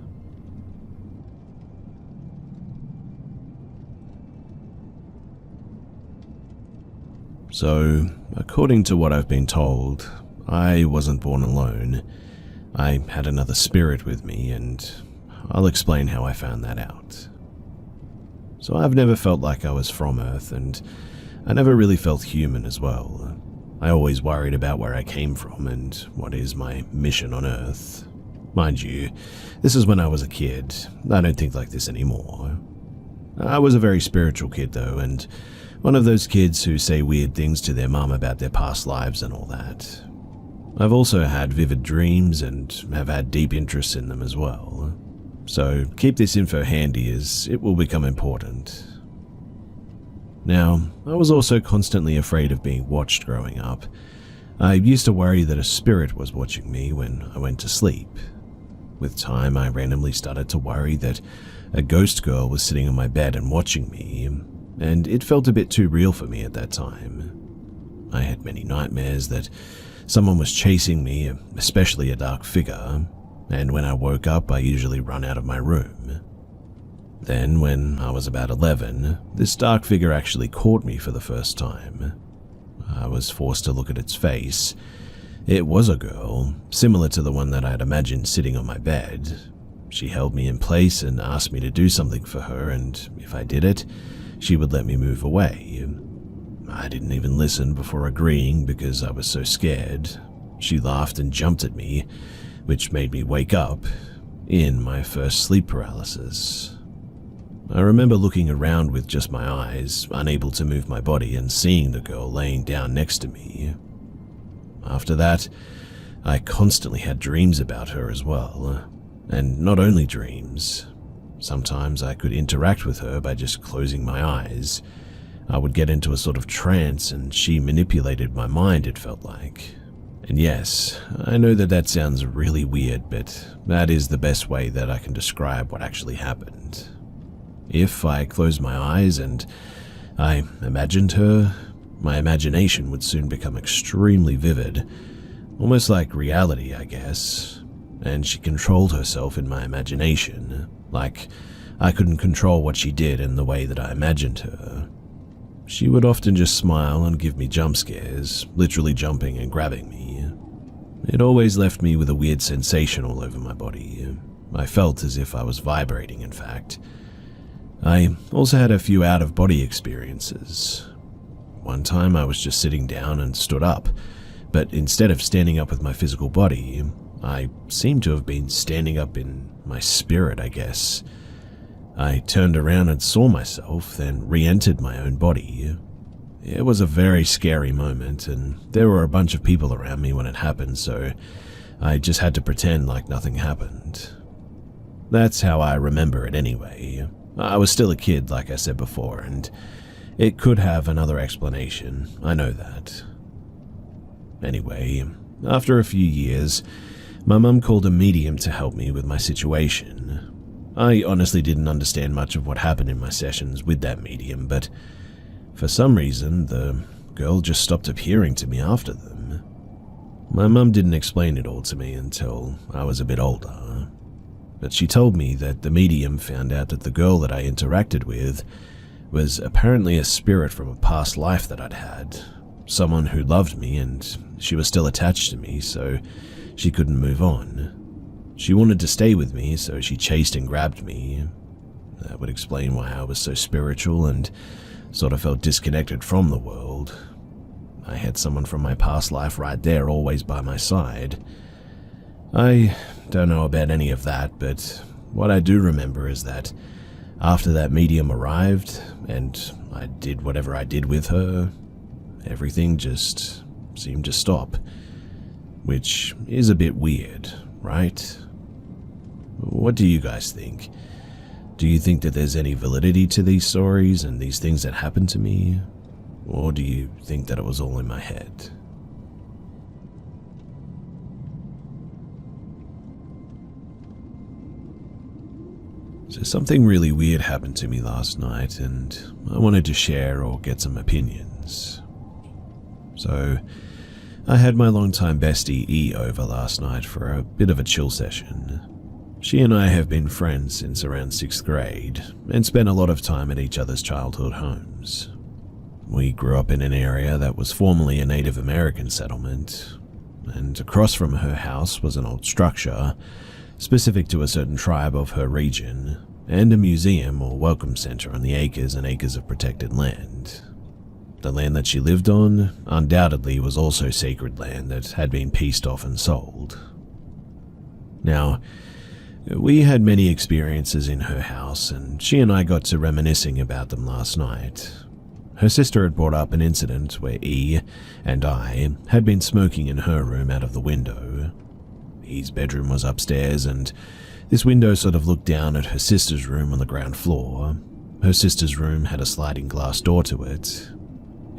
So, according to what I've been told, I wasn't born alone. I had another spirit with me, and I'll explain how I found that out. So I've never felt like I was from Earth, and I never really felt human as well. I always worried about where I came from and what is my mission on Earth. Mind you, this is when I was a kid. I don't think like this anymore. I was a very spiritual kid though, and one of those kids who say weird things to their mum about their past lives and all that. I've also had vivid dreams and have had deep interest in them as well. So keep this info handy as it will become important. Now, I was also constantly afraid of being watched growing up. I used to worry that a spirit was watching me when I went to sleep. With time, I randomly started to worry that a ghost girl was sitting on my bed and watching me, and it felt a bit too real for me at that time. I had many nightmares that someone was chasing me, especially a dark figure, and when I woke up, I usually run out of my room. Then, when I was about 11, this dark figure actually caught me for the first time. I was forced to look at its face. It was a girl, similar to the one that I had imagined sitting on my bed. She held me in place and asked me to do something for her, and if I did it, she would let me move away. I didn't even listen before agreeing because I was so scared. She laughed and jumped at me, which made me wake up in my first sleep paralysis. I remember looking around with just my eyes, unable to move my body, and seeing the girl laying down next to me. After that, I constantly had dreams about her as well. And not only dreams. Sometimes I could interact with her by just closing my eyes. I would get into a sort of trance and she manipulated my mind, it felt like. And yes, I know that sounds really weird, but that is the best way that I can describe what actually happened. If I closed my eyes and I imagined her, my imagination would soon become extremely vivid, almost like reality, I guess. And she controlled herself in my imagination, like I couldn't control what she did in the way that I imagined her. She would often just smile and give me jump scares, literally jumping and grabbing me. It always left me with a weird sensation all over my body. I felt as if I was vibrating, in fact. I also had a few out-of-body experiences. One time I was just sitting down and stood up, but instead of standing up with my physical body, I seemed to have been standing up in my spirit, I guess. I turned around and saw myself, then re-entered my own body. It was a very scary moment, and there were a bunch of people around me when it happened, so I just had to pretend like nothing happened. That's how I remember it anyway. I was still a kid, like I said before, and it could have another explanation, I know that. Anyway, after a few years, my mum called a medium to help me with my situation. I honestly didn't understand much of what happened in my sessions with that medium, but for some reason, the girl just stopped appearing to me after them. My mum didn't explain it all to me until I was a bit older, but she told me that the medium found out that the girl that I interacted with was apparently a spirit from a past life that I'd had, someone who loved me and she was still attached to me, so she couldn't move on. She wanted to stay with me, so she chased and grabbed me. That would explain why I was so spiritual and sort of felt disconnected from the world. I had someone from my past life right there, always by my side. I don't know about any of that, but what I do remember is that after that medium arrived, and I did whatever I did with her, everything just seemed to stop. Which is a bit weird, right? What do you guys think? Do you think that there's any validity to these stories and these things that happened to me? Or do you think that it was all in my head? So something really weird happened to me last night, and I wanted to share or get some opinions. So I had my longtime bestie E over last night for a bit of a chill session. She and I have been friends since around 6th grade and spent a lot of time at each other's childhood homes. We grew up in an area that was formerly a Native American settlement, and across from her house was an old structure specific to a certain tribe of her region, and a museum or welcome center on the acres and acres of protected land. The land that she lived on undoubtedly was also sacred land that had been pieced off and sold. Now, we had many experiences in her house, and she and I got to reminiscing about them last night. Her sister had brought up an incident where E and I had been smoking in her room out of the window. E's bedroom was upstairs, and this window sort of looked down at her sister's room on the ground floor. Her sister's room had a sliding glass door to it.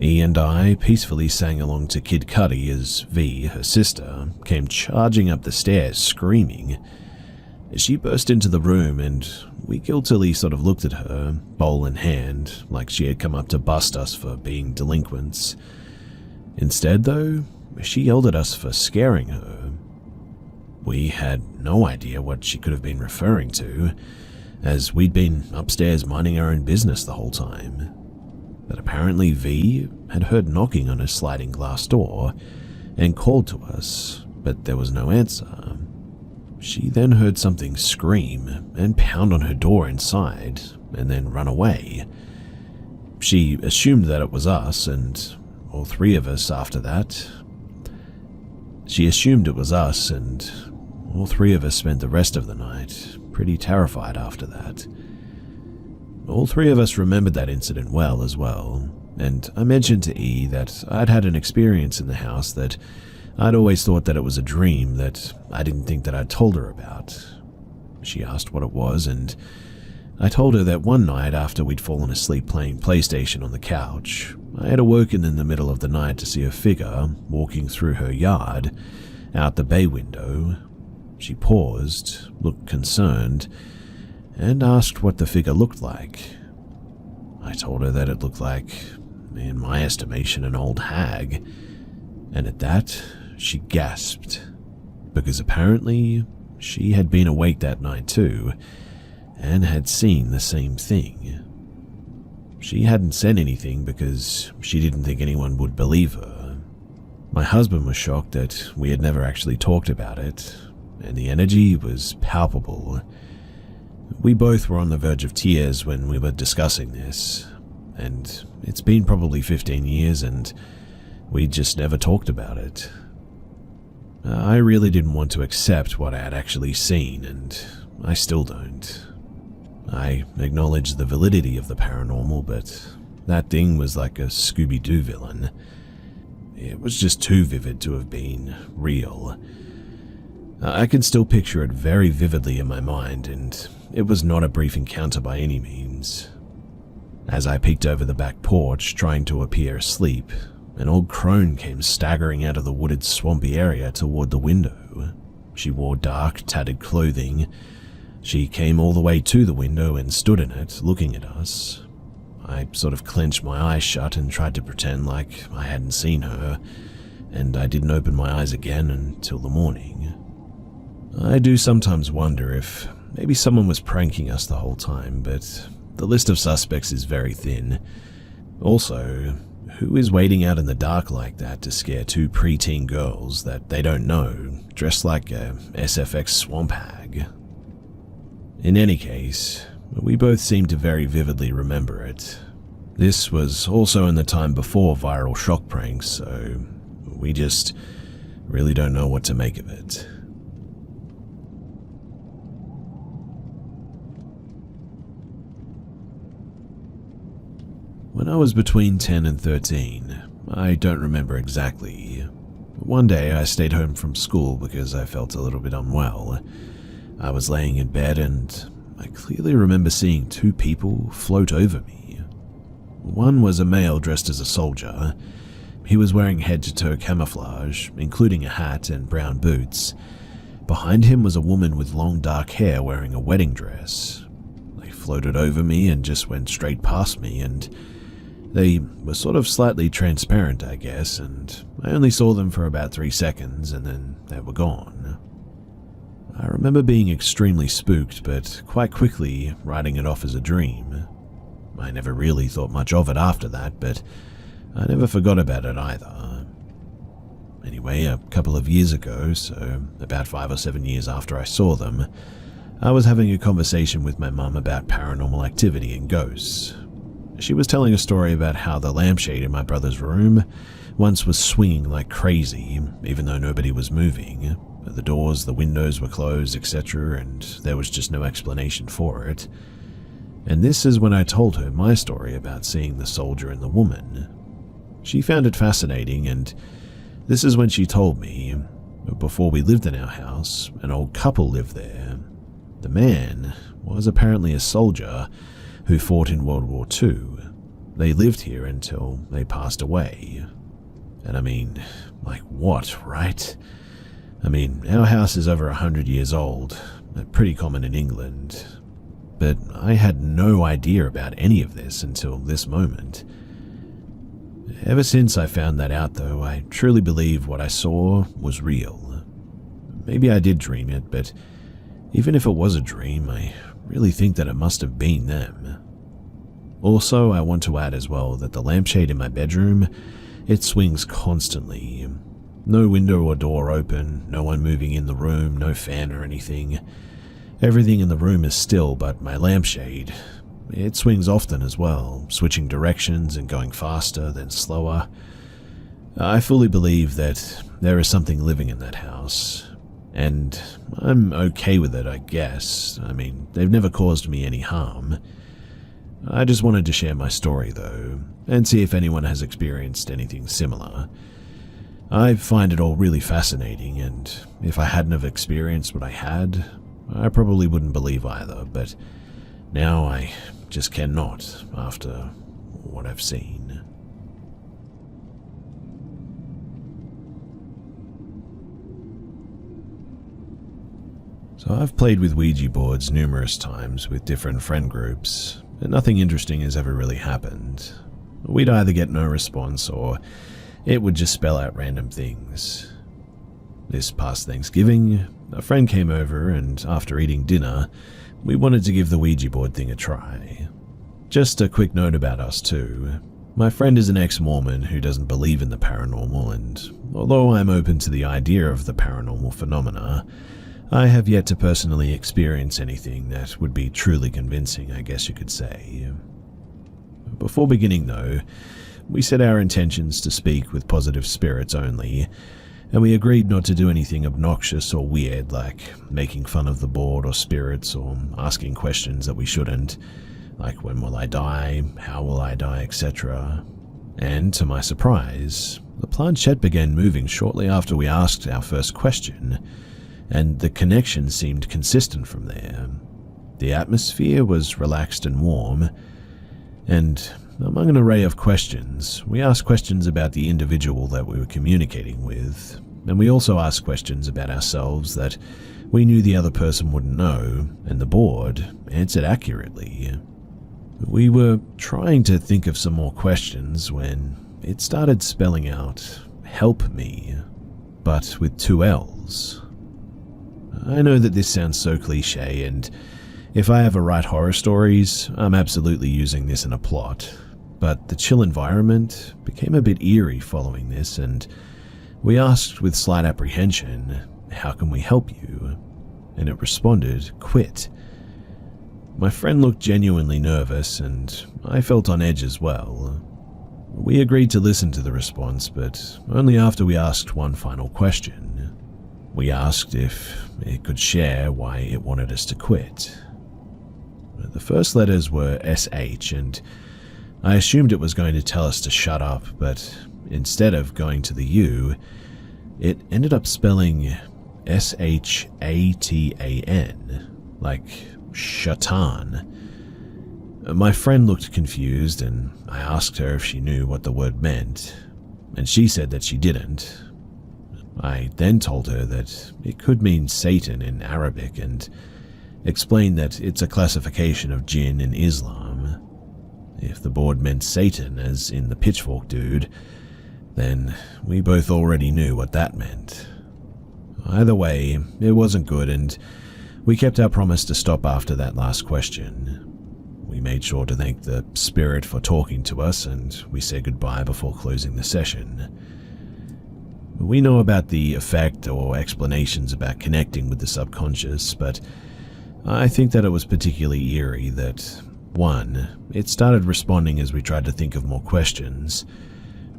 E and I peacefully sang along to Kid Cudi as V, her sister, came charging up the stairs screaming. She burst into the room and we guiltily sort of looked at her, bowl in hand, like she had come up to bust us for being delinquents. Instead, though, she yelled at us for scaring her. We had no idea what she could have been referring to, as we'd been upstairs minding our own business the whole time. But apparently V had heard knocking on her sliding glass door and called to us, but there was no answer. She then heard something scream and pound on her door inside and then run away. She assumed that it was us, and all three of us after that. She assumed it was us, and all three of us spent the rest of the night pretty terrified after that. All three of us remembered that incident well as well, and I mentioned to E that I'd had an experience in the house that I'd always thought that it was a dream that I didn't think that I'd told her about. She asked what it was, and I told her that one night after we'd fallen asleep playing PlayStation on the couch, I had awoken in the middle of the night to see a figure walking through her yard, out the bay window. She paused, looked concerned, and asked what the figure looked like. I told her that it looked like, in my estimation, an old hag, and at that, she gasped, because apparently she had been awake that night too, and had seen the same thing. She hadn't said anything because she didn't think anyone would believe her. My husband was shocked that we had never actually talked about it, and the energy was palpable. We both were on the verge of tears when we were discussing this, and it's been probably 15 years and we just never talked about it. I really didn't want to accept what I had actually seen, and I still don't. I acknowledge the validity of the paranormal, but that thing was like a Scooby-Doo villain. It was just too vivid to have been real. I can still picture it very vividly in my mind, and it was not a brief encounter by any means. As I peeked over the back porch, trying to appear asleep, an old crone came staggering out of the wooded, swampy area toward the window. She wore dark, tattered clothing. She came all the way to the window and stood in it, looking at us. I sort of clenched my eyes shut and tried to pretend like I hadn't seen her, and I didn't open my eyes again until the morning. I do sometimes wonder if maybe someone was pranking us the whole time, but the list of suspects is very thin. Also, who is waiting out in the dark like that to scare two preteen girls that they don't know, dressed like a SFX swamp hag? In any case, we both seem to very vividly remember it. This was also in the time before viral shock pranks, so we just really don't know what to make of it. When I was between 10 and 13, I don't remember exactly. One day I stayed home from school because I felt a little bit unwell. I was laying in bed and I clearly remember seeing two people float over me. One was a male dressed as a soldier. He was wearing head-to-toe camouflage, including a hat and brown boots. Behind him was a woman with long dark hair wearing a wedding dress. They floated over me and just went straight past me, and They were sort of slightly transparent, I guess, and I only saw them for about 3 seconds and then they were gone. I remember being extremely spooked, but quite quickly writing it off as a dream. I never really thought much of it after that, but I never forgot about it either. Anyway, a couple of years ago, so about 5 or 7 years after I saw them, I was having a conversation with my mum about paranormal activity and ghosts. She was telling a story about how the lampshade in my brother's room once was swinging like crazy, even though nobody was moving. The doors, the windows were closed, etc., and there was just no explanation for it. And this is when I told her my story about seeing the soldier and the woman. She found it fascinating, and this is when she told me, before we lived in our house, an old couple lived there. The man was apparently a soldier who fought in World War II. They lived here until they passed away. And I mean, like what, right? I mean, our house is over 100 years old, pretty common in England. But I had no idea about any of this until this moment. Ever since I found that out, though, I truly believe what I saw was real. Maybe I did dream it, but even if it was a dream, I really think that it must have been them. Also, I want to add as well that the lampshade in my bedroom, it swings constantly. No window or door open, no one moving in the room, no fan or anything. Everything in the room is still, but my lampshade, it swings often as well, switching directions and going faster, then slower. I fully believe that there is something living in that house, and I'm okay with it, I guess. I mean, they've never caused me any harm. I just wanted to share my story, though, and see if anyone has experienced anything similar. I find it all really fascinating, and if I hadn't have experienced what I had, I probably wouldn't believe either, but now I just cannot after what I've seen. So I've played with Ouija boards numerous times with different friend groups, and nothing interesting has ever really happened. We'd either get no response or it would just spell out random things. This past Thanksgiving, a friend came over and after eating dinner, we wanted to give the Ouija board thing a try. Just a quick note about us too. My friend is an ex-Mormon who doesn't believe in the paranormal, and although I'm open to the idea of the paranormal phenomena, I have yet to personally experience anything that would be truly convincing, I guess you could say. Before beginning though, we set our intentions to speak with positive spirits only, and we agreed not to do anything obnoxious or weird like making fun of the board or spirits or asking questions that we shouldn't, like when will I die, how will I die, etc. And to my surprise, the planchette began moving shortly after we asked our first question, and the connection seemed consistent from there. The atmosphere was relaxed and warm, and among an array of questions, we asked questions about the individual that we were communicating with, and we also asked questions about ourselves that we knew the other person wouldn't know, and the board answered accurately. We were trying to think of some more questions when it started spelling out, "Help me," but with 2 L's. I know that this sounds so cliche, and if I ever write horror stories, I'm absolutely using this in a plot. But the chill environment became a bit eerie following this, and we asked with slight apprehension, "How can we help you?" And it responded, "Quit." My friend looked genuinely nervous, and I felt on edge as well. We agreed to listen to the response, but only after we asked one final question. We asked if it could share why it wanted us to quit. The first letters were SH, and I assumed it was going to tell us to shut up, but instead of going to the U, it ended up spelling SHATAN, like Shatan. My friend looked confused, and I asked her if she knew what the word meant, and she said that she didn't. I then told her that it could mean Satan in Arabic and explained that it's a classification of jinn in Islam. If the board meant Satan, as in the pitchfork dude, then we both already knew what that meant. Either way, it wasn't good, and we kept our promise to stop after that last question. We made sure to thank the spirit for talking to us, and we said goodbye before closing the session. We know about the effect or explanations about connecting with the subconscious, but I think that it was particularly eerie that, 1, it started responding as we tried to think of more questions.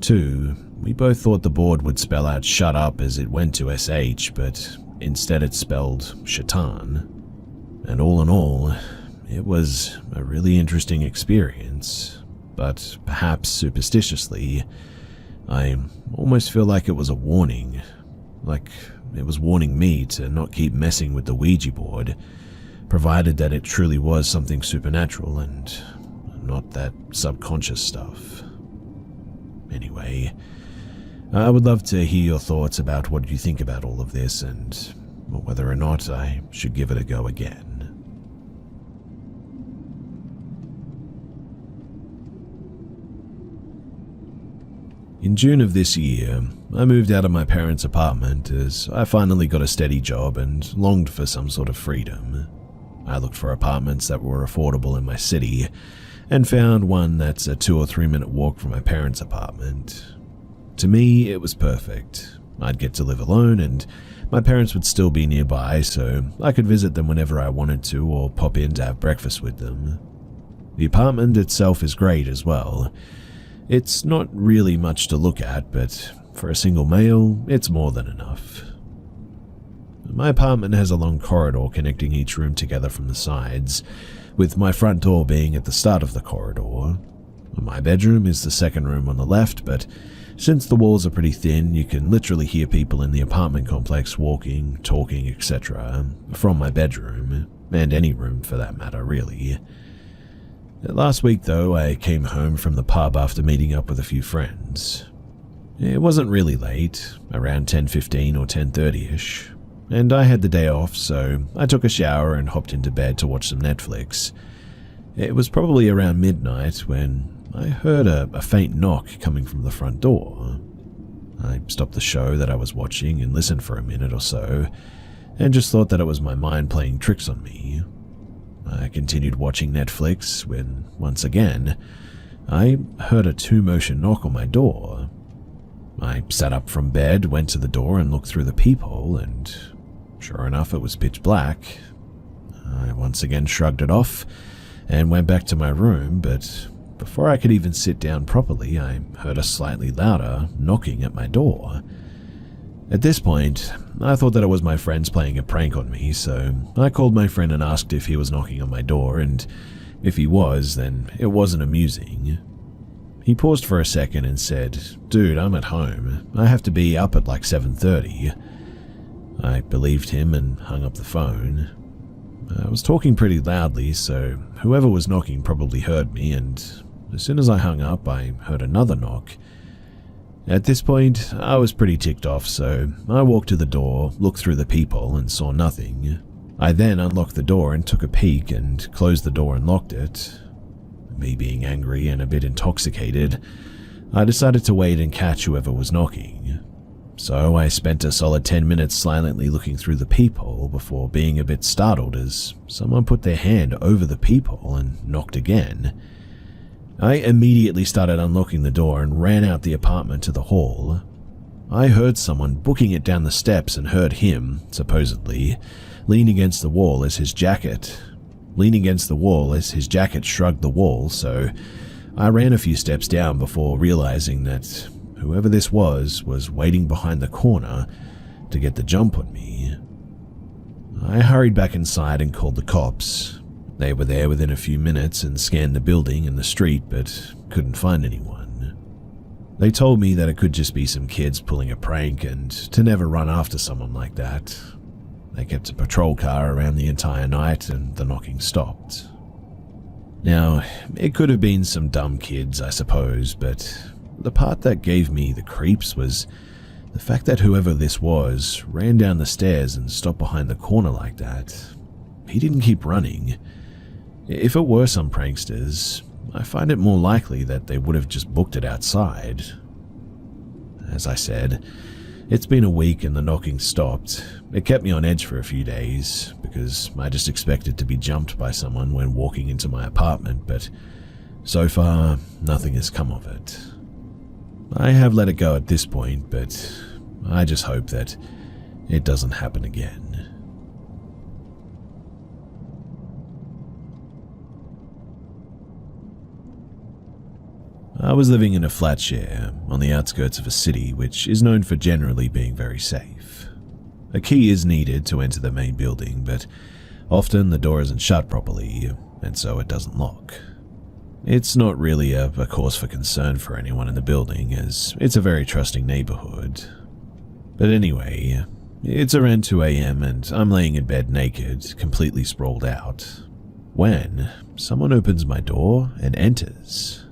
2, we both thought the board would spell out shut up as it went to SH, but instead it spelled shaitan. And all in all, it was a really interesting experience, but perhaps superstitiously, I almost feel like it was a warning, like it was warning me to not keep messing with the Ouija board, provided that it truly was something supernatural and not that subconscious stuff. Anyway, I would love to hear your thoughts about what you think about all of this and whether or not I should give it a go again. In June of this year, I moved out of my parents' apartment as I finally got a steady job and longed for some sort of freedom. I looked for apartments that were affordable in my city and found one that's a 2 or 3 minute walk from my parents' apartment. To me, it was perfect. I'd get to live alone and my parents would still be nearby, so I could visit them whenever I wanted to or pop in to have breakfast with them. The apartment itself is great as well. It's not really much to look at, but for a single male, it's more than enough. My apartment has a long corridor connecting each room together from the sides, with my front door being at the start of the corridor. My bedroom is the second room on the left, but since the walls are pretty thin, you can literally hear people in the apartment complex walking, talking, etc. from my bedroom, and any room for that matter, really. Last week, though, I came home from the pub after meeting up with a few friends. It wasn't really late, around 10:15 or 10:30ish, and I had the day off, so I took a shower and hopped into bed to watch some Netflix. It was probably around midnight when I heard a faint knock coming from the front door. I stopped the show that I was watching and listened for a minute or so, and just thought that it was my mind playing tricks on me. I continued watching Netflix when, once again, I heard a 2-motion knock on my door. I sat up from bed, went to the door and looked through the peephole, and sure enough, it was pitch black. I once again shrugged it off and went back to my room, but before I could even sit down properly, I heard a slightly louder knocking at my door. At this point, I thought that it was my friends playing a prank on me, so I called my friend and asked if he was knocking on my door, and if he was, then it wasn't amusing. He paused for a second and said, "Dude, I'm at home. I have to be up at like 7:30. I believed him and hung up the phone. I was talking pretty loudly, so whoever was knocking probably heard me, and as soon as I hung up, I heard another knock. At this point, I was pretty ticked off, so I walked to the door, looked through the peephole, and saw nothing. I then unlocked the door and took a peek and closed the door and locked it. Me being angry and a bit intoxicated, I decided to wait and catch whoever was knocking. So I spent a solid 10 minutes silently looking through the peephole before being a bit startled as someone put their hand over the peephole and knocked again. I immediately started unlocking the door and ran out the apartment to the hall. I heard someone booking it down the steps and heard him, supposedly, lean against the wall as his jacket shrugged the wall, so I ran a few steps down before realizing that whoever this was waiting behind the corner to get the jump on me. I hurried back inside and called the cops. They were there within a few minutes and scanned the building and the street, but couldn't find anyone. They told me that it could just be some kids pulling a prank and to never run after someone like that. They kept a patrol car around the entire night and the knocking stopped. Now, it could have been some dumb kids, I suppose, but the part that gave me the creeps was the fact that whoever this was ran down the stairs and stopped behind the corner like that. He didn't keep running. If it were some pranksters, I find it more likely that they would have just booked it outside. As I said, it's been a week and the knocking stopped. It kept me on edge for a few days because I just expected to be jumped by someone when walking into my apartment, but so far, nothing has come of it. I have let it go at this point, but I just hope that it doesn't happen again. I was living in a flat share on the outskirts of a city which is known for generally being very safe. A key is needed to enter the main building, but often the door isn't shut properly, and so it doesn't lock. It's not really a cause for concern for anyone in the building, as it's a very trusting neighborhood. But anyway, it's around 2 a.m. and I'm laying in bed naked, completely sprawled out, when someone opens my door and enters.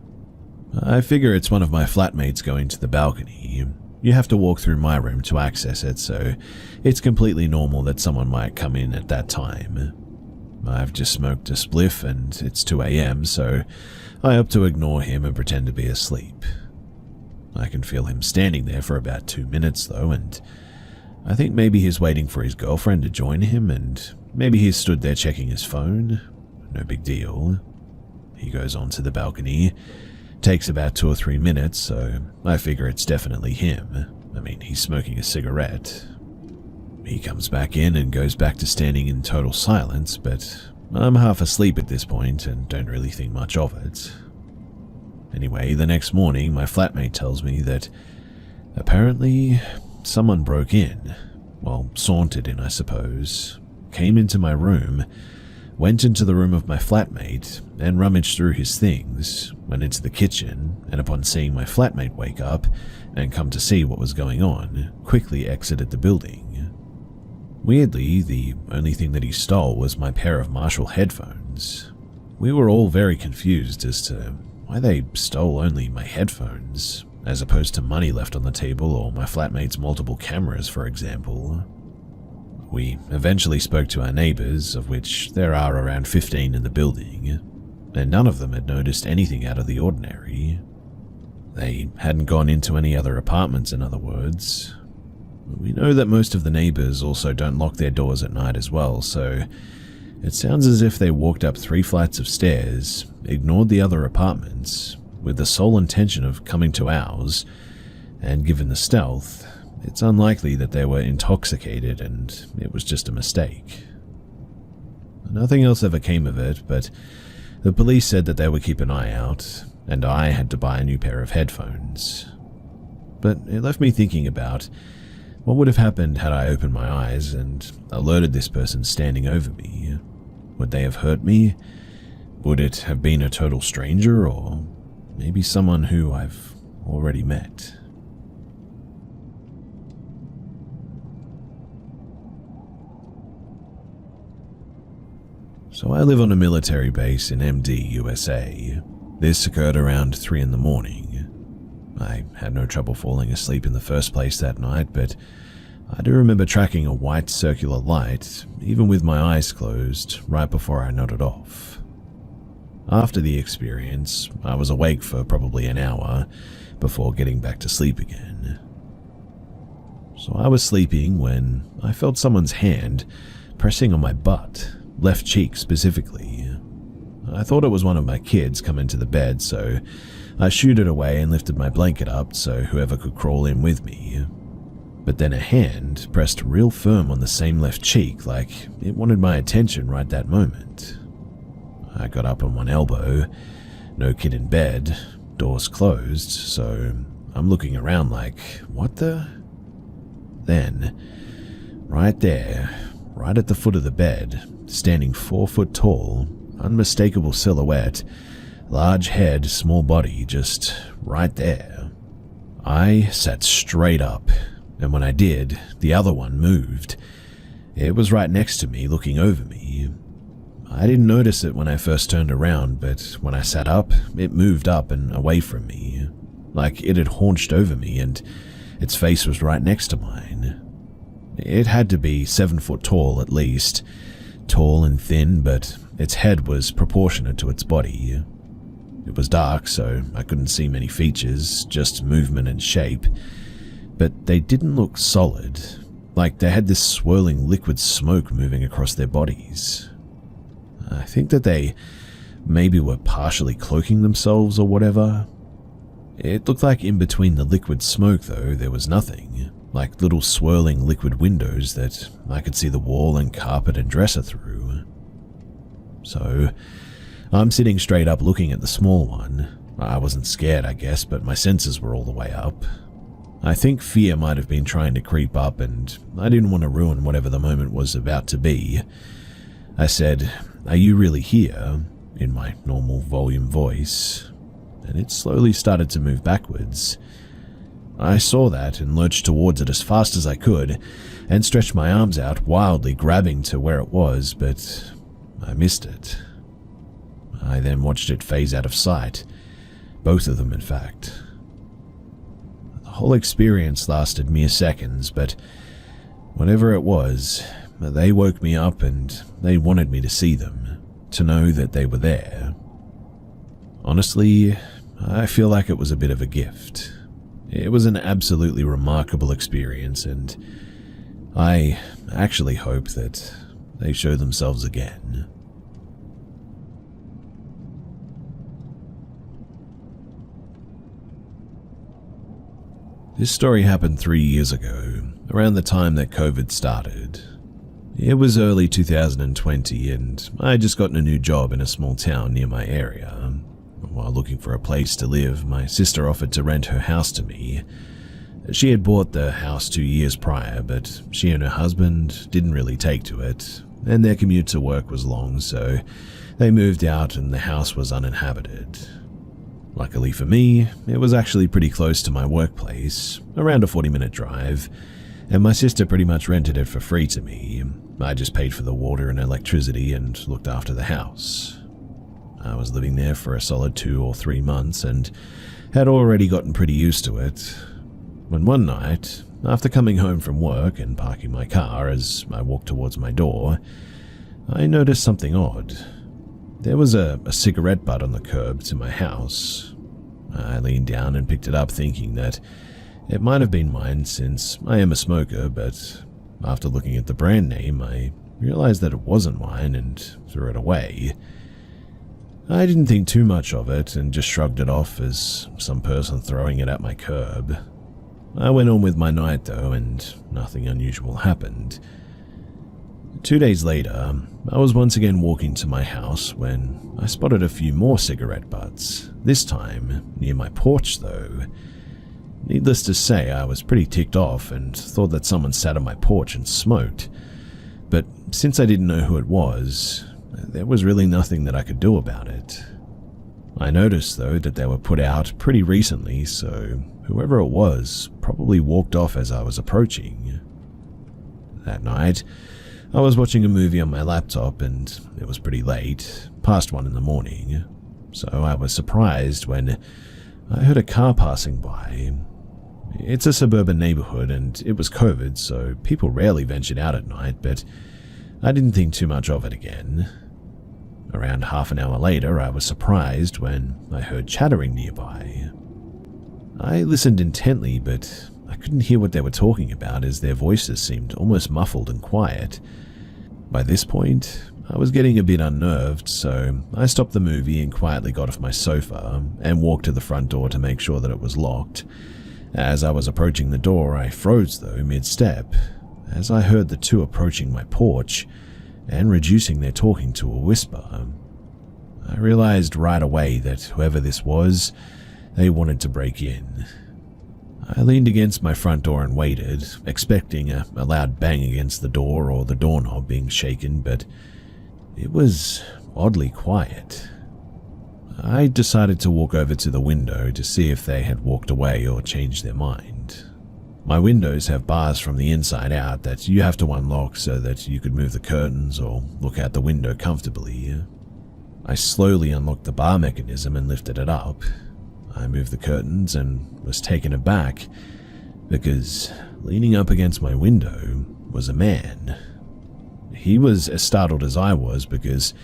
I figure it's one of my flatmates going to the balcony. You have to walk through my room to access it, so it's completely normal that someone might come in at that time. I've just smoked a spliff and it's 2 a.m., so I opt to ignore him and pretend to be asleep. I can feel him standing there for about 2 minutes though, and I think maybe he's waiting for his girlfriend to join him, and maybe he's stood there checking his phone. No big deal. He goes onto the balcony. Takes about 2 or 3 minutes, so I figure it's definitely him. I mean, he's smoking a cigarette. He comes back in and goes back to standing in total silence, but I'm half asleep at this point and don't really think much of it. Anyway, the next morning, my flatmate tells me that apparently someone broke in, well, sauntered in, I suppose, came into my room, went into the room of my flatmate and rummaged through his things, went into the kitchen, and upon seeing my flatmate wake up and come to see what was going on, quickly exited the building. Weirdly, the only thing that he stole was my pair of Marshall headphones. We were all very confused as to why they stole only my headphones, as opposed to money left on the table or my flatmate's multiple cameras, for example. We eventually spoke to our neighbors, of which there are around 15 in the building, and none of them had noticed anything out of the ordinary. They hadn't gone into any other apartments, in other words. We know that most of the neighbors also don't lock their doors at night as well, so it sounds as if they walked up 3 flights of stairs, ignored the other apartments, with the sole intention of coming to ours, and given the stealth, it's unlikely that they were intoxicated and it was just a mistake. Nothing else ever came of it, but the police said that they would keep an eye out, and I had to buy a new pair of headphones. But it left me thinking about what would have happened had I opened my eyes and alerted this person standing over me. Would they have hurt me? Would it have been a total stranger, or maybe someone who I've already met? So I live on a military base in MD, USA. This occurred around 3 in the morning. I had no trouble falling asleep in the first place that night, but I do remember tracking a white circular light, even with my eyes closed, right before I nodded off. After the experience, I was awake for probably an hour before getting back to sleep again. So I was sleeping when I felt someone's hand pressing on my butt, left cheek specifically. I thought it was one of my kids come into the bed, so I shooed it away and lifted my blanket up so whoever could crawl in with me. But then a hand pressed real firm on the same left cheek, like it wanted my attention right that moment. I got up on one elbow, no kid in bed, doors closed, so I'm looking around like, what the? Then, right there, right at the foot of the bed, standing 4 foot tall, unmistakable silhouette, large head, small body, just right there. I sat straight up, and when I did, the other one moved. It was right next to me, looking over me. I didn't notice it when I first turned around, but when I sat up, it moved up and away from me, like it had haunched over me, and its face was right next to mine. It had to be 7 foot tall at least, tall and thin, but its head was proportionate to its body. It was dark, so I couldn't see many features, just movement and shape, but they didn't look solid, like they had this swirling liquid smoke moving across their bodies. I think that they maybe were partially cloaking themselves or whatever. It looked like in between the liquid smoke, though, there was nothing, like little swirling liquid windows that I could see the wall and carpet and dresser through. So, I'm sitting straight up looking at the small one. I wasn't scared, I guess, but my senses were all the way up. I think fear might have been trying to creep up, and I didn't want to ruin whatever the moment was about to be. I said, "Are you really here?" in my normal volume voice, and it slowly started to move backwards. I saw that and lurched towards it as fast as I could and stretched my arms out, wildly grabbing to where it was, but I missed it. I then watched it phase out of sight, both of them in fact. The whole experience lasted mere seconds, but whatever it was, they woke me up and they wanted me to see them, to know that they were there. Honestly, I feel like it was a bit of a gift. It was an absolutely remarkable experience, and I actually hope that they show themselves again. This story happened 3 years ago, around the time that COVID started. It was early 2020 and I had just gotten a new job in a small town near my area. While looking for a place to live, my sister offered to rent her house to me. She had bought the house 2 years prior, but she and her husband didn't really take to it, and their commute to work was long, so they moved out and the house was uninhabited. Luckily for me, it was actually pretty close to my workplace, around a 40-minute drive, and my sister pretty much rented it for free to me. I just paid for the water and electricity and looked after the house. I was living there for a solid 2 or 3 months and had already gotten pretty used to it, when one night, after coming home from work and parking my car as I walked towards my door, I noticed something odd. There was a cigarette butt on the curb to my house. I leaned down and picked it up, thinking that it might have been mine since I am a smoker, but after looking at the brand name, I realized that it wasn't mine and threw it away. I didn't think too much of it and just shrugged it off as some person throwing it at my curb. I went on with my night though, and nothing unusual happened. 2 days later, I was once again walking to my house when I spotted a few more cigarette butts, this time near my porch though. Needless to say, I was pretty ticked off and thought that someone sat on my porch and smoked, but since I didn't know who it was, there was really nothing that I could do about it. I noticed though that they were put out pretty recently, so whoever it was probably walked off as I was approaching. That night, I was watching a movie on my laptop and it was pretty late, past 1 in the morning, so I was surprised when I heard a car passing by. It's a suburban neighborhood and it was COVID, so people rarely ventured out at night, but I didn't think too much of it again. Around half an hour later, I was surprised when I heard chattering nearby. I listened intently, but I couldn't hear what they were talking about as their voices seemed almost muffled and quiet. By this point, I was getting a bit unnerved, so I stopped the movie and quietly got off my sofa and walked to the front door to make sure that it was locked. As I was approaching the door, I froze though mid-step, as I heard the two approaching my porch and reducing their talking to a whisper. I realized right away that whoever this was, they wanted to break in. I leaned against my front door and waited, expecting a loud bang against the door or the doorknob being shaken, but it was oddly quiet. I decided to walk over to the window to see if they had walked away or changed their mind. My windows have bars from the inside out that you have to unlock so that you could move the curtains or look out the window comfortably. I slowly unlocked the bar mechanism and lifted it up. I moved the curtains and was taken aback because leaning up against my window was a man. He was as startled as I was because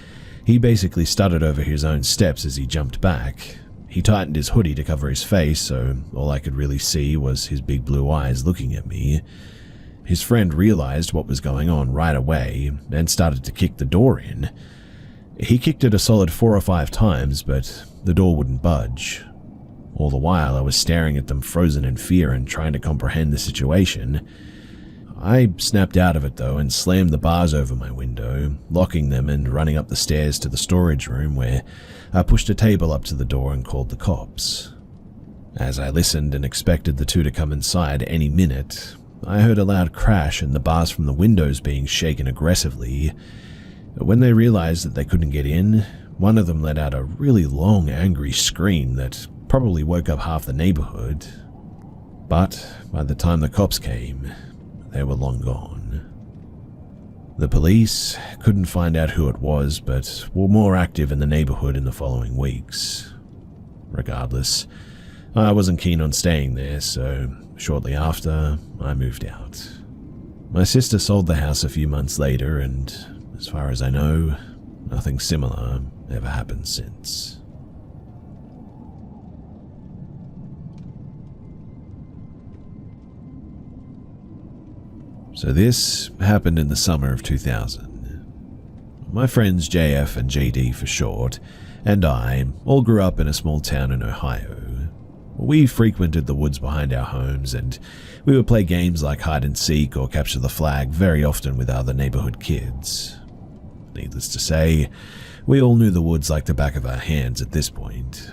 He basically stuttered over his own steps as he jumped back. He tightened his hoodie to cover his face, so all I could really see was his big blue eyes looking at me. His friend realized what was going on right away and started to kick the door in. He kicked it a solid 4 or 5 times, but the door wouldn't budge. All the while, I was staring at them frozen in fear and trying to comprehend the situation. I snapped out of it though and slammed the bars over my window, locking them and running up the stairs to the storage room where I pushed a table up to the door and called the cops. As I listened and expected the two to come inside any minute, I heard a loud crash and the bars from the windows being shaken aggressively. When they realized that they couldn't get in, one of them let out a really long, angry scream that probably woke up half the neighborhood. But by the time the cops came, they were long gone. The police couldn't find out who it was, but were more active in the neighborhood in the following weeks. Regardless, I wasn't keen on staying there, so shortly after, I moved out. My sister sold the house a few months later, and as far as I know, nothing similar ever happened since. So this happened in the summer of 2000. My friends JF and JD for short, and I all grew up in a small town in Ohio. We frequented the woods behind our homes, and we would play games like hide and seek or capture the flag very often with other neighborhood kids. Needless to say, we all knew the woods like the back of our hands at this point.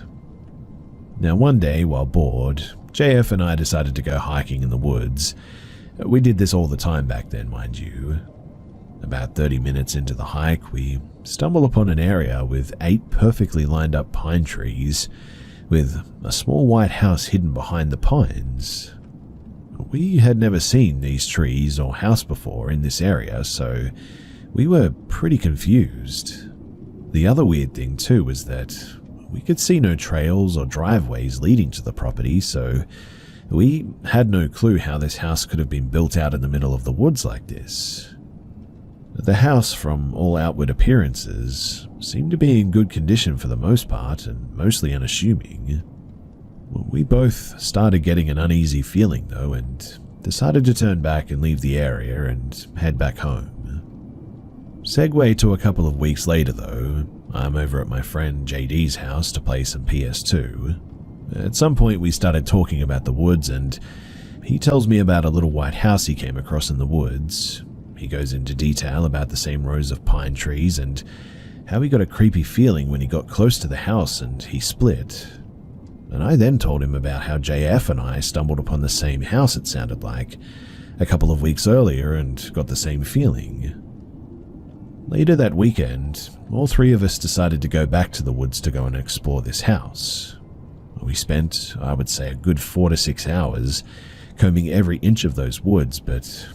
Now one day, while bored, JF and I decided to go hiking in the woods. We did this all the time back then, mind you. About 30 minutes into the hike, we stumble upon an area with 8 perfectly lined up pine trees, with a small white house hidden behind the pines. We had never seen these trees or house before in this area, so we were pretty confused. The other weird thing too was that we could see no trails or driveways leading to the property, so we had no clue how this house could have been built out in the middle of the woods like this. The house, from all outward appearances, seemed to be in good condition for the most part and mostly unassuming. We both started getting an uneasy feeling though and decided to turn back and leave the area and head back home. Segue to a couple of weeks later though, I'm over at my friend JD's house to play some PS2. At some point we started talking about the woods and he tells me about a little white house he came across in the woods. He goes into detail about the same rows of pine trees and how he got a creepy feeling when he got close to the house and he split. And I then told him about how JF and I stumbled upon the same house, it sounded like, a couple of weeks earlier and got the same feeling. Later that weekend, all 3 of us decided to go back to the woods to go and explore this house. We spent, I would say, a good 4 to 6 hours combing every inch of those woods, but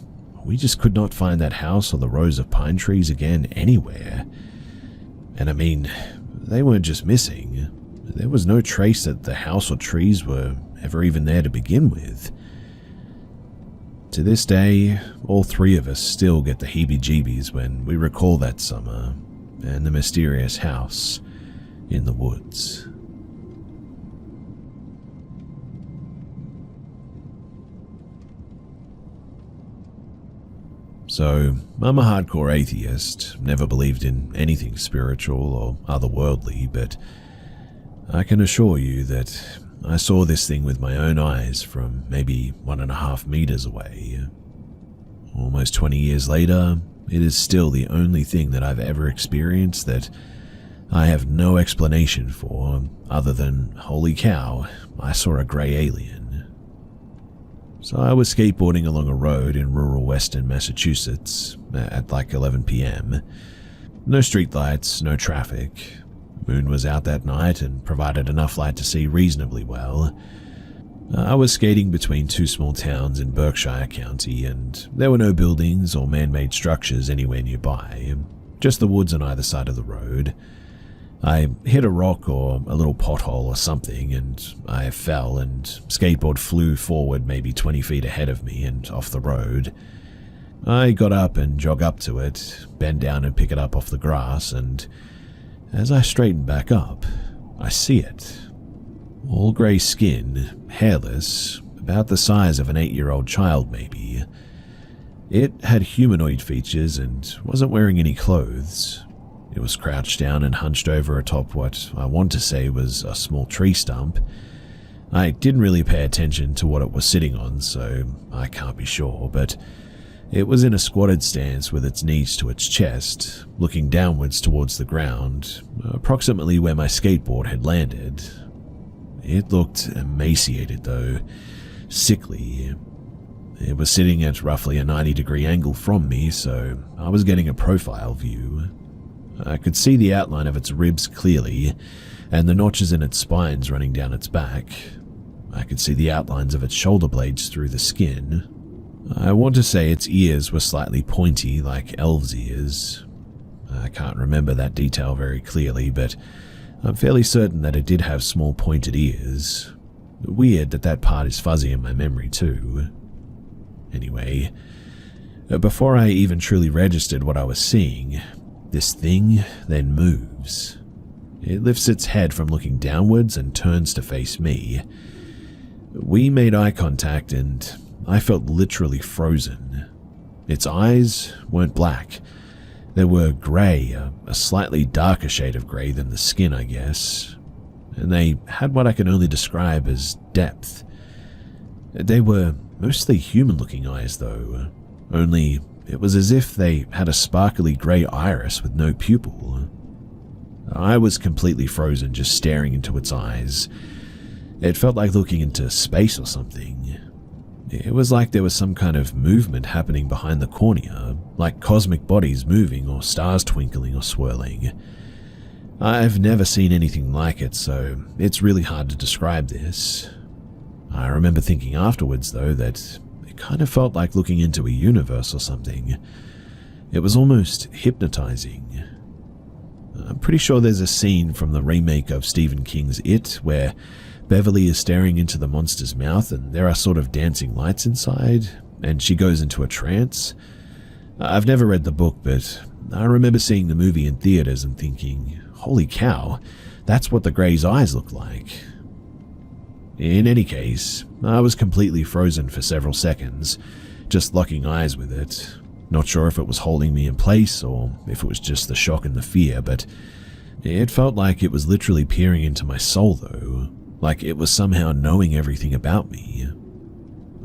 we just could not find that house or the rows of pine trees again anywhere. And I mean, they weren't just missing. There was no trace that the house or trees were ever even there to begin with. To this day, all 3 of us still get the heebie-jeebies when we recall that summer and the mysterious house in the woods. So, I'm a hardcore atheist, never believed in anything spiritual or otherworldly, but I can assure you that I saw this thing with my own eyes from maybe 1.5 meters away. Almost 20 years later, it is still the only thing that I've ever experienced that I have no explanation for other than, holy cow, I saw a grey alien. So I was skateboarding along a road in rural western Massachusetts at like 11 p.m. No streetlights, no traffic. Moon was out that night and provided enough light to see reasonably well. I was skating between 2 small towns in Berkshire County, and there were no buildings or man-made structures anywhere nearby, just the woods on either side of the road. I hit a rock or a little pothole or something, and I fell, and skateboard flew forward maybe 20 feet ahead of me and off the road. I got up and jogged up to it, bend down and pick it up off the grass, and As I straighten back up, I see it. All grey skin, hairless, about the size of an 8-year-old child maybe. It had humanoid features and wasn't wearing any clothes. It was crouched down and hunched over atop what I want to say was a small tree stump. I didn't really pay attention to what it was sitting on, so I can't be sure, but it was in a squatted stance with its knees to its chest, looking downwards towards the ground, approximately where my skateboard had landed. It looked emaciated though, sickly. It was sitting at roughly a 90-degree angle from me, so I was getting a profile view. I could see the outline of its ribs clearly, and the notches in its spines running down its back. I could see the outlines of its shoulder blades through the skin. I want to say its ears were slightly pointy, like elves' ears. I can't remember that detail very clearly, but I'm fairly certain that it did have small pointed ears. Weird that that part is fuzzy in my memory too. Anyway, before I even truly registered what I was seeing, this thing then moves. It lifts its head from looking downwards and turns to face me. We made eye contact and I felt literally frozen. Its eyes weren't black. They were grey, a slightly darker shade of grey than the skin, I guess. And they had what I can only describe as depth. They were mostly human-looking eyes, though, only it was as if they had a sparkly grey iris with no pupil. I was completely frozen just staring into its eyes. It felt like looking into space or something. It was like there was some kind of movement happening behind the cornea, like cosmic bodies moving or stars twinkling or swirling. I've never seen anything like it, so it's really hard to describe this. I remember thinking afterwards, though, that it kind of felt like looking into a universe or something. It was almost hypnotizing. I'm pretty sure there's a scene from the remake of Stephen King's It where Beverly is staring into the monster's mouth and there are sort of dancing lights inside, and she goes into a trance. I've never read the book, but I remember seeing the movie in theaters and thinking, holy cow, that's what the Grey's eyes look like. In any case, I was completely frozen for several seconds, just locking eyes with it. Not sure if it was holding me in place or if it was just the shock and the fear, but it felt like it was literally peering into my soul though, like it was somehow knowing everything about me.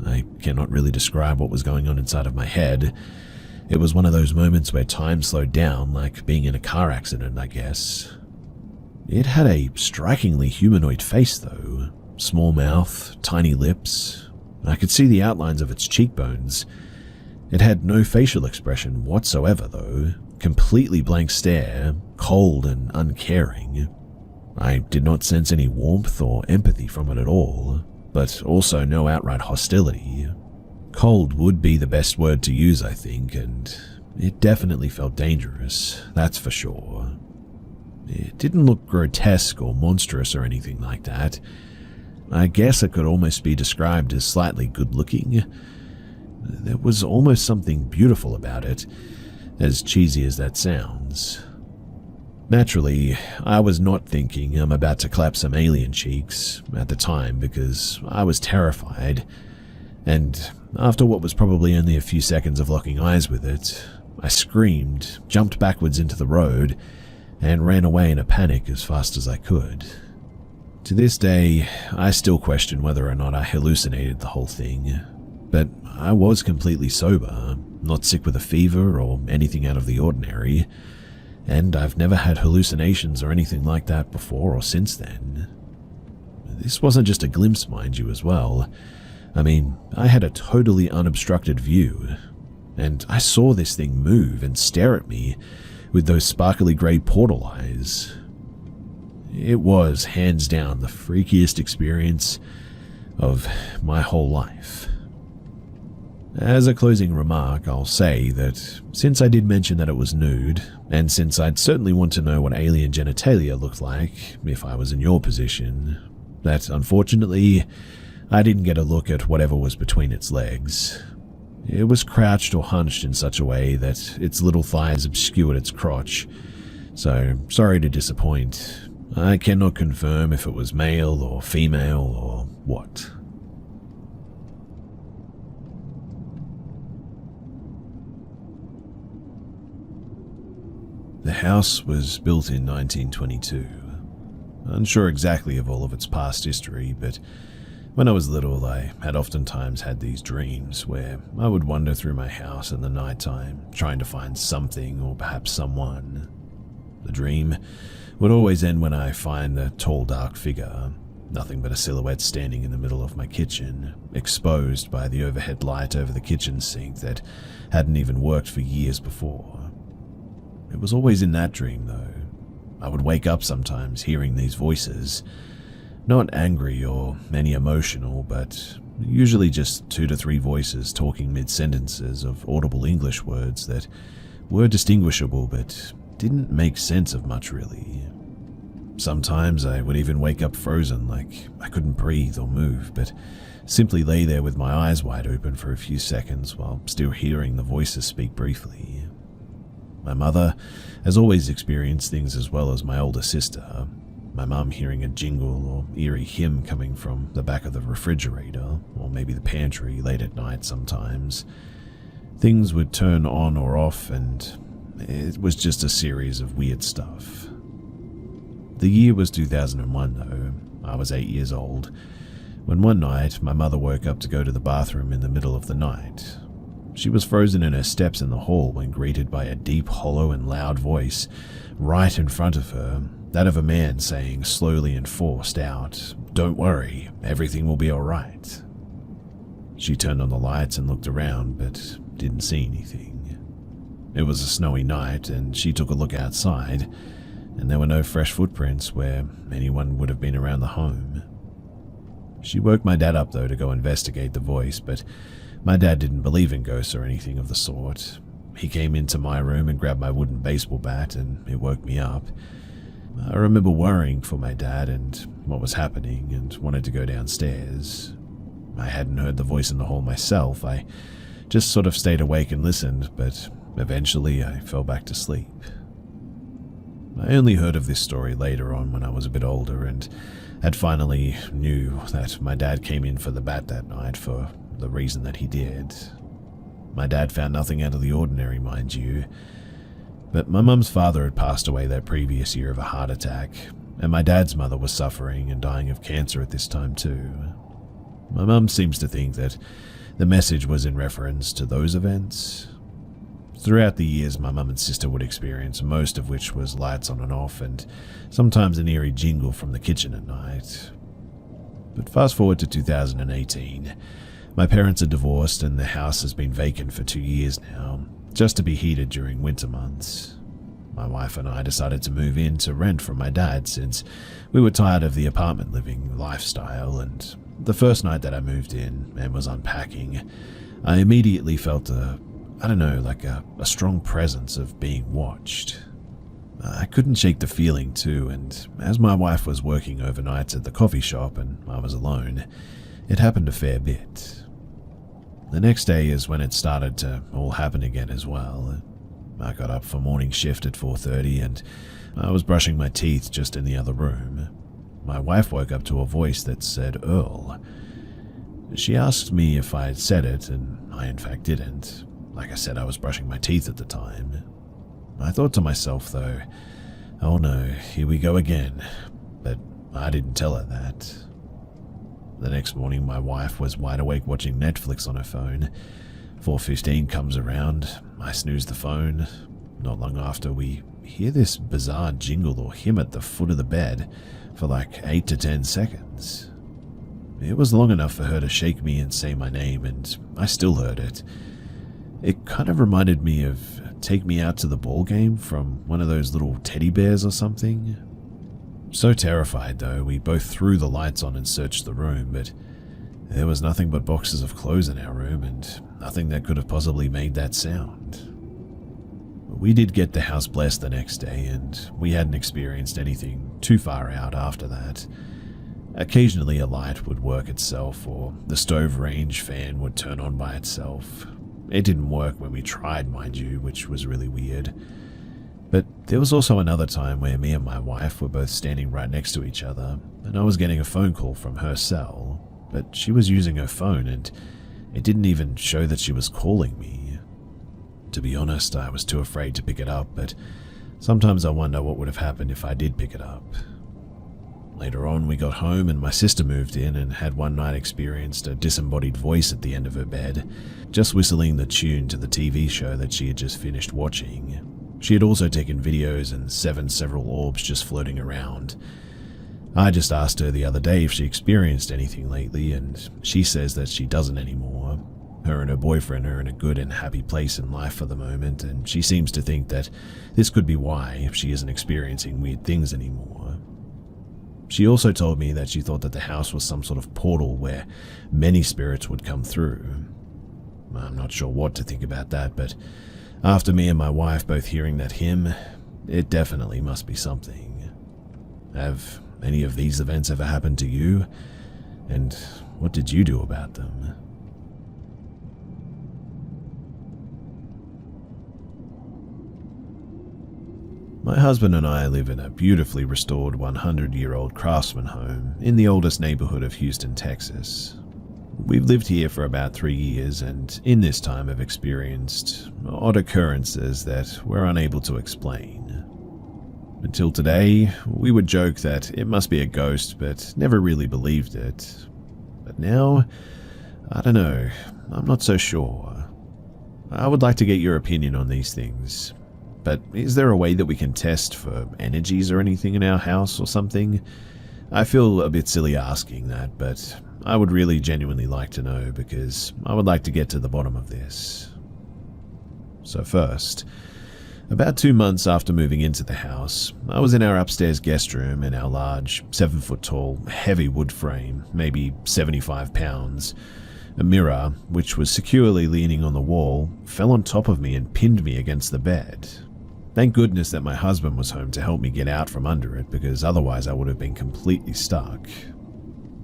I cannot really describe what was going on inside of my head. It was one of those moments where time slowed down, like being in a car accident, I guess. It had a strikingly humanoid face though. Small mouth, tiny lips. I could see the outlines of its cheekbones. It had no facial expression whatsoever though, completely blank stare, cold and uncaring. I did not sense any warmth or empathy from it at all, but also no outright hostility. Cold would be the best word to use, I think, and it definitely felt dangerous, that's for sure. It didn't look grotesque or monstrous or anything like that. I guess it could almost be described as slightly good-looking. There was almost something beautiful about it, as cheesy as that sounds. Naturally, I was not thinking I'm about to clap some alien cheeks at the time because I was terrified, and after what was probably only a few seconds of locking eyes with it, I screamed, jumped backwards into the road, and ran away in a panic as fast as I could. To this day, I still question whether or not I hallucinated the whole thing, but I was completely sober, not sick with a fever or anything out of the ordinary, and I've never had hallucinations or anything like that before or since then. This wasn't just a glimpse, mind you, as well. I mean, I had a totally unobstructed view, and I saw this thing move and stare at me with those sparkly grey portal eyes. It was, hands down, the freakiest experience of my whole life. As a closing remark, I'll say that since I did mention that it was nude, and since I'd certainly want to know what alien genitalia looked like if I was in your position, that unfortunately, I didn't get a look at whatever was between its legs. It was crouched or hunched in such a way that its little thighs obscured its crotch, So, sorry to disappoint. I cannot confirm if it was male or female or what. The house was built in 1922. Unsure exactly of all of its past history, but when I was little, I had oftentimes had these dreams where I would wander through my house in the nighttime, trying to find something or perhaps someone. The dream would always end when I find the tall, dark figure, nothing but a silhouette standing in the middle of my kitchen, exposed by the overhead light over the kitchen sink that hadn't even worked for years before. It was always in that dream, though. I would wake up sometimes hearing these voices, not angry or any emotional, but usually just 2 to 3 voices talking mid-sentences of audible English words that were distinguishable but didn't make sense of much really. Sometimes I would even wake up frozen, like I couldn't breathe or move, but simply lay there with my eyes wide open for a few seconds while still hearing the voices speak briefly. My mother has always experienced things as well as my older sister. My mum hearing a jingle or eerie hymn coming from the back of the refrigerator, or maybe the pantry late at night sometimes. Things would turn on or off, and it was just a series of weird stuff. The year was 2001 though. I was 8 years old, when one night my mother woke up to go to the bathroom in the middle of the night. She was frozen in her steps in the hall when greeted by a deep, hollow and loud voice right in front of her, that of a man saying slowly and forced out, "Don't worry, everything will be alright." She turned on the lights and looked around, but didn't see anything. It was a snowy night, and she took a look outside, and there were no fresh footprints where anyone would have been around the home. She woke my dad up though to go investigate the voice, but my dad didn't believe in ghosts or anything of the sort. He came into my room and grabbed my wooden baseball bat, and it woke me up. I remember worrying for my dad and what was happening and wanted to go downstairs. I hadn't heard the voice in the hall myself. I just sort of stayed awake and listened, but eventually I fell back to sleep. I only heard of this story later on when I was a bit older and had finally knew that my dad came in for the bat that night for the reason that he did. My dad found nothing out of the ordinary, mind you, but my mum's father had passed away that previous year of a heart attack, and my dad's mother was suffering and dying of cancer at this time too. My mum seems to think that the message was in reference to those events. Throughout the years, my mum and sister would experience, most of which was lights on and off, and sometimes an eerie jingle from the kitchen at night. But fast forward to 2018, my parents are divorced and the house has been vacant for 2 years now, just to be heated during winter months. My wife and I decided to move in to rent from my dad since we were tired of the apartment living lifestyle, and the first night that I moved in and was unpacking, I immediately felt a strong presence of being watched. I couldn't shake the feeling too, and as my wife was working overnights at the coffee shop and I was alone, it happened a fair bit. The next day is when it started to all happen again as well. I got up for morning shift at 4:30 and I was brushing my teeth just in the other room. My wife woke up to a voice that said Earl. She asked me if I had said it, and I in fact didn't. Like I said, I was brushing my teeth at the time. I thought to myself though, oh no, here we go again, but I didn't tell her that. The next morning, my wife was wide awake watching Netflix on her phone. 4:15 comes around, I snooze the phone. Not long after, we hear this bizarre jingle or hymn at the foot of the bed for like 8 to 10 seconds. It was long enough for her to shake me and say my name, and I still heard it. It kind of reminded me of Take Me Out to the Ball Game from one of those little teddy bears or something. So terrified though, we both threw the lights on and searched the room, but there was nothing but boxes of clothes in our room and nothing that could have possibly made that sound. We did get the house blessed the next day, and we hadn't experienced anything too far out after that. Occasionally a light would work itself, or the stove range fan would turn on by itself. It didn't work when we tried, mind you, which was really weird. But there was also another time where me and my wife were both standing right next to each other, and I was getting a phone call from her cell, but she was using her phone and it didn't even show that she was calling me. To be honest, I was too afraid to pick it up, but sometimes I wonder what would have happened if I did pick it up. Later on, we got home and my sister moved in and had one night experienced a disembodied voice at the end of her bed, just whistling the tune to the TV show that she had just finished watching. She had also taken videos and several orbs just floating around. I just asked her the other day if she experienced anything lately, and she says that she doesn't anymore. Her and her boyfriend are in a good and happy place in life for the moment, and she seems to think that this could be why she isn't experiencing weird things anymore. She also told me that she thought that the house was some sort of portal where many spirits would come through. I'm not sure what to think about that, but after me and my wife both hearing that hymn, it definitely must be something. Have any of these events ever happened to you? And what did you do about them? My husband and I live in a beautifully restored 100-year-old craftsman home in the oldest neighborhood of Houston, Texas. We've lived here for about 3 years, and in this time have experienced odd occurrences that we're unable to explain. Until today, we would joke that it must be a ghost, but never really believed it. But now, I don't know, I'm not so sure. I would like to get your opinion on these things. But is there a way that we can test for energies or anything in our house or something? I feel a bit silly asking that, but I would really genuinely like to know because I would like to get to the bottom of this. So first, about 2 months after moving into the house, I was in our upstairs guest room and our large, 7-foot-tall, heavy wood frame, maybe 75 pounds. A mirror, which was securely leaning on the wall, fell on top of me and pinned me against the bed. Thank goodness that my husband was home to help me get out from under it, because otherwise I would have been completely stuck.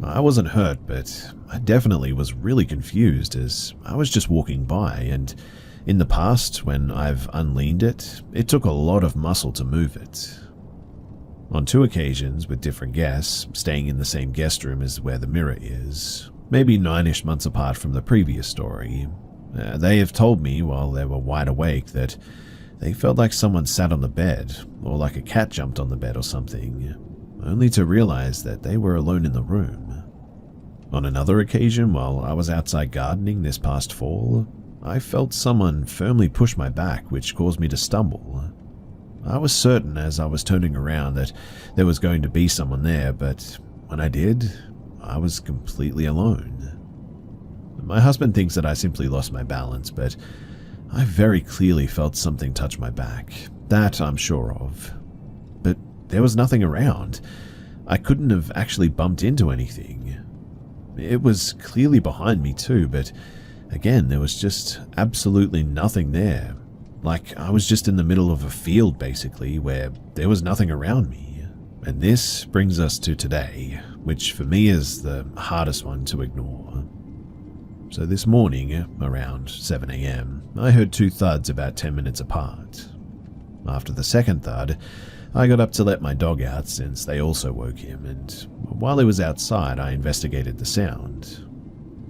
I wasn't hurt, but I definitely was really confused as I was just walking by, and in the past, when I've unleaned it, it took a lot of muscle to move it. On 2 occasions, with different guests, staying in the same guest room as where the mirror is, maybe 9-ish months apart from the previous story, they have told me while they were wide awake that they felt like someone sat on the bed, or like a cat jumped on the bed or something, only to realize that they were alone in the room. On another occasion, while I was outside gardening this past fall, I felt someone firmly push my back, which caused me to stumble. I was certain as I was turning around that there was going to be someone there, but when I did, I was completely alone. My husband thinks that I simply lost my balance, but I very clearly felt something touch my back. That I'm sure of. But there was nothing around. I couldn't have actually bumped into anything. It was clearly behind me too, but again, there was just absolutely nothing there. Like I was just in the middle of a field, basically, where there was nothing around me. And this brings us to today, which for me is the hardest one to ignore. So this morning, around 7 a.m., I heard 2 thuds about 10 minutes apart. After the second thud, I got up to let my dog out since they also woke him, and while he was outside, I investigated the sound.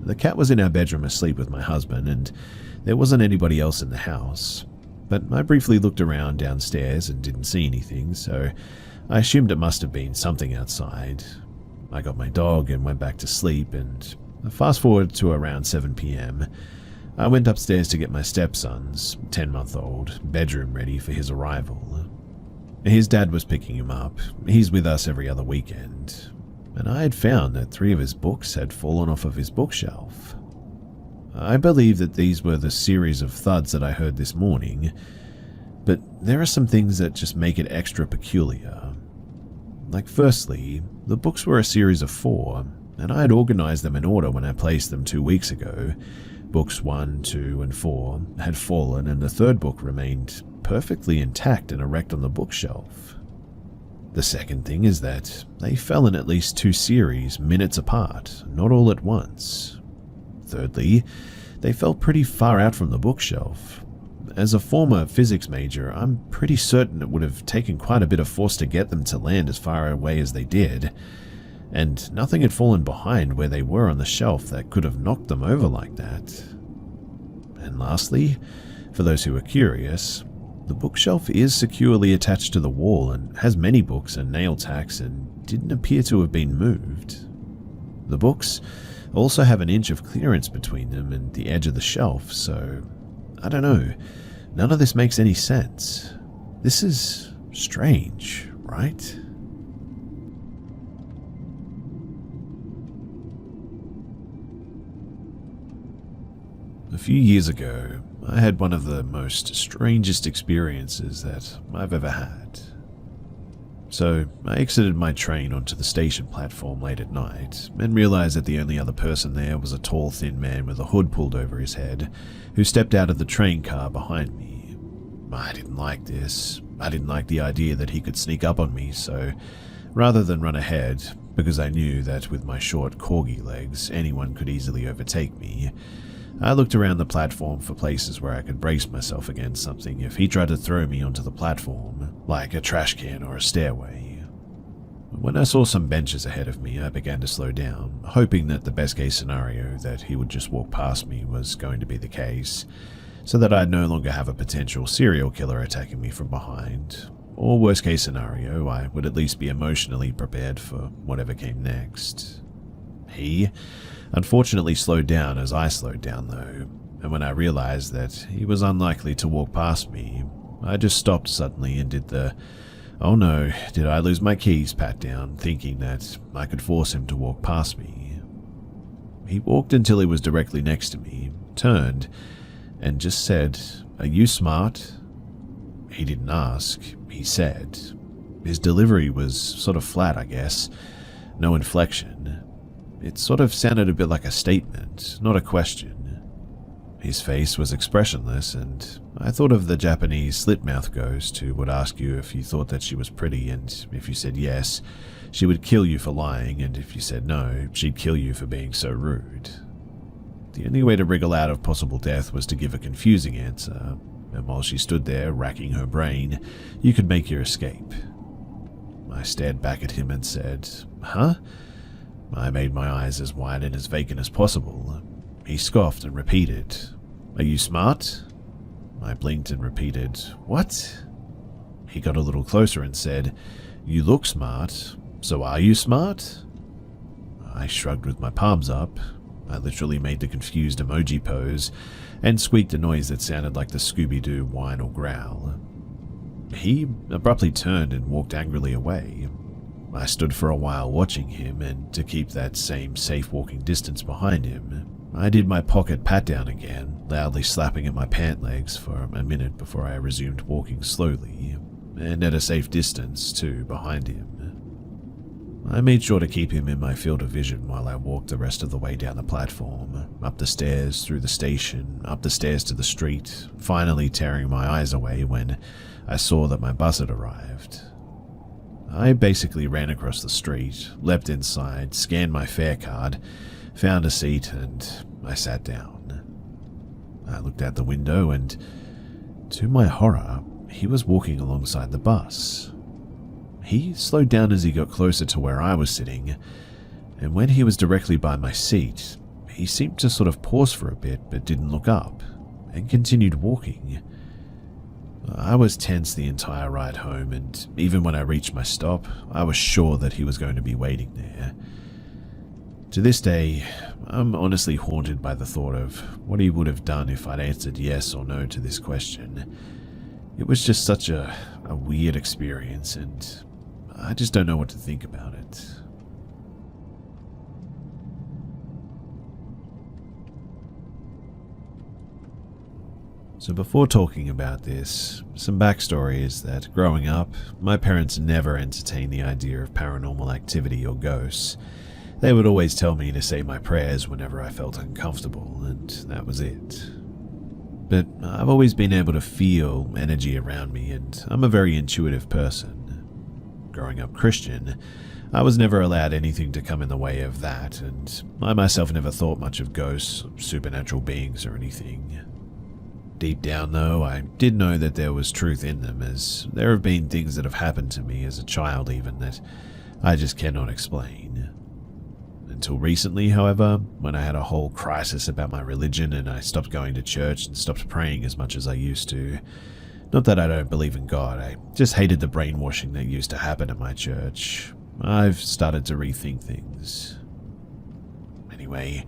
The cat was in our bedroom asleep with my husband, and there wasn't anybody else in the house. But I briefly looked around downstairs and didn't see anything, so I assumed it must have been something outside. I got my dog and went back to sleep, and fast forward to around 7 p.m., I went upstairs to get my stepson's 10-month-old bedroom ready for his arrival. His dad was picking him up. He's with us every other weekend. And I had found that 3 of his books had fallen off of his bookshelf. I believe that these were the series of thuds that I heard this morning, but there are some things that just make it extra peculiar. Like firstly, the books were a series of 4, and I had organized them in order when I placed them 2 weeks ago. Books 1, 2, and 4 had fallen, and the 3rd book remained perfectly intact and erect on the bookshelf. The second thing is that they fell in at least 2 series minutes apart, not all at once. Thirdly, they fell pretty far out from the bookshelf. as a former physics major, I'm pretty certain it would have taken quite a bit of force to get them to land as far away as they did, and nothing had fallen behind where they were on the shelf that could have knocked them over like that. And lastly, for those who are curious, the bookshelf is securely attached to the wall and has many books and nail tacks and didn't appear to have been moved. The books also have an inch of clearance between them and the edge of the shelf, so I don't know. None of this makes any sense. This is strange, right? A few years ago, I had one of the most strangest experiences that I've ever had. So, I exited my train onto the station platform late at night and realized that the only other person there was a tall, thin man with a hood pulled over his head who stepped out of the train car behind me. I didn't like this. I didn't like the idea that he could sneak up on me, so rather than run ahead, because I knew that with my short corgi legs anyone could easily overtake me, I looked around the platform for places where I could brace myself against something if he tried to throw me onto the platform, like a trash can or a stairway. When I saw some benches ahead of me, I began to slow down, hoping that the best case scenario, that he would just walk past me, was going to be the case, so that I'd no longer have a potential serial killer attacking me from behind, or worst case scenario, I would at least be emotionally prepared for whatever came next. He unfortunately slowed down as I slowed down though, and when I realized that he was unlikely to walk past me, I just stopped suddenly and did the "oh no, did I lose my keys" pat down, thinking that I could force him to walk past me. He walked until he was directly next to me, turned, and just said, "Are you smart?" He didn't ask, he said. His delivery was sort of flat, I guess, no inflection. It sort of sounded a bit like a statement, not a question. His face was expressionless, and I thought of the Japanese slit-mouth ghost who would ask you if you thought that she was pretty, and if you said yes, she would kill you for lying, and if you said no, she'd kill you for being so rude. The only way to wriggle out of possible death was to give a confusing answer, and while she stood there racking her brain, you could make your escape. I stared back at him and said, "Huh?" I made my eyes as wide and as vacant as possible. He scoffed and repeated, "Are you smart?" I blinked and repeated, "What?" He got a little closer and said, "You look smart, so are you smart?" I shrugged with my palms up. I literally made the confused emoji pose and squeaked a noise that sounded like the Scooby-Doo whine or growl. He abruptly turned and walked angrily away. I stood for a while watching him, and to keep that same safe walking distance behind him, I did my pocket pat-down again, loudly slapping at my pant legs for a minute before I resumed walking slowly, and at a safe distance, too, behind him. I made sure to keep him in my field of vision while I walked the rest of the way down the platform, up the stairs, through the station, up the stairs to the street, finally tearing my eyes away when I saw that my bus had arrived. I basically ran across the street, leapt inside, scanned my fare card, found a seat, and I sat down. I looked out the window and, to my horror, he was walking alongside the bus. He slowed down as he got closer to where I was sitting, and when he was directly by my seat, he seemed to sort of pause for a bit but didn't look up, and continued walking. I was tense the entire ride home, and even when I reached my stop, I was sure that he was going to be waiting there. To this day, I'm honestly haunted by the thought of what he would have done if I'd answered yes or no to this question. It was just such a weird experience, and I just don't know what to think about it. So before talking about this, some backstory is that growing up, my parents never entertained the idea of paranormal activity or ghosts. They would always tell me to say my prayers whenever I felt uncomfortable, and that was it. But I've always been able to feel energy around me, and I'm a very intuitive person. Growing up Christian, I was never allowed anything to come in the way of that, and I myself never thought much of ghosts, supernatural beings, or anything. Deep down, though, I did know that there was truth in them, as there have been things that have happened to me as a child even that I just cannot explain. Until recently, however, when I had a whole crisis about my religion and I stopped going to church and stopped praying as much as I used to. Not that I don't believe in God, I just hated the brainwashing that used to happen at my church. I've started to rethink things. Anyway,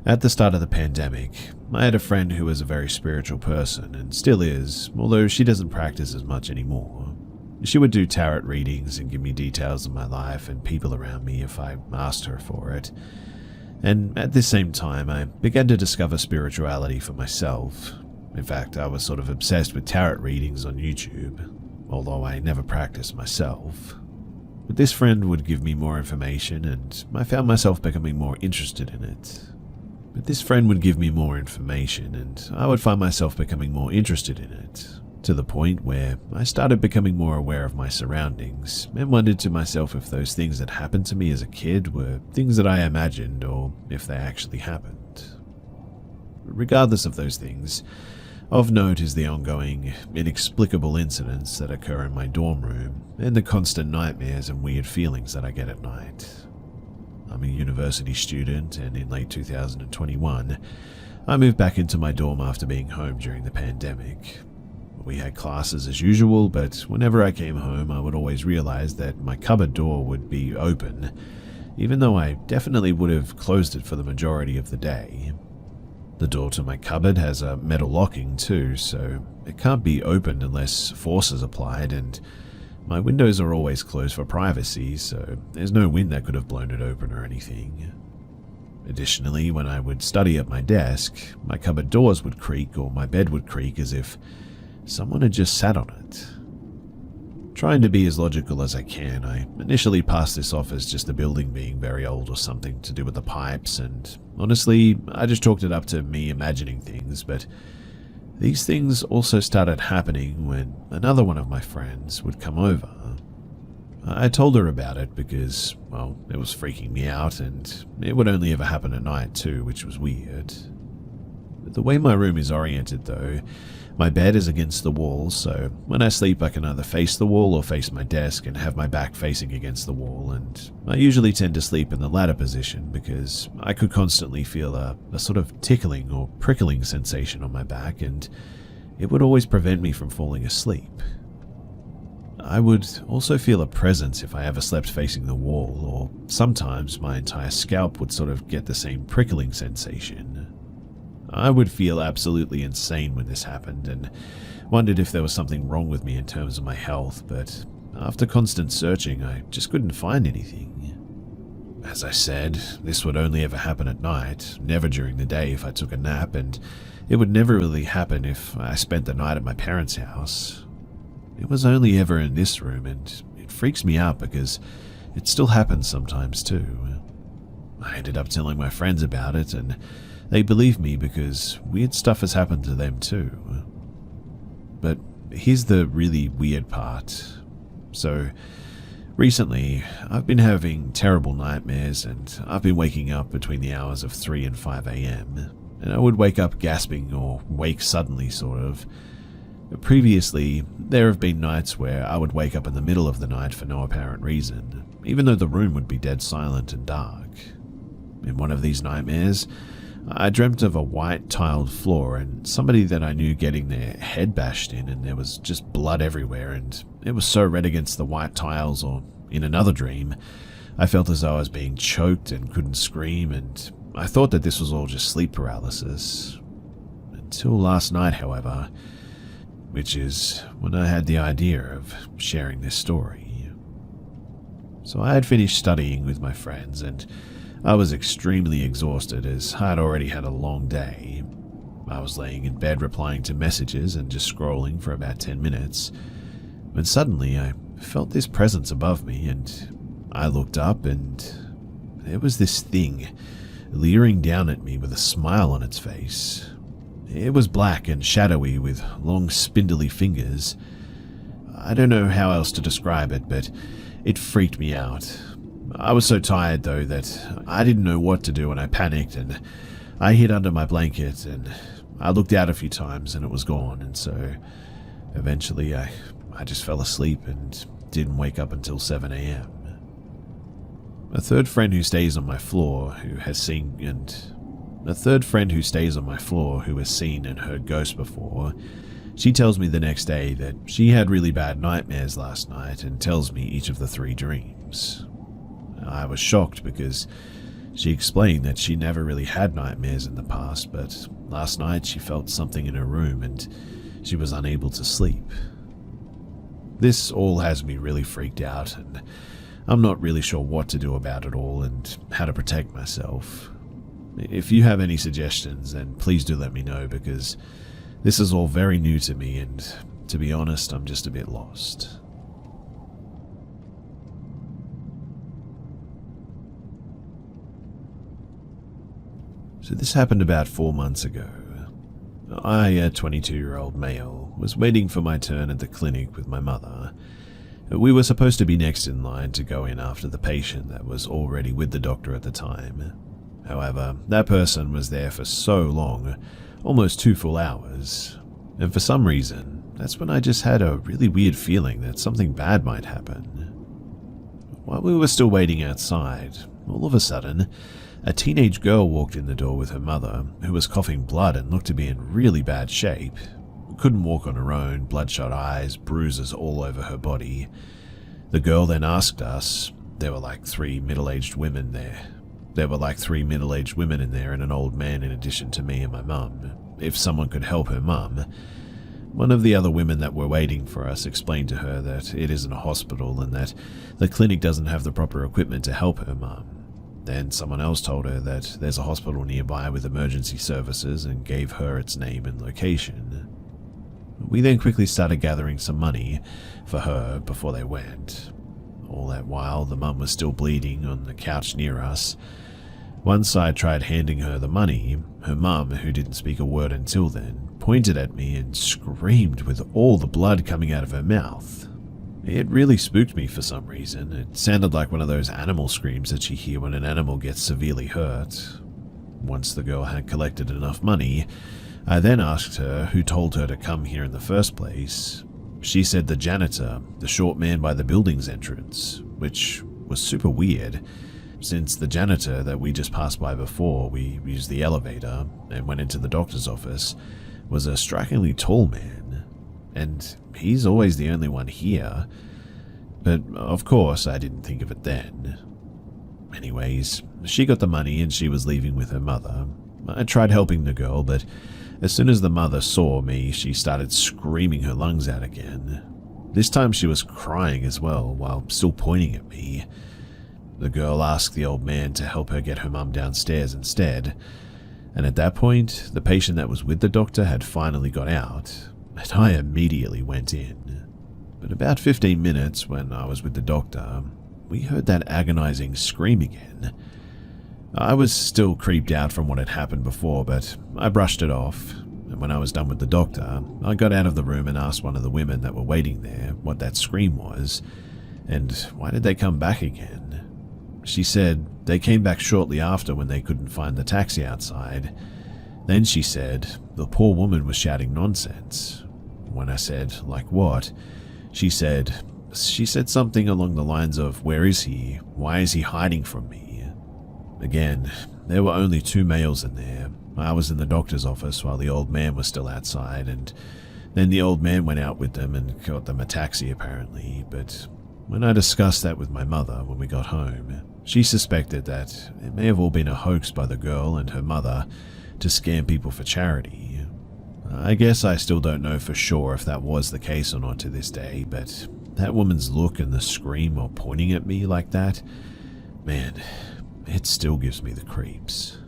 at the start of the pandemic, I had a friend who was a very spiritual person and still is, although she doesn't practice as much anymore. She would do tarot readings and give me details of my life and people around me if I asked her for it. And at this same time, I began to discover spirituality for myself. In fact, I was sort of obsessed with tarot readings on YouTube, although I never practiced myself. But this friend would give me more information and I found myself becoming more interested in it. I would find myself becoming more interested in it, to the point where I started becoming more aware of my surroundings and wondered to myself if those things that happened to me as a kid were things that I imagined or if they actually happened. Regardless of those things, of note is the ongoing, inexplicable incidents that occur in my dorm room and the constant nightmares and weird feelings that I get at night. I'm a university student, and in late 2021, I moved back into my dorm after being home during the pandemic. We had classes as usual, but whenever I came home, I would always realize that my cupboard door would be open, even though I definitely would have closed it for the majority of the day. The door to my cupboard has a metal locking too, so it can't be opened unless force is applied, and my windows are always closed for privacy, so there's no wind that could have blown it open or anything. Additionally, when I would study at my desk, my cupboard doors would creak or my bed would creak as if someone had just sat on it. Trying to be as logical as I can, I initially passed this off as just the building being very old or something to do with the pipes, and honestly, I just chalked it up to me imagining things, but these things also started happening when another one of my friends would come over. I told her about it because, well, it was freaking me out, and it would only ever happen at night too, which was weird. The way my room is oriented though, my bed is against the wall, so when I sleep I can either face the wall or face my desk and have my back facing against the wall, and I usually tend to sleep in the latter position because I could constantly feel a sort of tickling or prickling sensation on my back, and it would always prevent me from falling asleep. I would also feel a presence if I ever slept facing the wall, or sometimes my entire scalp would sort of get the same prickling sensation. I would feel absolutely insane when this happened and wondered if there was something wrong with me in terms of my health, but after constant searching, I just couldn't find anything. As I said, this would only ever happen at night, never during the day if I took a nap, and it would never really happen if I spent the night at my parents' house. It was only ever in this room, and it freaks me out because it still happens sometimes too. I ended up telling my friends about it, and they believe me because weird stuff has happened to them too. But here's the really weird part. So, recently, I've been having terrible nightmares, and I've been waking up between the hours of 3 and 5 a.m. And I would wake up gasping or wake suddenly, sort of. Previously, there have been nights where I would wake up in the middle of the night for no apparent reason, even though the room would be dead silent and dark. In one of these nightmares, I dreamt of a white tiled floor and somebody that I knew getting their head bashed in, and there was just blood everywhere, and it was so red against the white tiles. Or in another dream, I felt as though I was being choked and couldn't scream, and I thought that this was all just sleep paralysis. Until last night, however, which is when I had the idea of sharing this story. So I had finished studying with my friends, and I was extremely exhausted as I had already had a long day. I was laying in bed replying to messages and just scrolling for about 10 minutes, when suddenly I felt this presence above me, and I looked up, and there was this thing leering down at me with a smile on its face. It was black and shadowy with long spindly fingers. I don't know how else to describe it, but it freaked me out. I was so tired though that I didn't know what to do, and I panicked and I hid under my blanket, and I looked out a few times and it was gone, and so eventually I just fell asleep and didn't wake up until 7 a.m. A third friend who stays on my floor who has seen and heard ghosts before, she tells me the next day that she had really bad nightmares last night and tells me each of the 3 dreams. I was shocked because she explained that she never really had nightmares in the past, but last night she felt something in her room and she was unable to sleep. This all has me really freaked out, and I'm not really sure what to do about it all and how to protect myself. If you have any suggestions, then please do let me know, because this is all very new to me, and to be honest, I'm just a bit lost. So this happened about 4 months ago. I, a 22-year-old male, was waiting for my turn at the clinic with my mother. We were supposed to be next in line to go in after the patient that was already with the doctor at the time. However, that person was there for so long, almost 2 full hours, and for some reason, that's when I just had a really weird feeling that something bad might happen. While we were still waiting outside, all of a sudden, a teenage girl walked in the door with her mother, who was coughing blood and looked to be in really bad shape. Couldn't walk on her own, bloodshot eyes, bruises all over her body. The girl then asked us, there were like 3 middle-aged women there. There were like 3 middle-aged women in there and an old man in addition to me and my mum, if someone could help her mum. One of the other women that were waiting for us explained to her that it isn't a hospital and that the clinic doesn't have the proper equipment to help her mum. Then someone else told her that there's a hospital nearby with emergency services and gave her its name and location. We then quickly started gathering some money for her before they went. All that while, the mum was still bleeding on the couch near us. Once I tried handing her the money, her mum, who didn't speak a word until then, pointed at me and screamed with all the blood coming out of her mouth. It really spooked me for some reason. It sounded like one of those animal screams that you hear when an animal gets severely hurt. Once the girl had collected enough money, I then asked her who told her to come here in the first place. She said the janitor, the short man by the building's entrance, which was super weird, since the janitor that we just passed by before we used the elevator and went into the doctor's office was a strikingly tall man, and he's always the only one here. But of course I didn't think of it then. Anyways, she got the money and she was leaving with her mother. I tried helping the girl, but as soon as the mother saw me, she started screaming her lungs out again. This time she was crying as well, while still pointing at me. The girl asked the old man to help her get her mum downstairs instead, and at that point, the patient that was with the doctor had finally got out, and I immediately went in. But about 15 minutes, when I was with the doctor, we heard that agonizing scream again. I was still creeped out from what had happened before, but I brushed it off, and when I was done with the doctor, I got out of the room and asked one of the women that were waiting there what that scream was, and why did they come back again. She said they came back shortly after when they couldn't find the taxi outside. Then she said the poor woman was shouting nonsense. When I said, like what? She said something along the lines of, "Where is he? Why is he hiding from me?" Again, there were only 2 males in there. I was in the doctor's office while the old man was still outside, and then the old man went out with them and got them a taxi apparently. But when I discussed that with my mother when we got home, she suspected that it may have all been a hoax by the girl and her mother to scam people for charity. I guess I still don't know for sure if that was the case or not to this day, but that woman's look and the scream while pointing at me like that, man, it still gives me the creeps.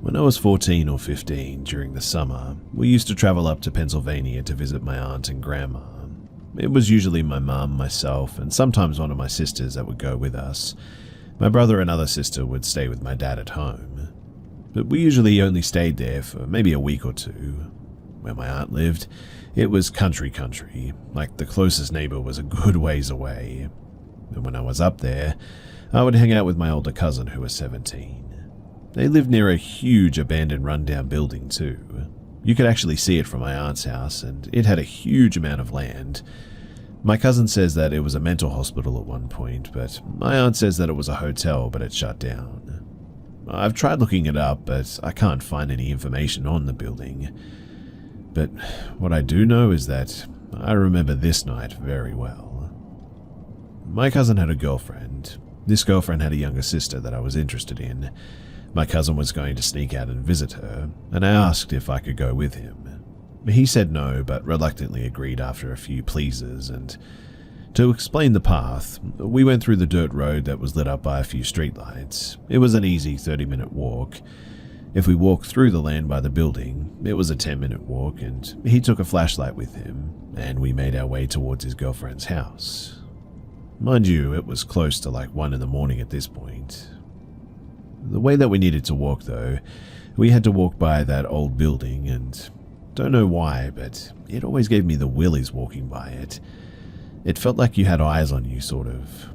When I was 14 or 15 during the summer, we used to travel up to Pennsylvania to visit my aunt and grandma. It was usually my mum, myself, and sometimes one of my sisters that would go with us. My brother and other sister would stay with my dad at home. But we usually only stayed there for maybe a week or 2. Where my aunt lived, it was country, like the closest neighbor was a good ways away. and when I was up there, I would hang out with my older cousin who was 17. They lived near a huge abandoned rundown building too. You could actually see it from my aunt's house, and it had a huge amount of land. My cousin says that it was a mental hospital at one point, but my aunt says that it was a hotel, but it shut down. I've tried looking it up, but I can't find any information on the building. But what I do know is that I remember this night very well. My cousin had a girlfriend. This girlfriend had a younger sister that I was interested in. My cousin was going to sneak out and visit her, and I asked if I could go with him. He said no, but reluctantly agreed after a few pleases, and to explain the path, we went through the dirt road that was lit up by a few streetlights. It was an easy 30-minute walk. If we walked through the land by the building, it was a 10-minute walk, and he took a flashlight with him, and we made our way towards his girlfriend's house. Mind you, it was close to like 1 in the morning at this point. The way that we needed to walk, though, we had to walk by that old building, and don't know why, but it always gave me the willies walking by it. It felt like you had eyes on you, sort of.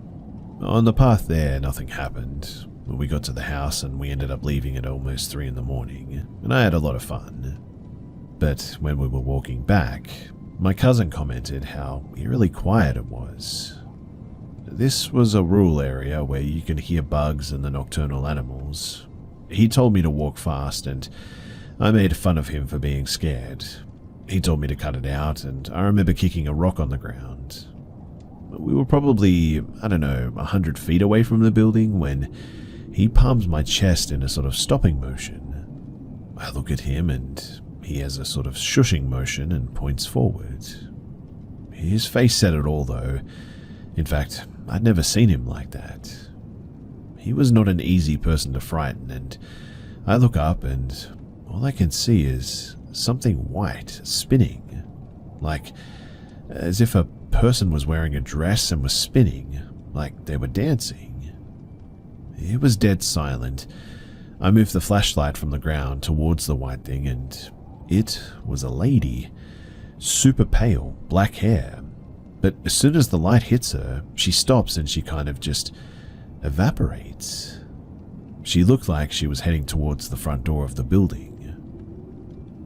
On the path there, nothing happened. We got to the house and we ended up leaving at almost 3 in the morning, and I had a lot of fun. But when we were walking back, my cousin commented how eerily quiet it was. This was a rural area where you can hear bugs and the nocturnal animals. He told me to walk fast, and I made fun of him for being scared. He told me to cut it out, and I remember kicking a rock on the ground. We were probably, 100 feet away from the building when he palms my chest in a sort of stopping motion. I look at him, and he has a sort of shushing motion and points forward. His face said it all, though. In fact, I'd never seen him like that. He was not an easy person to frighten, and I look up and all I can see is something white spinning, like as if a person was wearing a dress and was spinning, like they were dancing. It was dead silent. I moved the flashlight from the ground towards the white thing, and it was a lady, super pale, black hair. But as soon as the light hits her, she stops and she kind of just evaporates. She looked like she was heading towards the front door of the building.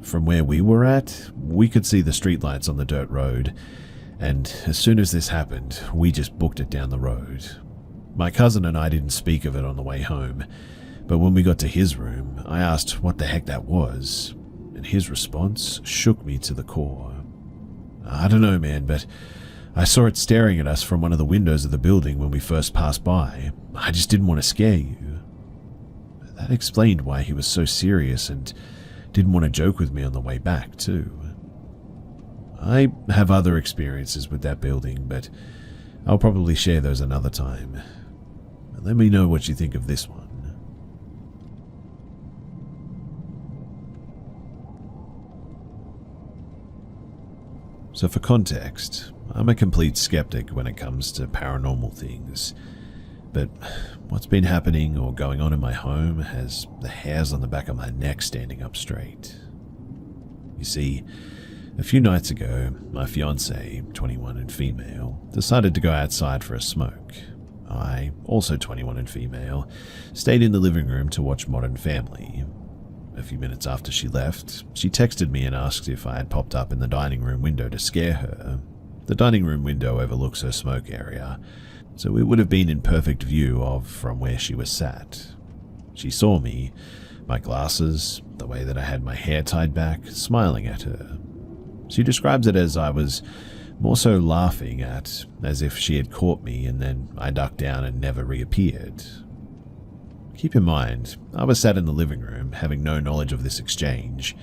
From where we were at, we could see the streetlights on the dirt road, and as soon as this happened, we just booked it down the road. My cousin and I didn't speak of it on the way home, but when we got to his room, I asked what the heck that was, and his response shook me to the core. I don't know, man, but I saw it staring at us from one of the windows of the building when we first passed by. I just didn't want to scare you. That explained why he was so serious and didn't want to joke with me on the way back, too. I have other experiences with that building, but I'll probably share those another time. Let me know what you think of this one. So for context, I'm a complete skeptic when it comes to paranormal things, but what's been happening or going on in my home has the hairs on the back of my neck standing up straight. You see, a few nights ago, my fiancée, 21 and female, decided to go outside for a smoke. I, also 21 and female, stayed in the living room to watch Modern Family. A few minutes after she left, she texted me and asked if I had popped up in the dining room window to scare her. The dining room window overlooks her smoke area, so it would have been in perfect view of from where she was sat. She saw me, my glasses, the way that I had my hair tied back, smiling at her. She describes it as I was more so laughing at, as if she had caught me and then I ducked down and never reappeared. Keep in mind, I was sat in the living room, having no knowledge of this exchange.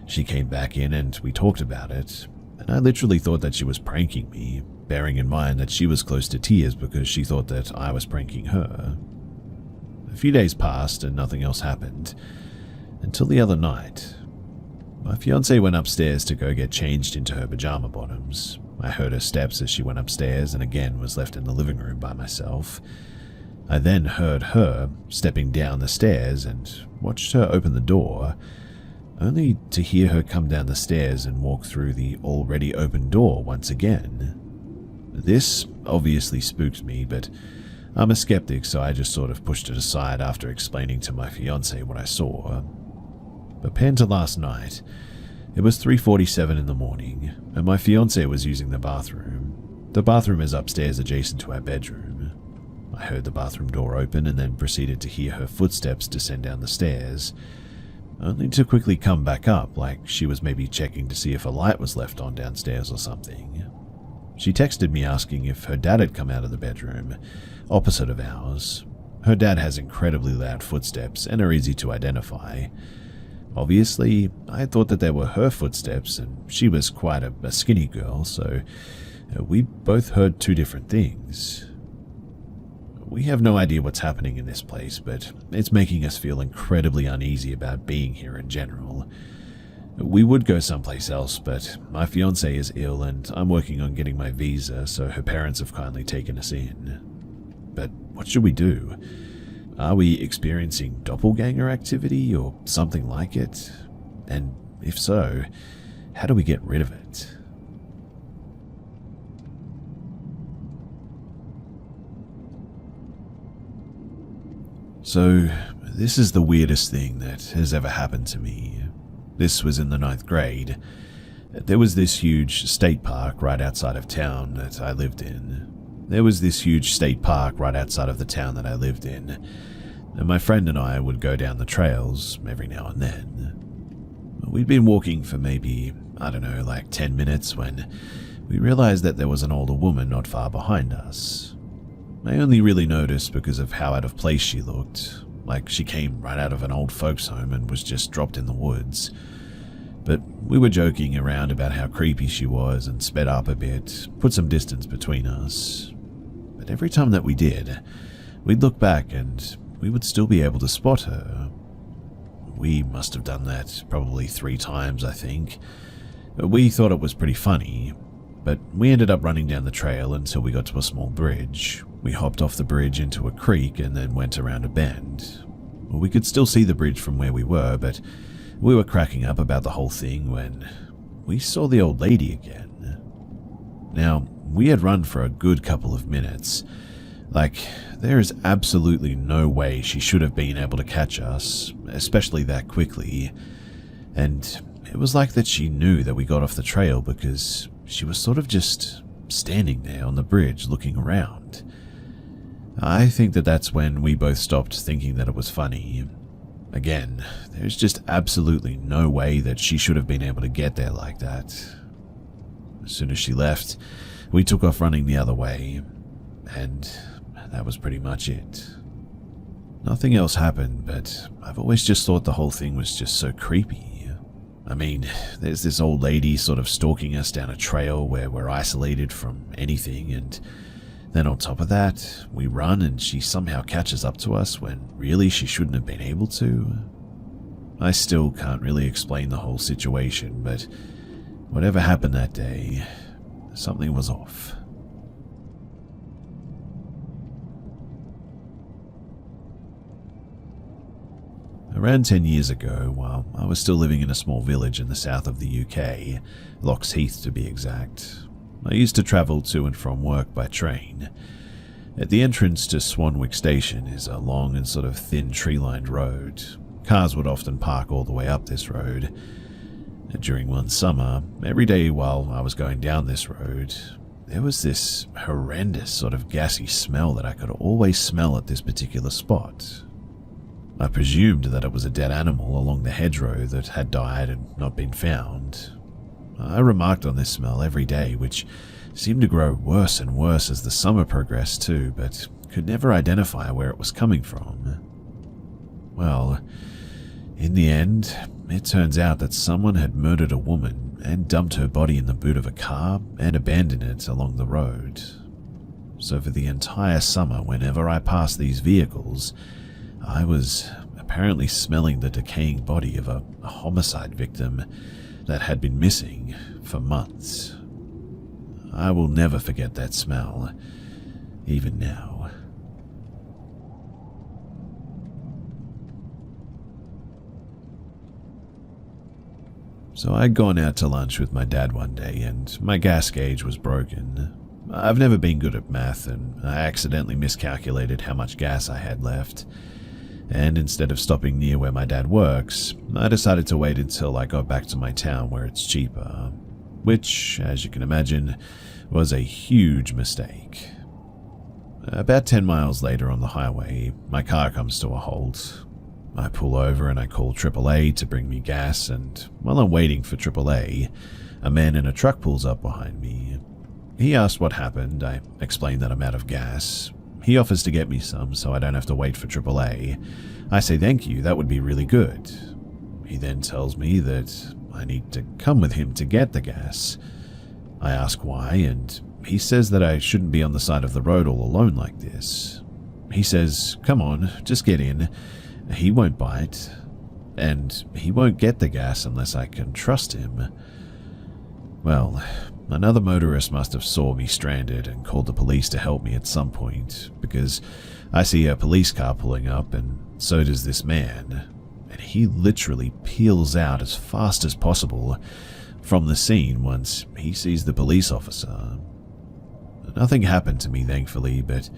She came back in and we talked about it, and I literally thought that she was pranking me, bearing in mind that she was close to tears because she thought that I was pranking her. A few days passed and nothing else happened, until the other night. My fiancée went upstairs to go get changed into her pajama bottoms. I heard her steps as she went upstairs and again was left in the living room by myself. I then heard her stepping down the stairs and watched her open the door, only to hear her come down the stairs and walk through the already open door once again. This obviously spooked me, but I'm a skeptic, so I just sort of pushed it aside after explaining to my fiancée what I saw. But pan to last night, it was 3:47 in the morning, and my fiancée was using the bathroom. The bathroom is upstairs adjacent to our bedroom. I heard the bathroom door open and then proceeded to hear her footsteps descend down the stairs, only to quickly come back up like she was maybe checking to see if a light was left on downstairs or something. She texted me asking if her dad had come out of the bedroom, opposite of ours. Her dad has incredibly loud footsteps and are easy to identify. Obviously, I thought that they were her footsteps, and she was quite a skinny girl, so we both heard two different things. We have no idea what's happening in this place, but it's making us feel incredibly uneasy about being here in general. We would go someplace else, but my fiancée is ill and I'm working on getting my visa, so her parents have kindly taken us in. But what should we do? Are we experiencing doppelganger activity or something like it? And if so, how do we get rid of it? So, this is the weirdest thing that has ever happened to me. This was in the 9th grade. There was this huge state park right outside of town that I lived in. And my friend and I would go down the trails every now and then. We'd been walking for maybe, like 10 minutes when we realized that there was an older woman not far behind us. I only really noticed because of how out of place she looked, like she came right out of an old folks' home and was just dropped in the woods. But we were joking around about how creepy she was and sped up a bit, put some distance between us. But every time that we did, we'd look back and we would still be able to spot her. We must have done that probably 3 times, I think. We thought it was pretty funny, but we ended up running down the trail until we got to a small bridge. We hopped off the bridge into a creek and then went around a bend. We could still see the bridge from where we were, but we were cracking up about the whole thing when we saw the old lady again. Now, we had run for a good couple of minutes. Like, there is absolutely no way she should have been able to catch us, especially that quickly. And it was like that she knew that we got off the trail because she was sort of just standing there on the bridge looking around. I think that that's when we both stopped thinking that it was funny. Again, there's just absolutely no way that she should have been able to get there like that. As soon as she left, we took off running the other way, and that was pretty much it. Nothing else happened, but I've always just thought the whole thing was just so creepy. I mean, there's this old lady sort of stalking us down a trail where we're isolated from anything, and then on top of that, we run and she somehow catches up to us when really she shouldn't have been able to. I still can't really explain the whole situation, but whatever happened that day, something was off. Around 10 years ago, while I was still living in a small village in the south of the UK, Loxheath to be exact, I used to travel to and from work by train. At the entrance to Swanwick Station is a long and sort of thin tree-lined road. Cars would often park all the way up this road. During one summer, every day while I was going down this road, there was this horrendous sort of gassy smell that I could always smell at this particular spot. I presumed that it was a dead animal along the hedgerow that had died and not been found. I remarked on this smell every day, which seemed to grow worse and worse as the summer progressed too, but could never identify where it was coming from. Well, in the end, it turns out that someone had murdered a woman and dumped her body in the boot of a car and abandoned it along the road. So for the entire summer, whenever I passed these vehicles, I was apparently smelling the decaying body of a homicide victim that had been missing for months. I will never forget that smell, even now. So I'd gone out to lunch with my dad one day and my gas gauge was broken. I've never been good at math, and I accidentally miscalculated how much gas I had left. And instead of stopping near where my dad works, I decided to wait until I got back to my town where it's cheaper, which, as you can imagine, was a huge mistake. About 10 miles later on the highway, my car comes to a halt. I pull over and I call AAA to bring me gas, and while I'm waiting for AAA, a man in a truck pulls up behind me. He asks what happened. I explain that I'm out of gas. He offers to get me some so I don't have to wait for AAA. I say thank you, that would be really good. He then tells me that I need to come with him to get the gas. I ask why, and he says that I shouldn't be on the side of the road all alone like this. He says, come on, just get in. He won't bite, and he won't get the gas unless I can trust him. Well, another motorist must have saw me stranded and called the police to help me at some point, because I see a police car pulling up, and so does this man, and he literally peels out as fast as possible from the scene once he sees the police officer. Nothing happened to me, thankfully, but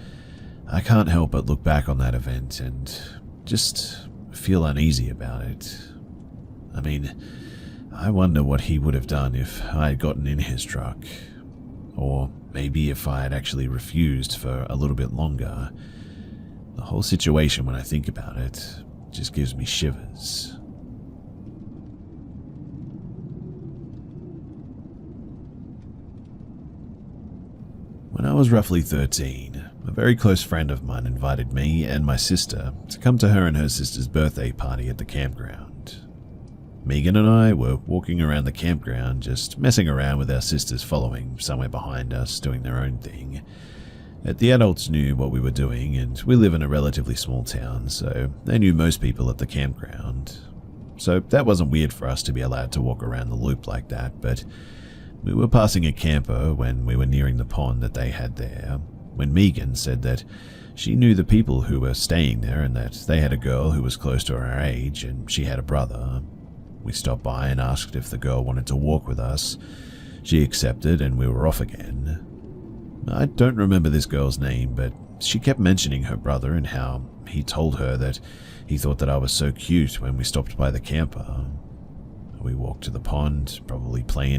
I can't help but look back on that event and just feel uneasy about it. I mean, I wonder what he would have done if I had gotten in his truck, or maybe if I had actually refused for a little bit longer. The whole situation, when I think about it, just gives me shivers. When I was roughly 13, a very close friend of mine invited me and my sister to come to her and her sister's birthday party at the campground. Megan and I were walking around the campground, just messing around with our sisters following somewhere behind us, doing their own thing. The adults knew what we were doing, and we live in a relatively small town, so they knew most people at the campground. So that wasn't weird for us to be allowed to walk around the loop like that, but we were passing a camper when we were nearing the pond that they had there, when Megan said that she knew the people who were staying there and that they had a girl who was close to her age and she had a brother. We stopped by and asked if the girl wanted to walk with us. She accepted and we were off again. I don't remember this girl's name, but she kept mentioning her brother and how he told her that he thought that I was so cute when we stopped by the camper. We walked to the pond, probably playing